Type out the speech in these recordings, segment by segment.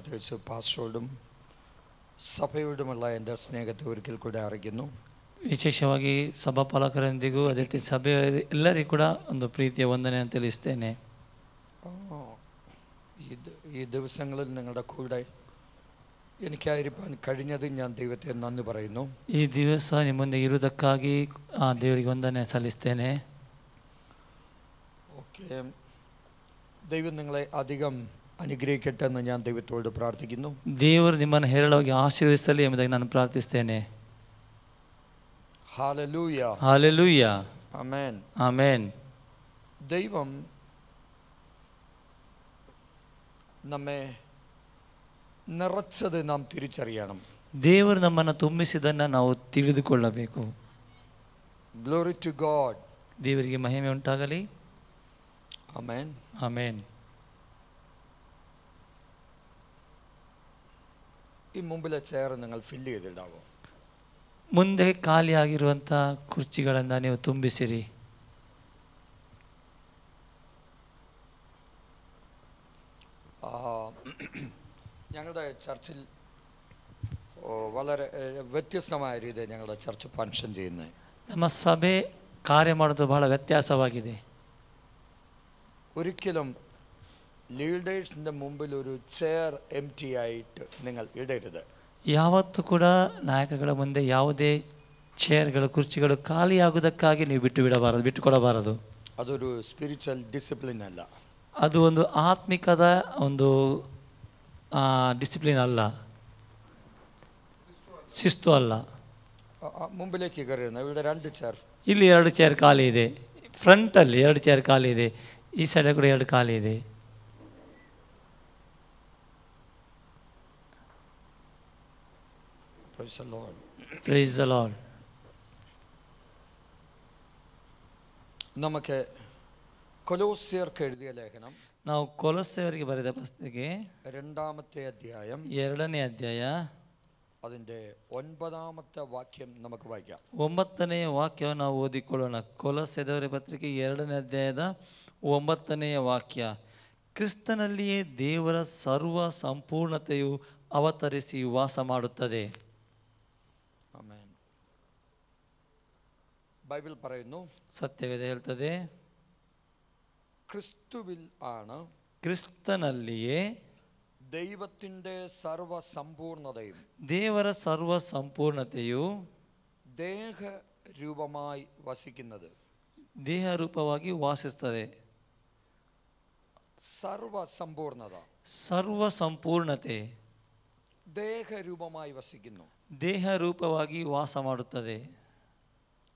പ്രത്യേകിച്ച് പാസ്റ്ററോടും സഭയോടുമുള്ള എൻ്റെ സ്നേഹത്തെ ഒരിക്കൽ കൂടെ അറിയിക്കുന്നു. ವಿಶೇಷವಾಗಿ ಸಭಾಪಾಲಕರೊಂದಿಗೂ ಅದೇ ರೀತಿ ಸಭೆಯ ಎಲ್ಲರಿಗೂ ಕೂಡ ಒಂದು ಪ್ರೀತಿಯ ವಂದನೆಯನ್ನು ತಿಳಿಸ್ತೇನೆ. ഈ ദിവസങ്ങളിൽ നിങ്ങളുടെ കൂടെ എനിക്കായിരിക്കാൻ കഴിഞ്ഞത് ഞാൻ ദൈവത്തെ നന്ദി പറയുന്നു. ಈ ದಿವಸ ನಿಮ್ಮೊಂದಿಗೆ ಇರುವುದಕ್ಕಾಗಿ ದೇವರಿಗೆ ವಂದನೆ ಸಲ್ಲಿಸ್ತೇನೆ. ഓക്കെ, ദൈവം നിങ്ങളെ അധികം അനുഗ്രഹിക്കട്ടെ എന്ന് ഞാൻ ദൈവത്തോട് പ്രാർത്ഥിക്കുന്നു. ದೇವರು ನಿಮ್ಮನ್ನು ಹೇರಳವಾಗಿ ಆಶೀರ್ವದಿಸಲಿ ಎಂಬುದಾಗಿ ನಾನು ಪ್ರಾರ್ಥಿಸ್ತೇನೆ. Hallelujah, hallelujah, amen, amen. ദൈവം നമ്മെ നിറച്ചത് നാം തിരിച്ചറിയണം. ದೇವರು ನಮ್ಮನ್ನು ತುಂಬಿಸಿದ್ದನ್ನು ನಾವು ತಿಳಿದುಕೊಳ್ಳಬೇಕು. Glory to God. ದೇವರಿಗೆ ಮಹಿಮೆ ಉಂಟಾಗಲಿ. Amen, amen. ഈ മുമ്പിലെ ചെയർ നിങ്ങൾ ഫില്ല് ചെയ്തിടാവോ? ಮುಂದೆ ಖಾಲಿಯಾಗಿರುವಂಥ ಕುರ್ಚಿಗಳನ್ನು ನೀವು ತುಂಬಿಸಿರಿ. ഞങ്ങളുടെ ചർച്ചിൽ വളരെ വ്യത്യസ്തമായ രീതിയിൽ ഞങ്ങളുടെ ചർച്ച് ഫങ്ഷൻ ചെയ്യുന്നത്. ನಮ್ಮ ಸಭೆ ಕಾರ್ಯ ಮಾಡೋದು ಬಹಳ ವ್ಯತ್ಯಾಸವಾಗಿದೆ. ഒരിക്കലും ലീഡേഴ്സിൻ്റെ മുമ്പിൽ ഒരു ചെയർ എം ടി ആയിട്ട് നിങ്ങൾ ഇടരുത്. ಯಾವತ್ತೂ ಕೂಡ ನಾಯಕಗಳ ಮುಂದೆ ಯಾವುದೇ ಚೇರ್ಗಳು ಕುರ್ಚಿಗಳು ಖಾಲಿಯಾಗುವುದಕ್ಕಾಗಿ ನೀವು ಬಿಟ್ಟುಕೊಡಬಾರದು. അതൊരു സ്പിരിച്വൽ ഡിസിപ്ലിൻ അല്ല. ಅದು ಒಂದು ಆತ್ಮಿಕದ ಒಂದು ಡಿಸಿಪ್ಲಿನ್ ಅಲ್ಲ, ಶಿಸ್ತು ಅಲ್ಲ. മുമ്പിലേക്ക് കയറിയിരുന്ന ഇവിടെ 2 ചെയർ, ಇಲ್ಲಿ 2 ಚೇರ್ ಖಾಲಿ ಇದೆ. ಫ್ರಂಟಲ್ಲಿ 2 ಚೇರ್ ಖಾಲಿ ಇದೆ, ಈ ಸೈಡ್ ಕೂಡ 2 ಖಾಲಿ ಇದೆ. Praise the Lord. Praise the Lord. നമുക്ക് കൊലോസ്യർക്ക് എഴുതിയ ലേഖനം, ನಾವು ಕೊಲೊಸ್ಸೆಯವರಿಗೆ ಬರೆದ ಪುಸ್ತಕ 2-ാമത്തെ അധ്യായം 2ನೇ ಅಧ್ಯಾಯ അതിൻ്റെ 9-ാമത്തെ വാക്യം നമുക്ക് വായിക്കാം. 9ನೇ ವಾಕ್ಯವನ್ನು ನಾವು ಓದಿಕೊಳ್ಳೋಣ. ಕೊಲೊಸ್ಸೆಯವರ ಪತ್ರಿಕೆ 2ನೇ ಅಧ್ಯಾಯದ 9ನೇ ವಾಕ್ಯ. ಕ್ರಿಸ್ತನಲ್ಲಿಯೇ ದೇವರ ಸರ್ವ ಸಂಪೂರ್ಣತೆಯು ಅವತರಿಸಿ ವಾಸ ಮಾಡುತ್ತದೆ. ആമേൻ. ബൈബിൾ പറയുന്നു, ಸತ್ಯವೇದ ಹೇಳ್ತದೆ, ക്രിസ്തുവിൽ ആണ് ಕ್ರಿಸ್ತನಲ್ಲಿಯೇ ദൈവത്തിൻ്റെ സർവസമ്പൂർണതയും ದೇವರ ಸರ್ವ ಸಂಪೂರ್ಣತೆಯು ദേഹരൂപമായി വസിക്കുന്നത്. ದೇಹ ರೂಪವಾಗಿ ವಾಸಿಸುತ್ತದೆ. സർവസമ്പൂർണത, ಸರ್ವ ಸಂಪೂರ್ಣತೆ ദേഹരൂപമായി വസിക്കുന്നു. ದೇಹ ರೂಪವಾಗಿ ವಾಸ ಮಾಡುತ್ತದೆ.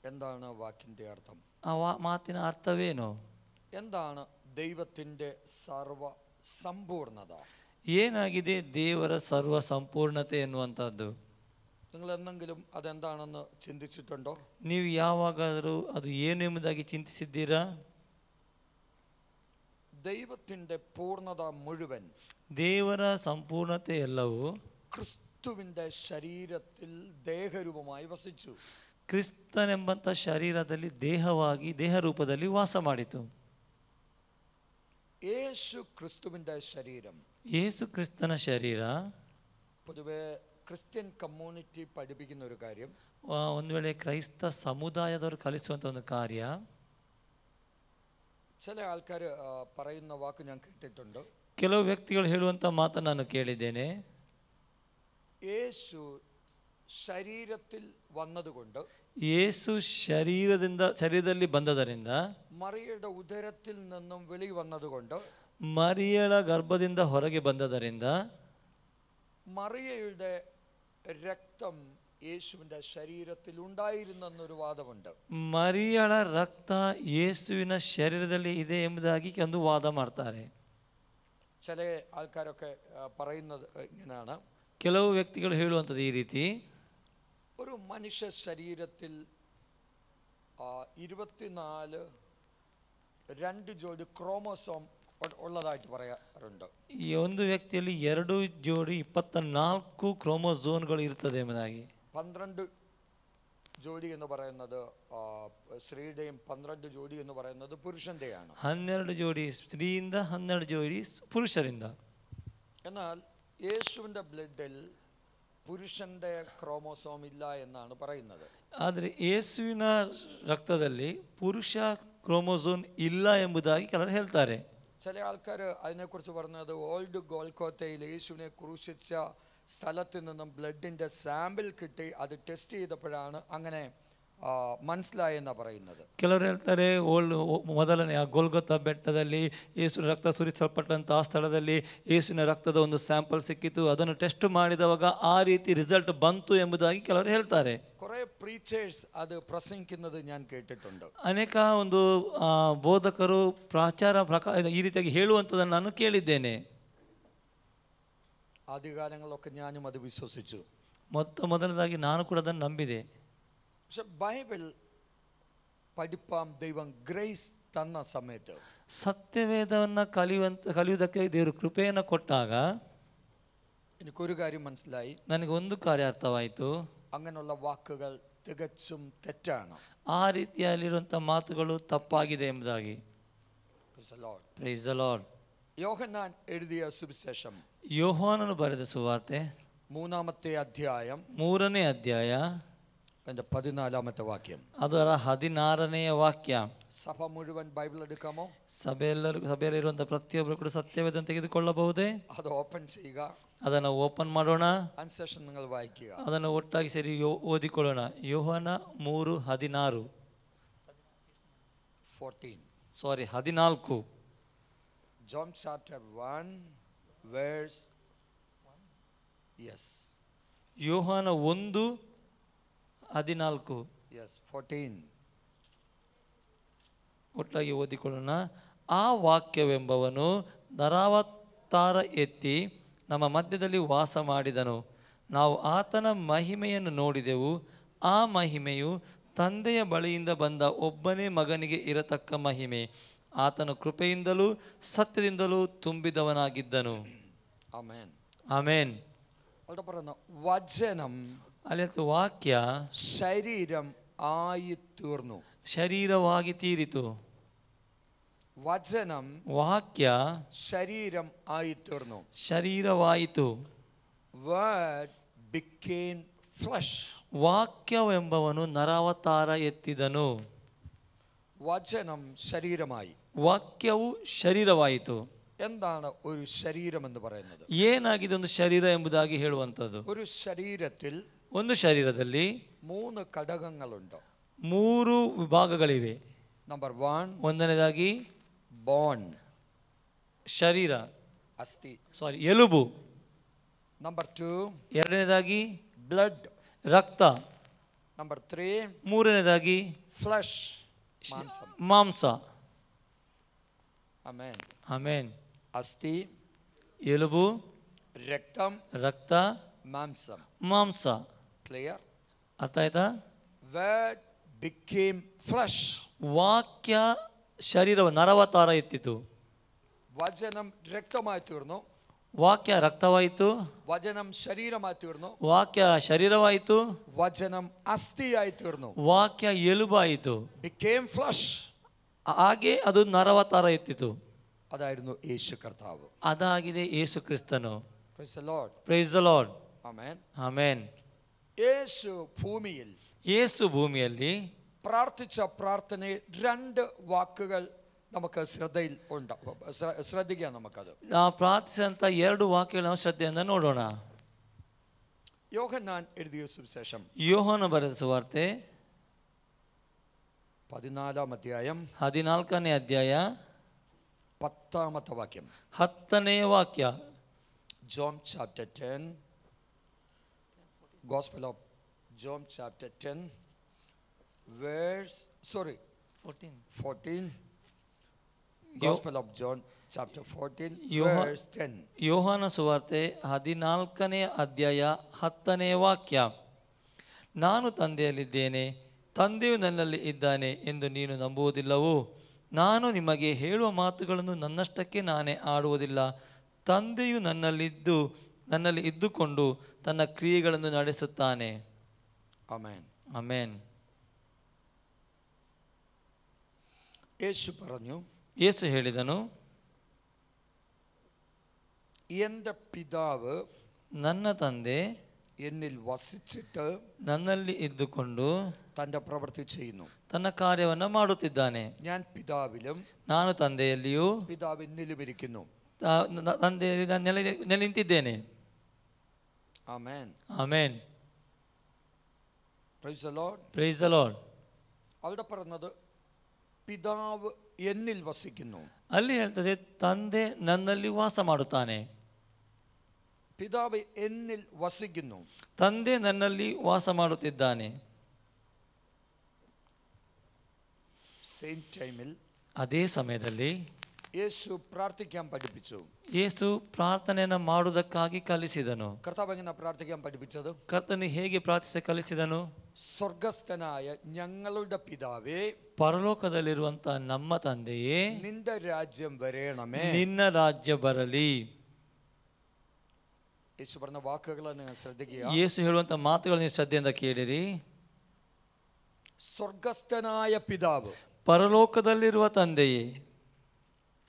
എന്താണ് വാക്കിൻ്റെ അർത്ഥം? ಆ ಮಾತಿನ ಅರ್ಥವೇನು? എന്താണ് ദൈവത്തിൻ്റെ സർവസമ്പൂർണത? ಏನಾಗಿದೆ ದೇವರ ಸರ್ವ ಸಂಪೂರ್ಣತೆ ಎನ್ನುವಂಥದ್ದು? നിങ്ങൾ എന്തെങ്കിലും അതെന്താണെന്ന് ചിന്തിച്ചിട്ടുണ്ടോ? ನೀವು ಯಾವಾಗಾದರೂ ಅದು ಏನು ಎಂಬುದಾಗಿ ಚಿಂತಿಸಿದ್ದೀರಾ? ദൈവത്തിൻ്റെ പൂർണ്ണത മുഴുവൻ, ದೇವರ ಸಂಪೂರ್ಣತೆ ಎಲ್ಲವೂ ക്രിസ്തുവിൻ്റെ ശരീരത്തിൽ ദേഹരൂപമായി ವಸಿച്ചു. ಕ್ರಿಸ್ತನೆಂಬಂಥ ಶರೀರದಲ್ಲಿ ದೇಹವಾಗಿ ದೇಹ ರೂಪದಲ್ಲಿ ವಾಸ ಮಾಡಿತು. യേശു ക്രിസ്തുവിൻ്റെ ശരീരം. ಯೇಸು ಕ್ರಿಸ್ತನ ಶರೀರ. പൊതുവെ ക്രിസ്ത്യൻ കമ്മ്യൂണിറ്റി പഠിപ്പിക്കുന്ന ഒരു കാര്യം, ಒಂದು ವೇಳೆ ಕ್ರೈಸ್ತ ಸಮುದಾಯದವರು ಕಲಿಸುವಂಥ ಒಂದು ಕಾರ್ಯ, ചില ആൾക്കാർ പറയുന്ന വാക്ക് ഞാൻ കേട്ടിട്ടുണ്ട്. ಕೆಲವು ವ್ಯಕ್ತಿಗಳು ಹೇಳುವಂಥ ಮಾತನ್ನು ನಾನು ಕೇಳಿದ್ದೇನೆ. യേശു ശരീരത്തിൽ വന്നതുകൊണ്ട്, ಯೇಸು ಶರೀರದಲ್ಲಿ ಬಂದದರಿಂದ, മറിയയുടെ ഉദരത്തിൽ നിന്നും വെളി വന്നതുകൊണ്ട്, ಮರಿಯಳ ಗರ್ಭದಿಂದ ಹೊರಗೆ ಬಂದದರಿಂದ, മറിയയുടെ രക്തം യേശുവിൻ്റെ ശരീരത്തിൽ ഉണ്ടായിരുന്നെന്നൊരു വാദമുണ്ട്. ಮರಿಯಳ ರಕ್ತ ಯೇಸುವಿನ ಶರೀರದಲ್ಲಿ ಇದೆ ಎಂಬುದಾಗಿ ಒಂದು ವಾದ ಮಾಡ್ತಾರೆ. ചില ആൾക്കാരൊക്കെ പറയുന്നത് ഇങ്ങനെയാണ്, ಕೆಲವು ವ್ಯಕ್ತಿಗಳು ಹೇಳುವಂಥದ್ದು ಈ ರೀತಿ, ഒരു മനുഷ്യ ശരീരത്തിൽ 24 2 ജോഡി ക്രോമോസോം ഉള്ളതായിട്ട് പറയാറുണ്ട്. ಈ ಒಂದು ವ್ಯಕ್ತಿಯಲ್ಲಿ 2 ಜೋಡಿ 24 ಕ್ರೋಮೋಸೋಮ್ಗಳು ಇರ್ತದೆ ಎಂಬುದಾಗಿ. 12 ജോഡി എന്ന് പറയുന്നത് സ്ത്രീയുടെയും 12 ജോഡി എന്ന് പറയുന്നത് പുരുഷന്റെയാണ്. 12 ಜೋಡಿ ಸ್ತ್ರೀಯಿಂದ 12 ಜೋಡಿ ಪುರುಷರಿಂದ. എന്നാൽ യേശുവിൻ്റെ ബ്ലഡിൽ പുരുഷൻ്റെ ക്രോമോസോം ഇല്ല എന്നാണ് പറയുന്നത്. ಆದರೆ ಯೇಸುವಿನ ರಕ್ತದಲ್ಲಿ ಪುರುಷ ಕ್ರೋಮೋಸೋಮ್ ಇಲ್ಲ ಎಂಬುದಾಗಿ ಕೆಲವರು ಹೇಳ್ತಾರೆ. ചില ആൾക്കാർ അതിനെക്കുറിച്ച് പറഞ്ഞത് ഓൾഡ് ഗോൽക്കോത്തയിൽ യേശുവിനെ ക്രൂശിച്ച സ്ഥലത്ത് നിന്നും ബ്ലഡിൻ്റെ സാമ്പിൾ കിട്ടി, അത് ടെസ്റ്റ് ചെയ്തപ്പോഴാണ് അങ്ങനെ മനസ്സിലായെന്നാണ് പറയുന്നത്. ಕೆಲವರು ಹೇಳ್ತಾರೆ ಮೊದಲನೇ ಆ ಗೋಲ್ಗೊಥಾ ಬೆಟ್ಟದಲ್ಲಿ ಯೇಸು ರಕ್ತ ಸುರಿಸಲ್ಪಟ್ಟಂಥ ಆ ಸ್ಥಳದಲ್ಲಿ ಯೇಸುವಿನ ರಕ್ತದ ಒಂದು ಸ್ಯಾಂಪಲ್ ಸಿಕ್ಕಿತು, ಅದನ್ನು ಟೆಸ್ಟ್ ಮಾಡಿದವಾಗ ಆ ರೀತಿ ರಿಸಲ್ಟ್ ಬಂತು ಎಂಬುದಾಗಿ ಕೆಲವರು ಹೇಳ್ತಾರೆ. കുറേ ಪ್ರೀಚರ್ಸ್ ಅದು ಪ್ರಸಂಗಿക്കുന്നത് ഞാൻ കേട്ടിട്ടുണ്ട്. ಅನೇಕ ಒಂದು ಬೋಧಕರು ಈ ರೀತಿಯಾಗಿ ಹೇಳುವಂಥದ್ದನ್ನು ನಾನು ಕೇಳಿದ್ದೇನೆ. ആദ്യകാലങ്ങളിലൊക്കെ ഞാനും അത് വിശ്വസിച്ചു. ಮೊದಲನೇದಾಗಿ ನಾನು ಕೂಡ ಅದನ್ನು ನಂಬಿದೆ. പക്ഷെ ബൈബിൾ പഠിപ്പാം ദൈവം ഗ്രേസ് തന്ന സമയത്ത്, ಸತ್ಯವೇದವನ್ನು ಕಲಿಯುವುದಕ್ಕೆ ದೇವರು ಕೃಪೆಯನ್ನು ಕೊಟ್ಟಾಗ എനിക്കൊരു കാര്യം മനസ്സിലായി. ನನಗೆ ಒಂದು ಕಾರ್ಯ ಅರ್ಥವಾಯಿತು. അങ്ങനെയുള്ള വാക്കുകൾ തികച്ചും തെറ്റാണ്. ಆ ರೀತಿಯಲ್ಲಿರುವಂಥ ಮಾತುಗಳು ತಪ್ಪಾಗಿದೆ ಎಂಬುದಾಗಿ. Price the lord. യോഹന്നാൻ എഴുതിയ സുവിശേഷം ಯೋಹಾನನು ಬರೆದ ಸುವಾರ್ತೆ 3-ാമത്തെ അധ്യായം 3ನೇ ಅಧ್ಯಾಯ അതിന്റെ 14-ാമത്തെ വാക്യം, ಅದರ 16ನೆಯ ವಾಕ್ಯ. സഭ മുഴുവൻ ബൈബിൾ എടുക്കാമോ? ಸಭೆಯಲ್ಲಿರುವಂಥ ಪ್ರತಿಯೊಬ್ಬರು ಕೂಡ ಸತ್ಯವೇದನ್ನು ತೆಗೆದುಕೊಳ್ಳಬಹುದೇ? അത് ഓപ്പൺ ചെയ്യുക, ಅದನ್ನು ಓಪನ್ ಮಾಡೋಣ, അതിനുശേഷം നിങ്ങൾ വായിക്കുക. ಅದನ್ನು ಒಟ್ಟಾಗಿ ಸೇರಿ ಓದಿಕೊಳ್ಳೋಣ. ಯೋಹಾನ 3:14. John chapter 1 verse yes. ಯೋಹಾನ 1:14. Yes, 14. ಒಟ್ಟಾಗಿ ಓದಿಕೊಳ್ಳೋಣ. ಆ ವಾಕ್ಯವೆಂಬವನು ನರಾವತಾರ ಎತ್ತಿ ನಮ್ಮ ಮಧ್ಯದಲ್ಲಿ ವಾಸ ಮಾಡಿದನು. ನಾವು ಆತನ ಮಹಿಮೆಯನ್ನು ನೋಡಿದೆವು. ಆ ಮಹಿಮೆಯು ತಂದೆಯ ಬಳಿಯಿಂದ ಬಂದ ಒಬ್ಬನೇ ಮಗನಿಗೆ ಇರತಕ್ಕ ಮಹಿಮೆ. ಆತನು ಕೃಪೆಯಿಂದಲೂ ಸತ್ಯದಿಂದಲೂ ತುಂಬಿದವನಾಗಿದ್ದನು. ಆಮೆನ್. ಆಮೆನ್. ವಚനം, ಅಲ್ಲಿ ವಾಕ್ಯ ശരീരം ആയി തീർന്നു. ಶರೀರವಾಗಿ ತೀರಿತು. ವಚനം, ವಾಕ್ಯ ശരീരം ആയി തീർന്നു. ಶರೀರವಾಯಿತು. Word became flesh. ವಾಕ್ಯವೆಂಬವನು ನರಾವತಾರ ಎತ್ತಿದನು. വചനം ശരീരമായി. ವಾಕ್ಯವು ಶರೀರವಾಯಿತು. എന്താണ് ഒരു ശരീരം എന്ന് പറയുന്നത്? ಏನಾಗಿದೆ ಒಂದು ಶರೀರ ಎಂಬುದಾಗಿ ಹೇಳುವಂಥದ್ದು? ഒരു ശരീരത്തിൽ ಒಂದು ಶರೀರದಲ್ಲಿ 3 ഘടകങ്ങളുണ്ട്. 3 ವಿಭಾಗಗಳಿವೆ. ನಂಬರ್ 1, ಒಂದನೇದಾಗಿ ಬೋನ್, ಶರೀರ, ಎಲುಬು. ನಂಬರ್ 2, ಎರಡನೇದಾಗಿ ಬ್ಲಡ್, ರಕ್ತ. ನಂಬರ್ 3, ಮೂರನೇದಾಗಿ ಫ್ಲೆಶ್, ಮಾಂಸ. ಆಮೆನ್. ಆಮೆನ್. ಅಸ್ಥಿ, ಎಲುಬು, ರಕ್ತ, ಮಾಂಸ. ಕ್ಲಿಯರ್? ಅರ್ಥ ಆಯ್ತಾ? Word became flesh. ವಾಕ್ಯ ಶರೀರ ನರವತಾರ ಎತ್ತಿತು. ವಚനം ರಕ್ತമായി തീർന്നു. ವಾಕ್ಯ ರಕ್ತವಾಯಿತು. ವಚനം ಶರೀರമായി തീർന്നു. ವಾಕ್ಯ ಶರೀರವಾಯಿತು. ವಚനം ಅಸ್ಥಿಯಾയി തീർന്നു. ವಾಕ್ಯ ಎಲುಬಾಯಿತು. became flesh. ಹಾಗೆ ಅದು ನರವತಾರ ಎತ್ತಿತು. ಅದಾയിരുന്നു ಯೇಸು ಕರ್ತಾವು. ಅದಾಗಿದೆ ಯೇಸು ಕ್ರಿಸ್ತನು. Praise the Lord. Praise the Lord. Amen. Amen. യേശു ഭൂമിയിൽ, യേശു ഭൂമിಯಲ್ಲಿ പ്രാർത്ഥിച്ച പ്രാർത്ഥന 2 വാക്കുകൾ നമുക്ക് ശ്രദ്ധിക്കാം. നമുക്കത് ನಾವು ಪ್ರಾರ್ಥಿಸಿದಂಥ 2 ವಾಕ್ಯಗಳು ನಾವು ಶ್ರದ್ಧೆಯಿಂದ ನೋಡೋಣ. യോഹന്നാൻ എഴുതിയ സുവിശേഷം, ಯೋಹಾನ ಬರೆದ ಸುವಾರ್ತೆ 14-ാം അധ്യായം 14ನೇ ಅಧ್ಯಾಯ 10-ാമത്തെ വാക്യം. 10ನೇ ವಾಕ್ಯ. John chapter 10, Gospel of John chapter 10 verse 14. Gospel of John chapter 14 verse 10. ಯೋಹಾನ ಸುವಾರ್ತೆ 14ನೇ ಅಧ್ಯಾಯ 10ನೇ ವಾಕ್ಯ. ನಾನು ತಂದೆಯಲ್ಲಿದ್ದೇನೆ, ತಂದೆಯು ನನ್ನಲ್ಲಿ ಇದ್ದಾನೆ ಎಂದು ನೀನು ನಂಬುವುದಿಲ್ಲವೋ? ನಾನು ನಿಮಗೆ ಹೇಳುವ ಮಾತುಗಳನ್ನು ನನ್ನಷ್ಟಕ್ಕೆ ನಾನೇ ಆಡುವುದಿಲ್ಲ. ತಂದೆಯು ನನ್ನಲ್ಲಿ ಇದ್ದುಕೊಂಡು ತನ್ನ ಕ್ರಿಯೆಗಳನ್ನು ನಡೆಸುತ್ತಾನೆ. ಆಮೆನ್. ಆಮೆನ್. യേശു പറഞ്ഞു, ಯೇಸು ಹೇಳಿದನು, എൻ്റെ പിതാവ് ನನ್ನ ತಂದೆ എന്നിൽ വസിച്ചിട്ട് ನನ್ನಲ್ಲಿ ಇದ್ದುಕೊಂಡು തൻ്റെ പ്രവൃത്തി ചെയ്യുന്നു. ತನ್ನ ಕಾರ್ಯವನ್ನು ಮಾಡುತ್ತಿದ್ದಾನೆ. ഞാൻ പിതാവിലും ನಾನು ತಂದೆಯಲ್ಲಿಯೂ പിതാവ് എന്നിലും ഇരിക്കുന്നു. ತಂದೆಯಲ್ಲಿ ನಾನು ನೆಲೆ ನಿಂತಿದ್ದೇನೆ. Amen. Amen. Praise the Lord. Praise the Lord. അവിടെ പറഞ്ഞത് പിതാവ് എന്നിൽ വസിക്കുന്നു. ಅಲ್ಲಿ ಹೇಳ್ತದೆ ತಂದೆ ನನ್ನಲ್ಲಿ ವಾಸ ಮಾಡುತ್ತಾನೆ. പിതാവ് എന്നിൽ വസിക്കുന്നു. ತಂದೆ ನನ್ನಲ್ಲಿ ವಾಸ ಮಾಡುತ್ತಿದ್ದಾನೆ. സെയിം ടൈമിൽ ಅದೇ ಸಮಯದಲ್ಲಿ യേശു പ്രാർത്ഥിക്കാൻ പഠിപ്പിച്ചു. ಯೇಸು ಪ್ರಾರ್ಥನೆಯನ್ನು ಮಾಡುವುದಕ್ಕಾಗಿ ಕಲಿಸಿದನು. കർത്താവ് എങ്ങനെ പ്രാർത്ഥിക്കാൻ പഠിപ്പിച്ചത്? ಕರ್ತನು ಹೇಗೆ ಪ್ರಾರ್ಥಿಸಿ ಕಲಿಸಿದನು? സ്വർഗസ്ഥനായ ഞങ്ങളുടെ പിതാവേ, ಪರಲೋಕದಲ್ಲಿರುವಂತ ನಮ್ಮ ತಂದೆಯೇ, നിന്റെ രാജ്യം വരേണമേ, ನಿನ್ನ ರಾಜ್ಯ ಬರಲಿ. യേശു പറഞ്ഞ വാക്കുകൾ നിങ്ങൾ ശ്രദ്ധിക്കുക. ಯೇಸು ಹೇಳುವಂತ ಮಾತುಗಳನ್ನು ನೀವು ಶ್ರದ್ಧೆಯಿಂದ ಕೇಳಿರಿ. സ്വർഗസ്ഥനായ പിതാവ്, ಪರಲೋಕದಲ್ಲಿರುವ ತಂದೆಯೇ.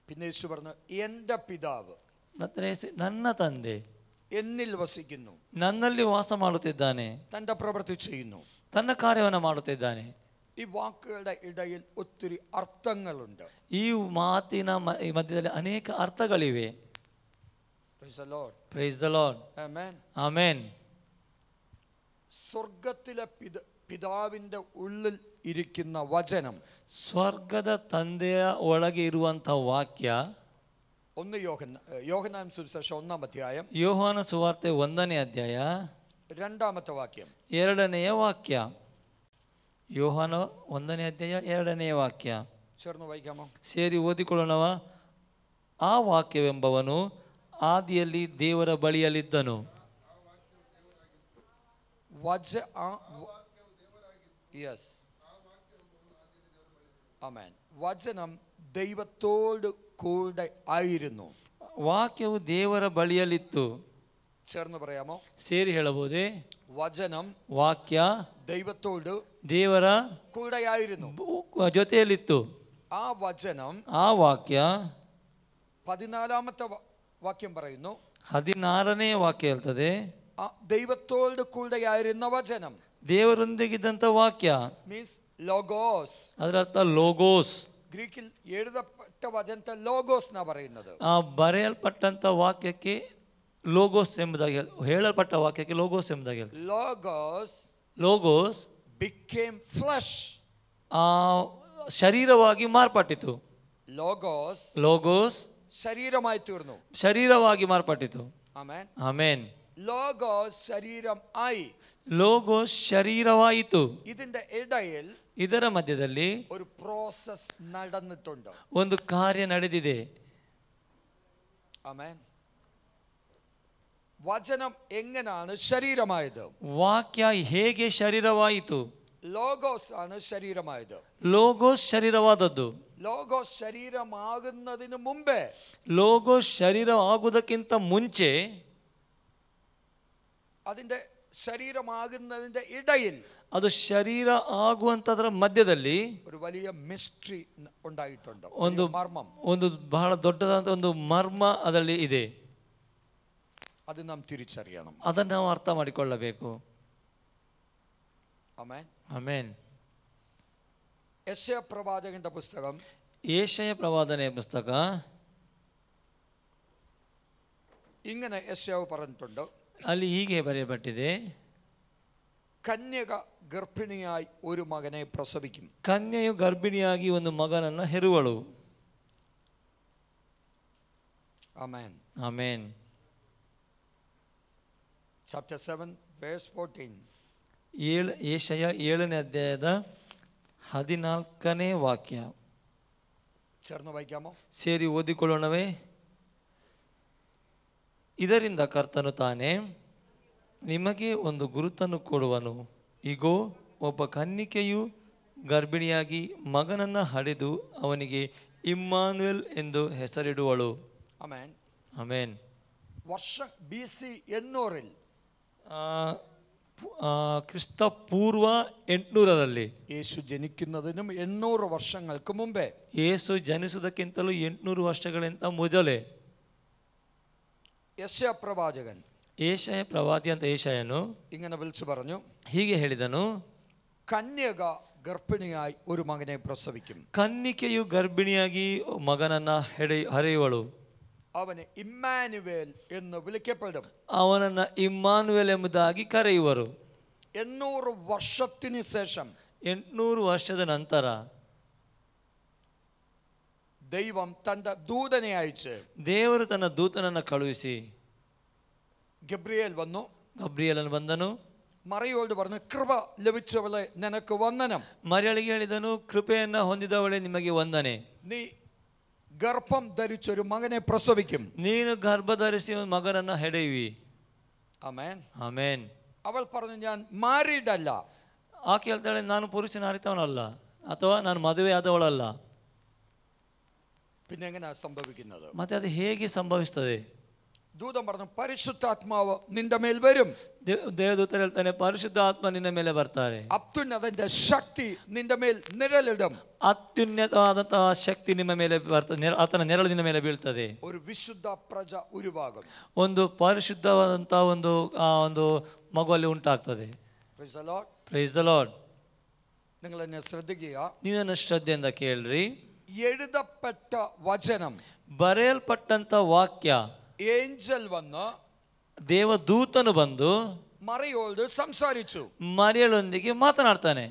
പിന്നെ യേശു പറഞ്ഞു എൻ്റെ പിതാവ് ನನ್ನ ತಂದೆ എന്നിൽ വസിക്കുന്നു, ನನ್ನಲ್ಲಿ ವಾಸ ಮಾಡುತ್ತಿದ್ದಾನೆ, തൻ്റെ പ്രവൃത്തി ചെയ്യുന്നു. ತನ್ನ ಕಾರ್ಯವನ್ನು ಮಾಡುತ್ತಿದ್ದಾನೆ. ഈ വാക്കുകളുടെ ഇടയിൽ ഒത്തിരി അർത്ഥങ്ങളുണ്ട്. ಈ ಮಾತಿನ ಮಧ್ಯದಲ್ಲಿ ಅನೇಕ ಅರ್ಥಗಳಿವೆ. Praise the Lord. Praise the lord. Amen. Amen. സ്വർഗത്തിലെ പിതാവിൻ്റെ ഉള്ളിൽ ഇരിക്കുന്ന വചനം, ಸ್ವರ್ಗದ ತಂದೆಯ ಒಳಗೆ ಇರುವಂತಹ ವಾಕ್ಯ, ഒന്ന് യോഹന്നാൻ സുവിശേഷം 1-ാം അധ്യായം ಯೋಹಾನ ಸುವಾರ್ತೆ 1ನೇ ಅಧ್ಯಾಯ 2-ാമത്തെ വാക്യം, 2ನೇ ವಾಕ್ಯ. ಯೋಹಾನ 1ನೇ ಅಧ್ಯಾಯ 2ನೇ ವಾಕ್ಯ. ചേർന്ന് വായിക്കാമോ? ಸೇರಿ ಓದಿಕೊಳ್ಳೋಣವ. ಆ ವಾಕ್ಯವೆಂಬವನು ಆದಿಯಲ್ಲಿ ದೇವರ ಬಳಿಯಲ್ಲಿದ್ದನು. ആമേൻ. വചനം ദൈവത്തോട് കൂടെ ആയിരുന്നു. ವಾಕ್ಯವು ದೇವರ ಬಳಿಯಲ್ಲಿತ್ತು. ചേർന്ന് പറയാമോ? ಸೇರಿ ಹೇಳಬಹುದೇ? വചനം ವಾಕ್ಯ ദൈവത്തോട് ದೇವರ കൂടെ ആയിരുന്നു. ಜೊತೆಯಲ್ಲಿತ್ತು. ആ വചനം, ಆ ವಾಕ್ಯ 14-ാമത്തെ വാക്യം പറയുന്നു, 16ನೇ ವಾಕ್ಯ ಹೇಳ್ತದೆ, ദൈവത്തോട് കൂടെ ആയിരുന്ന വചനം, ದೇವರೊಂದಿಗಿದ್ದಂಥ ವಾಕ್ಯ, മീൻസ് ലോഗോസ്. ಅದರ ಅರ್ಥ ಲೋಗೋಸ್. ഗ്രീക്കിൽ എഴുതപ്പെട്ട വചനത്തെ ലോഗോസ് എന്നാ പറയുന്നത്. ಆ ಬರೆಯಲ್ಪಟ್ಟಂತ ವಾಕ್ಯಕ್ಕೆ ಲೋಗೋಸ್ ಎಂಬುದಾಗಿ, ಹೇಳಲ್ಪಟ್ಟ ವಾಕ್ಯಕ್ಕೆ ಲೋಗೋಸ್ ಎಂಬುದಾಗಿ ಹೇಳ್ತಾರೆ. Logos became flesh. ಆ ಶರೀರವಾಗಿ ಮಾರ್ಪಟ್ಟಿತು. ಲೋಗೋಸ್ ശരീരമായി തീർന്നു. ಶರೀರವಾಗಿ ಮಾರ್ಪಟ್ಟಿತು. ಆಮೆನ್. ಆಮೆನ್. ലോഗോസ് ശരീരം ആയി. ಲೋಗೋಸ್ ಶರೀರವಾಯಿತು. ഇതിന്റെ ഇടയിൽ, ಇದರ ಮಧ್ಯದಲ್ಲಿ ഒരു പ്രോസസ് നടന്നിട്ടുണ്ട്. ಒಂದು ಕಾರ್ಯ ನಡೆದಿದೆ. ആമേൻ. വചനം എങ്ങനെയാണ് ശരീരമായത്? ವಾಕ್ಯ ಹೇಗೆ ಶರೀರವಾಯಿತು? ലോഗോസ് ആണ് ശരീരമായത്. ಲೋಗೋಸ್ ಶರೀರವಾದದ್ದು. ലോഗോസ് ശരീരമാകുന്നതിന് മുമ്പേ, ಲೋಗೋಸ್ ಶರೀರ ಆಗುವುದಕ್ಕಿಂತ ಮುಂಚೆ, അതിന്റെ ശരീരമാകുന്നതിന്റെ ഇടയിൽ, ಅದು ಶರೀರ ಆಗುವಂತದರ ಮಧ್ಯದಲ್ಲಿ ഒരു വലിയ മിസ്റ്ററി ഉണ്ടായിട്ടുണ്ട്. ಒಂದು മർമ്മം, ಒಂದು ಬಹಳ ದೊಡ್ಡದಾದ ಒಂದು ಮರ್ಮ ಅದರಲ್ಲಿ ಇದೆ. അത് നാം തിരിച്ചറിയണം. ಅದನ್ನು ನಾವು ಅರ್ಥ ಮಾಡಿಕೊಳ್ಳಬೇಕು. ആമേൻ. ಆಮೆನ್. യെശയ്യാ പ്രവാചകന്റെ പുസ്തകം, ಯೆಶಯ ಪ್ರವಾದನೆಯ ಪುಸ್ತಕ, ഇങ്ങനെ യെശയ്യാവ് പറഞ്ഞിട്ടുണ്ട്, ಅಲ್ಲಿ ಹೀಗೆ ಬರೆಯಲ್ಪಟ್ಟಿದೆ, കന്യക ഗർഭിണിയായി ഒരു മകനെ പ്രസവിക്കും. ಕನ್ಯೆಯು ಗರ್ಭಿಣಿಯಾಗಿ ಒಂದು ಮಗನನ್ನು ಹೆರುವಳು. ആമേൻ. ಆಮೆನ್. Chapter 7 verse 14. ಯೆಶಯ 7ನೇ ಅಧ್ಯಾಯದ 14ನೇ ವಾಕ್ಯ. ചേർന്ന് വായിക്കാമോ? ಸೇರಿ ಓದಿಕೊಳ್ಳೋಣವೇ? ಇದರಿಂದ ಕರ್ತನು ತಾನೇ ನಿಮಗೆ ಒಂದು ಗುರುತನ್ನು ಕೊಡುವನು. ಇಗೋ, ಒಬ್ಬ ಕನ್ನಿಕೆಯು ಗರ್ಭಿಣಿಯಾಗಿ ಮಗನನ್ನು ಹಡೆದು ಅವನಿಗೆ ಇಮ್ಮಾನುವೇಲ್ ಎಂದು ಹೆಸರಿಡುವಳು. ആമേൻ. ಆಮೆನ್. വർഷ BC 800-ൽ, ಕ್ರಿಸ್ತ ಪೂರ್ವ 800ರಲ್ಲಿ, യേശു ജനിക്കുന്നതിനും 800 വർഷങ്ങൾക്ക് മുമ്പേ, ಯೇಸು ಜನಿಸುವುದಕ್ಕಿಂತಲೂ 800 ವರ್ಷಗಳಿಂದ ಮೊದಲೇ യെശയ്യാ പ്രവാചകൻ ಏಷಯ ಪ್ರವಾದಿ ಅಂತ ಏಷಯನು ഇങ്ങനെ വിളിച്ചു പറഞ്ഞു, ಹೀಗೆ ಹೇಳಿದನು, കന്യക ഗർഭിണിയായി ഒരു മകനെ പ്രസവിക്കും. ಕನ್ನಿಕೆಯು ಗರ್ಭಿಣಿಯಾಗಿ ಮಗನನ್ನ ಹರೆಯುವಳು, അവന് ഇമ്മാനുവേൽ എന്ന് വിളിക്കപ്പെടും. ಅವನನ್ನ ಇಮ್ಮಾನುವೇಲ್ ಎಂಬುದಾಗಿ ಕರೆಯುವರು. 800 വർഷത്തിന് ശേഷം 800 ವರ್ಷದ ನಂತರ ദൈവം തന്റെ ദൂതനെ അയച്ച്, ದೇವರು ತನ್ನ ದೂತನನ್ನು ಕಳುಹಿಸಿ, ഗബ്രിയേൽ വന്നു, ಗಬ್ರಿಯೇಲನು ಬಂದನು, മറിയോട് പറഞ്ഞു, കൃപ ലഭിച്ചവളെ നിനക്ക് വന്ദനം. ಮರಿಯಳಿಗೆ ಹೇಳಿದನು, ಕೃಪೆಯನ್ನ ಹೊಂದಿದವಳೆ ನಿಮಗೆ ವಂದನೆ, നീ ഗർഭം ധരിച്ചൊരു മകനെ പ്രസവിക്കും. ನೀನು ಗರ್ಭ ಧರಿಸಿ ಒಂದು ಮಗನನ್ನ ಹೆಡೆಯುವಿ. ആമേൻ. ಆಮೇನ್. അവൾ പറഞ്ഞു, ഞാൻ മാരീഡ് അല്ല. ಆಕೆ ಹೇಳ್ತಾಳೆ, ನಾನು ಪುರುಷನಾರಿತವನಲ್ಲ, ಅಥವಾ ನಾನು ಮದುವೆ ಆದವಳಲ್ಲ. പിന്നെ എങ്ങനെയാ സംഭവിക്കുന്നത്? ಮತ್ತೆ ಅದು ಹೇಗೆ ಸಂಭವಿಸ್ತದೆ? ദൂതൻ പറഞ്ഞു, പരിശുദ്ധാത്മാവ് നിന്റെ മേൽ വരും. ದೇವದೂತರು ಹೇಳ್ತಾನೆ, ಪರಿಶುದ್ಧ ಆತ್ಮ ನಿನ್ನ ಮೇಲೆ ಬರ್ತಾರೆ, അത്യുന്നതന്റെ ശക്തി നിന്റെ മേൽ നിഴലിടും. ಅತ್ಯುನ್ನತವಾದಂತಹ ಶಕ್ತಿ ನಿಮ್ಮ ಮೇಲೆ ಬರ್ತದೆ, ಆತನ ನೆರಳು ನಿನ್ನ ಮೇಲೆ ಬೀಳ್ತದೆ. ഒരു വിശുദ്ധ പ്രജ ഉരുവാകും. ಒಂದು ಪರಿಶುದ್ಧವಾದಂತಹ ಒಂದು ಮಗು ಅಲ್ಲಿ ಉಂಟಾಗ್ತದೆ. Praise the Lord. Praise the lord. നിങ്ങൾ എന്നെ ശ്രദ്ധിക്കുക. ನೀವನ್ನ ಶ್ರದ್ಧೆಯಿಂದ ಕೇಳ್ರಿ. എഴുതപ്പെട്ട വചനം, ಬರೆಯಲ್ಪಟ್ಟಂತ ವಾಕ್ಯ, ഏഞ്ചൽ വന്ന് ದೇವದೂತನು ಬಂದು മറിയോട് സംസാരിച്ചു. ಮರಿಯಳೊಂದಿಗೆ ಮಾತನಾಡ್ತಾನೆ.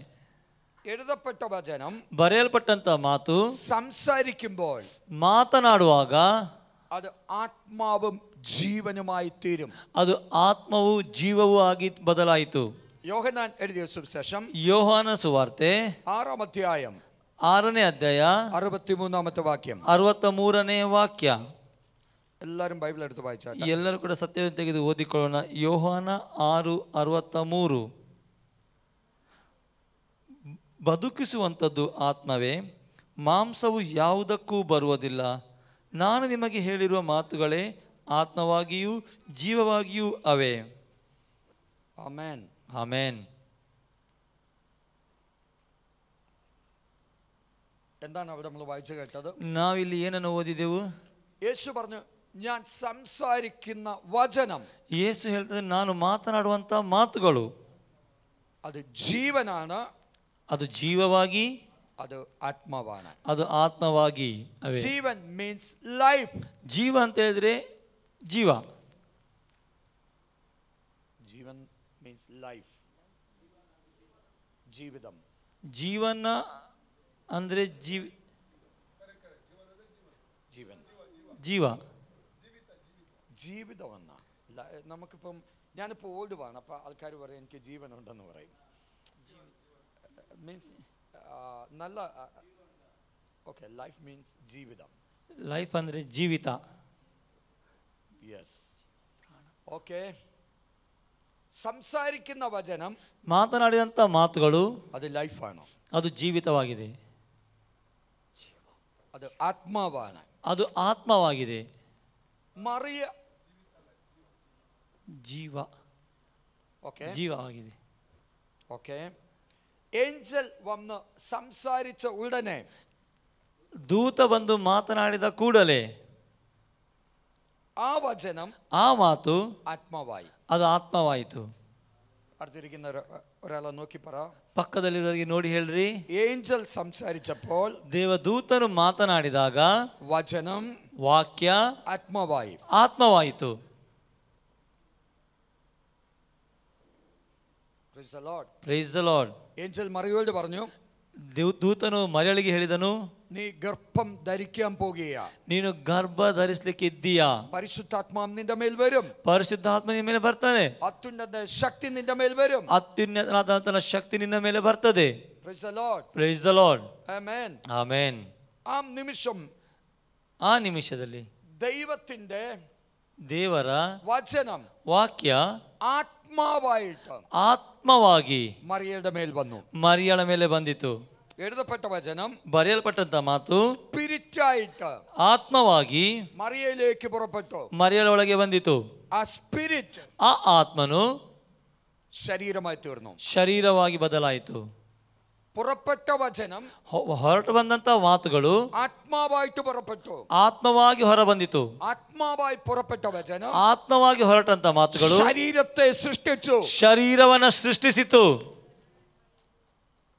എഴുതപ്പെട്ട വചനം ಬರೆಯಲ್ಪಟ್ಟಂತ ಮಾತು സംസാരിക്കുമ്പോൾ ಮಾತನಾಡುವಾಗ അത് ആത്മാവും ജീവനുമായി തീരും. ಅದು ಆತ್ಮವು ಜೀವವೂ ಆಗಿ ಬದಲಾಯಿತು. യോഹന്നാൻ എഴുതിയ സുവിശേഷം ಯೋಹಾನ ಸುವಾರ್ತೆ 6-ാം അധ്യായം 6ನೇ ಅಧ್ಯಾಯ 63-ാമത്തെ വാക്യം. 63ನೇ ವಾಕ್ಯ. എല്ലാരും ബൈബിൾ എടുത്ത് വായിച്ചാൽ ಎಲ್ಲರೂ ಕೂಡ ಸತ್ಯವನ್ನು ತೆಗೆದು ಓದಿಕೊಳ್ಳೋಣ. ಯೋಹಾನ 6:63. ಬದುಕಿಸುವಂಥದ್ದು ಆತ್ಮವೇ, ಮಾಂಸವು ಯಾವುದಕ್ಕೂ ಬರುವುದಿಲ್ಲ. ನಾನು ನಿಮಗೆ ಹೇಳಿರುವ ಮಾತುಗಳೇ ಆತ್ಮವಾಗಿಯೂ ಜೀವವಾಗಿಯೂ ಅವೆ. ആമേൻ. ಆಮೇನ್. എന്താണ് അവിടെ നമ്മൾ വായിച്ചു കേട്ടത്? ನಾವಿಲ್ಲಿ ಏನನ್ನು ಓದಿದೆವು? യേശു പറഞ്ഞു, ഞാൻ സംസാരിക്കുന്ന വചനം, ಯೇಸು ಹೇಳ್ತದೆ, ನಾನು ಮಾತನಾಡುವಂಥ ಮಾತುಗಳು അത് ജീവനാണ്, ಅದು ಜೀವವಾಗಿ, അത് ആത്മാവാണ്. ಅದು ಆತ್ಮವಾಗಿ ಅವೆ. ജീവൻ മീൻസ് ലൈഫ്. ಜೀವ ಅಂತ ಹೇಳಿದ್ರೆ ಜೀವ. ജീവൻ മീൻസ് ലൈഫ്, ജീവിതം. ಜೀವನ ಅಂದ್ರೆ ಜೀವನ್, ಜೀವ, ജീവിതമെന്ന നമുക്കിപ്പം, ഞാനിപ്പോൾ ഓൾഡ് ആണ്, അപ്പം ആൾക്കാർ പറയും എനിക്ക് ജീവനുണ്ടെന്ന് പറയും. മീൻസ് നല്ല ഓക്കെ, ലൈഫ് മീൻസ് ജീവിതം. ಲೈಫ್ ಅಂದ್ರೆ ಜೀವಿತ. Yes, okay. സംസാരിക്കുന്ന വചനം, ಮಾತನಾಡಿದಂಥ ಮಾತುಗಳು അത് ലൈഫാണ്, ಅದು ಜೀವಿತವಾಗಿದೆ, അത് ആത്മാവാണ്, ಅದು ಆತ್ಮವಾಗಿದೆ. മറിയ ಜೀವ, ഓക്കെ, ಜೀವವಾಗಿದೆ. ഓക്കെ. ഏഞ്ചൽ വന്ന് സംസാരിച്ച ഉടനെ, ದೂತ ಬಂದು ಮಾತನಾಡಿದ ಕೂಡಲೇ ആ വചനം, ಆ ಮಾತು ആത്മാവായി. ಅದು ಆತ್ಮವಾಯಿತು. അടുത്തിരിക്കുന്ന ഒരാളെ നോക്കി പറ, ಪಕ್ಕದಲ್ಲಿರೋರಿಗೆ ನೋಡಿ ಹೇಳ್ರಿ, ഏഞ്ചൽ സംസാരിച്ചപ്പോൾ ದೇವದೂತನು ಮಾತನಾಡಿದಾಗ വചനം, ವಾಕ್ಯ ആത്മാവായി. ಆತ್ಮವಾಯಿತು. Praise the Lord. Praise the Lord. Angel മറിയോട് പറഞ്ഞു, ದೂತನು ಮರಿಯಳಿಗೆ ಹೇಳಿದನು, നീ ഗർഭം ധരിക്കാൻ പോകുകയാ, ನೀನು ಗರ್ಭ ಧರಿಸಲಿಕ್ಕೆ ಇದ್ದೀಯಾ, പരിശുദ്ധാത്മാവ് നിന്റെ മേൽ വരും, ಪರಿಶುದ್ಧಾತ್ಮ ನಿನ್ನ ಮೇಲೆ ಬರ್ತಾನೆ, അത്യുന്നത ശക്തി നിന്റെ മേൽ വരും. ಅತ್ಯುನ್ನತನಾದಂತಹ ಶಕ್ತಿ ನಿನ್ನ ಮೇಲೆ ಬರ್ತದೆ. Praise the Lord. Praise the lord. Amen. ಆಮೇನ್. ആ നിമിഷം ಆ ನಿಮಿಷದಲ್ಲಿ ദൈവത്തിന്റെ ದೇವರ വചനം, ವಾಕ್ಯ ആത്മാവായിട്ട് ಆತ್ಮವಾಗಿ മറിയയുടെ മേൽ വന്നു. ಮರಿಯಳ ಮೇಲೆ ಬಂದಿತು. എഴുതപ്പെട്ട വചനം ಬರೆಯಲ್ಪಟ್ಟಂತ ಮಾತು സ്പിരിറ്റായിട്ട് ಆತ್ಮವಾಗಿ മറിയയിലേക്ക് പുറപ്പെട്ടു. ಮರಿಯಳ ಒಳಗೆ ಬಂದಿತು. ആ സ്പിരിറ്റ് ಆ ಆತ್ಮನು ശരീരമായി തീർന്നു. ಶರೀರವಾಗಿ ಬದಲಾಯಿತು. പുറപ്പെട്ട വചനം ಹೊರಟು ಬಂದಂತ ಮಾತುಗಳು ആത്മാവായിട്ട് പുറപ്പെട്ടു. ಆತ್ಮವಾಗಿ ಹೊರ ಬಂದಿತು. ആത്മാവായി പുറപ്പെട്ട വചനം ಆತ್ಮವಾಗಿ ಹೊರಟಂತ ಮಾತುಗಳು ശരീരത്തെ സൃഷ്ടിച്ചു. ಶರೀರವನ್ನ ಸೃಷ್ಟಿಸಿತು.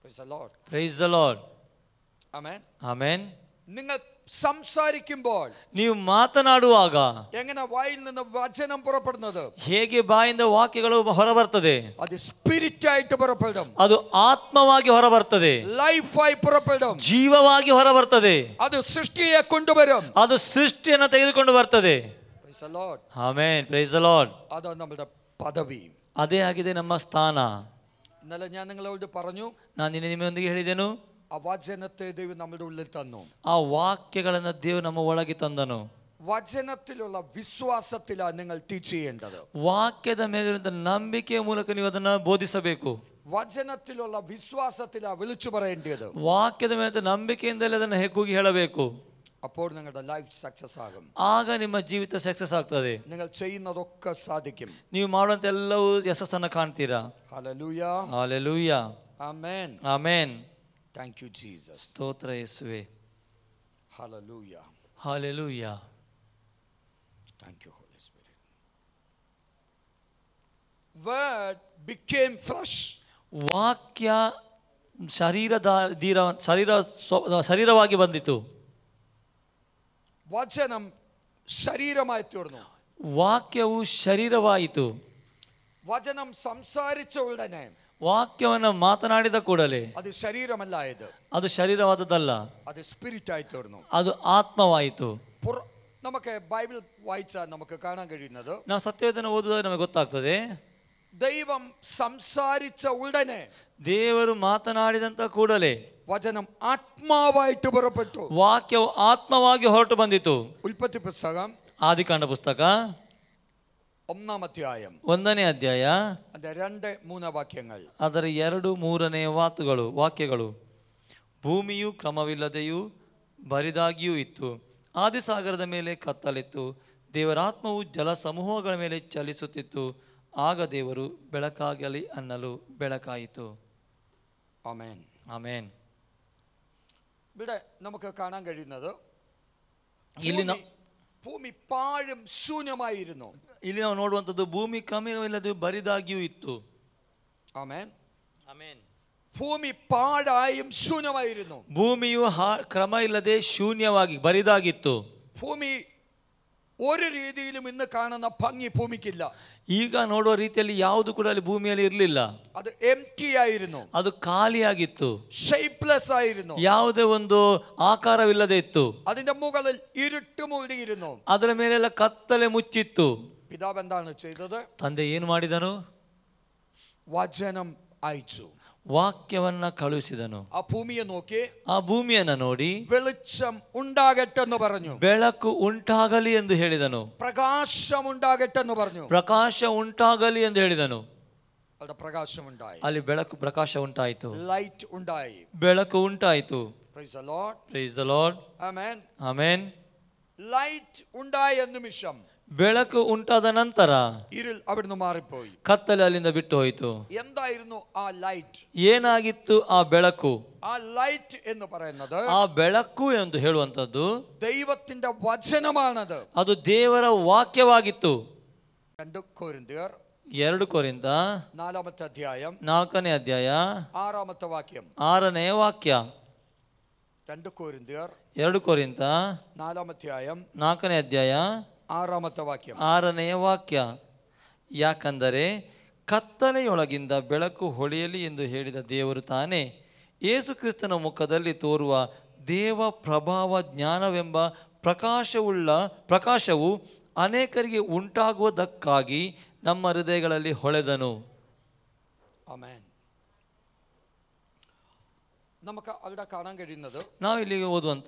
Praise the Lord. Praise the lord. Amen. Amen. നിങ്ങൾ സംസാരിക്കുമ്പോൾ, ನೀವು ಮಾತನಾಡುವಾಗ എങ്ങനെ വായിൽ നിന്ന് വചനം പുറപ്പെടുന്നത്? ಹೇಗೆ ಬಾಯಿಂದ ವಾಕ್ಯಗಳು ಹೊರಬರ್ತದೆ? അത് സ്പിരിറ്റ് ആയിട്ട് പുറപ്പെടും. ಅದು ಆತ್ಮವಾಗಿ ಹೊರಬರ್ತದೆ. ലൈഫായി പുറപ്പെടും. ಜೀವವಾಗಿ ಹೊರಬರ್ತದೆ. അത് സൃഷ്ടിയെ കൊണ്ടുവരും. ಅದು ಸೃಷ್ಟಿಯನ್ನು ತೆಗೆದುಕೊಂಡು ಬರ್ತದೆ. Praise the Lord. Amen. Price the lord. അതാണ് നമ്മുടെ പദവി. ಅದೇ ಆಗಿದೆ ನಮ್ಮ ಸ್ಥಾನ. ഇന്നലെ ഞാൻ നിങ്ങളോട് പറഞ്ഞു, ನಾನು ನಿನ್ನೆ ನಿಮ್ಮೊಂದಿಗೆ ಹೇಳಿದೆನು, ആ വചനത്തെ ദൈവം നമ്മുടെ ഉള്ളിൽ തന്നു. ಆ ವಾಕ್ಯಗಳನ್ನು ದೇವರು ನಮ್ಮ ಒಳಗೆ ತಂದನು. വചനത്തിലുള്ള വിശ്വാസത്തിലാണ് നിങ്ങൾ ടീച്ച് ചെയ്യേണ്ടത്. ವಾಕ್ಯದ ಮೇಲಿರುವಂತ ನಂಬಿಕೆಯ ಮೂಲಕ ನೀವು ಅದನ್ನು ಬೋಧಿಸಬೇಕು. വചനത്തിലുള്ള വിശ്വാസത്തിലാണ് വിളിച്ചു പറയേണ്ടത്. ವಾಕ್ಯದ ಮೇಲೆ ನಂಬಿಕೆಯಿಂದಲೇ ಅದನ್ನು ಹೆಗ್ಗೂಗಿ ಹೇಳಬೇಕು. അപ്പോൾ നിങ്ങളുടെ ലൈഫ് സക്സസ് ആകും. ಆಗ ನಿಮ್ಮ ಜೀವಿತ ಸಕ್ಸಸ್ ಆಗ್ತದೆ. നിങ്ങൾ ചെയ്യുന്നതൊക്കെ സാധിക്കും. ನೀವು ಮಾಡುವಂತ ಎಲ್ಲವೂ ಯಶಸ್ಸನ್ನು ಕಾಣ್ತೀರಾ. Hallelujah. Hallelujah. Amen. Amen. Thank you Jesus. ಸ್ತೋತ್ರ ಯೇಸುವೆ. Hallelujah. Hallelujah. Thank you Holy Spirit. Word became flesh. ವಾಕ್ಯ ಶರೀರವಾಗಿ ಬಂದಿತು. വചനം ശരീരമായി തീർന്നു. ವಾಕ್ಯವು ಶರೀರವಾಯಿತು. വചനം സംസാരിച്ച ഉടനെ, ವಾಕ್ಯವನ್ನು ಮಾತನಾಡಿದ ಕೂಡಲೇ അത് ശരീരമല്ല, ಅದು ಶರೀರವಾದದ್ದಲ್ಲ, അത് സ്പിരിറ്റ് ആയി തീർന്നു. ಅದು ಆತ್ಮವಾಯಿತು. നമുക്ക് ബൈബിൾ വായിച്ചാൽ നമുക്ക് കാണാൻ കഴിയുന്നത്, ನಾವು ಸತ್ಯವೇದನ ಓದುವಾಗ ನಮಗೆ ಗೊತ್ತಾಗ್ತದೆ, ദൈവം സംസാരിച്ച ഉടനെ, ದೇವರು ಮಾತನಾಡಿದಂತ ಕೂಡಲೇ വചനം ആത്മാവായിട്ട് പുറപ്പെട്ടു. ವಾಕ್ಯವು ಆತ್ಮವಾಗಿ ಹೊರಟು ಬಂದಿತು. ഉൽപ്പത്തി പുസ്തകം ಆದಿಕಾಂಡ ಪುಸ್ತಕ 1-ാം അധ്യായം 1ನೇ ಅಧ್ಯಾಯ അതിന്റെ 2-3 ವಾಕ್ಯങ്ങൾ. ಅದರ 2-3ನೇ ವಾಕ್ಯಗಳು. ಭೂಮಿಯು ಕ್ರಮವಿಲ್ಲದೆಯೂ ಬರಿದಾಗಿಯೂ ಇತ್ತು, ಆದಿಸಾಗರದ ಮೇಲೆ ಕತ್ತಲಿತ್ತು, ದೇವರಾತ್ಮವು ಜಲ ಸಮೂಹಗಳ ಮೇಲೆ ಚಲಿಸುತ್ತಿತ್ತು, ಆಗ ದೇವರು ಬೆಳಕಾಗಲಿ ಅನ್ನಲು ಬೆಳಕಾಯಿತು. ആമേൻ. ಆಮೇನ್. ഇവിടെ നമുക്ക് കാണാൻ കഴിയുന്നത്, ഭൂമി പാഴും ശൂന്യമായിരുന്നു. ಇಲ್ಲಿ ನಾವು ನೋಡುವಂಥದ್ದು ಭೂಮಿ ಕ್ರಮವಿಲ್ಲದೆ ಬರಿದಾಗಿಯೂ ಇತ್ತು. ആമേൻ. ಆಮೇನ್. ഭൂമി പാഴായും ശൂന്യമായിരുന്നു. ಭೂಮಿಯು ಕ್ರಮ ಇಲ್ಲದೆ ಶೂನ್ಯವಾಗಿ ಬರಿದಾಗಿತ್ತು. ഭൂമി ഒരു രീതിയിലും ഇന്ന് കാണുന്ന ഭംഗി ഭൂമിക്കില്ല. ಈಗ ನೋಡುವ ರೀತಿಯಲ್ಲಿ ಯಾವುದು ಕೂಡ ಅಲ್ಲಿ ಭೂಮಿಯಲ್ಲಿ ಇರಲಿಲ್ಲ. ಅದು ಎಂಪ್ಟಿ ಆയിരുന്നു. ಅದು ಖಾಲಿಯಾಗಿತ್ತು. ഷേപ്പ്ലെസ് ആയിരുന്നു. ಯಾವುದೇ ಒಂದು ಆಕಾರವಿಲ್ಲದೆ ಇತ್ತು. അതിന്റെ മുകളിൽ ഇരുട്ട് മൂടിയിരുന്നു. ಅದರ ಮೇಲೆಲ್ಲ ಕತ್ತಲೆ ಮುಚ್ಚಿತ್ತು. പിതാവ് എന്താണ് ചെയ്തത്? ತಂದೆ ಏನು ಮಾಡಿದನು? വചനം അയച്ചു. ವಾಕ್ಯವನ್ನ ಕಳುಹಿಸಿದನು. ആ ഭൂമിയെ നോക്കി, ಆ ಭೂಮಿಯನ್ನ ನೋಡಿ, വെളിച്ചം ഉണ്ടാകട്ടെ എന്ന് പറഞ്ഞു. ಬೆಳಕು ಉಂಟಾಗಲಿ ಎಂದು ಹೇಳಿದನು. പ്രകാശം ഉണ്ടാകട്ടെ എന്ന് പറഞ്ഞു. ಪ್ರಕಾಶ ಉಂಟಾಗಲಿ ಎಂದು ಹೇಳಿದನು. അവിടെ പ്രകാശം ഉണ്ടായി. ಅಲ್ಲಿ ಪ್ರಕಾಶ ಉಂಟಾಯಿತು. ലൈറ്റ് ഉണ്ടായി. ಬೆಳಕು ಉಂಟಾಯಿತು. Price the Lord. Praise the Lord. Amen. Amen. Light ഉണ്ടായ നിമിഷം, ಬೆಳಕು ಉಂಟಾದ ನಂತರ ഇരുൾ അവിടുന്ന് മാറിപ്പോയി. ಕತ್ತಲೆ ಅಲ್ಲಿಂದ ಬಿಟ್ಟು ಹೋಯಿತು. എന്തായിരുന്നു ആ ലൈറ്റ്? ಏನಾಗಿತ್ತು ಆ ಬೆಳಕು? ആ ലൈറ്റ് എന്ന് പറയുന്നത്, ಆ ಬೆಳಕು ಎಂದು ಹೇಳುವಂತದ್ದು ദൈവത്തിന്റെ വചനമാണത്. ಅದು ದೇವರ ವಾಕ್ಯವಾಗಿತ್ತು. 2 കൊരിന്ത്യർ 2 ಕೊರಿಂಥ 4-ാമത്തെ അധ്യായം 4ನೇ ಅಧ್ಯಾಯ 6-ാമത്തെ വാക്യം. 6ನೇ ವಾಕ್ಯ. 2 കൊരിന്ത്യർ 2 ಕೊರಿಂಥ 4-ാമത്തെ അധ്യായം 4ನೇ ಅಧ್ಯಾಯ 6-ാമത്തെ വാക്യം. 6ನೇ ವಾಕ್ಯ. ಯಾಕಂದರೆ ಕತ್ತಲೆಯೊಳಗಿಂದ ಬೆಳಕು ಹೊಳೆಯಲಿ ಎಂದು ಹೇಳಿದ ದೇವರು ತಾನೇ ಯೇಸು ಕ್ರಿಸ್ತನ ಮುಖದಲ್ಲಿ ತೋರುವ ದೇವ ಪ್ರಭಾವ ಜ್ಞಾನವೆಂಬ ಪ್ರಕಾಶವು ಅನೇಕರಿಗೆ ಉಂಟಾಗುವುದಕ್ಕಾಗಿ ನಮ್ಮ ಹೃದಯಗಳಲ್ಲಿ ಹೊಳೆದನು. ആമേൻ. നമുക്ക് അവിടെ കാണാൻ കഴിയുന്നത്, ನಾವಿಲ್ಲಿ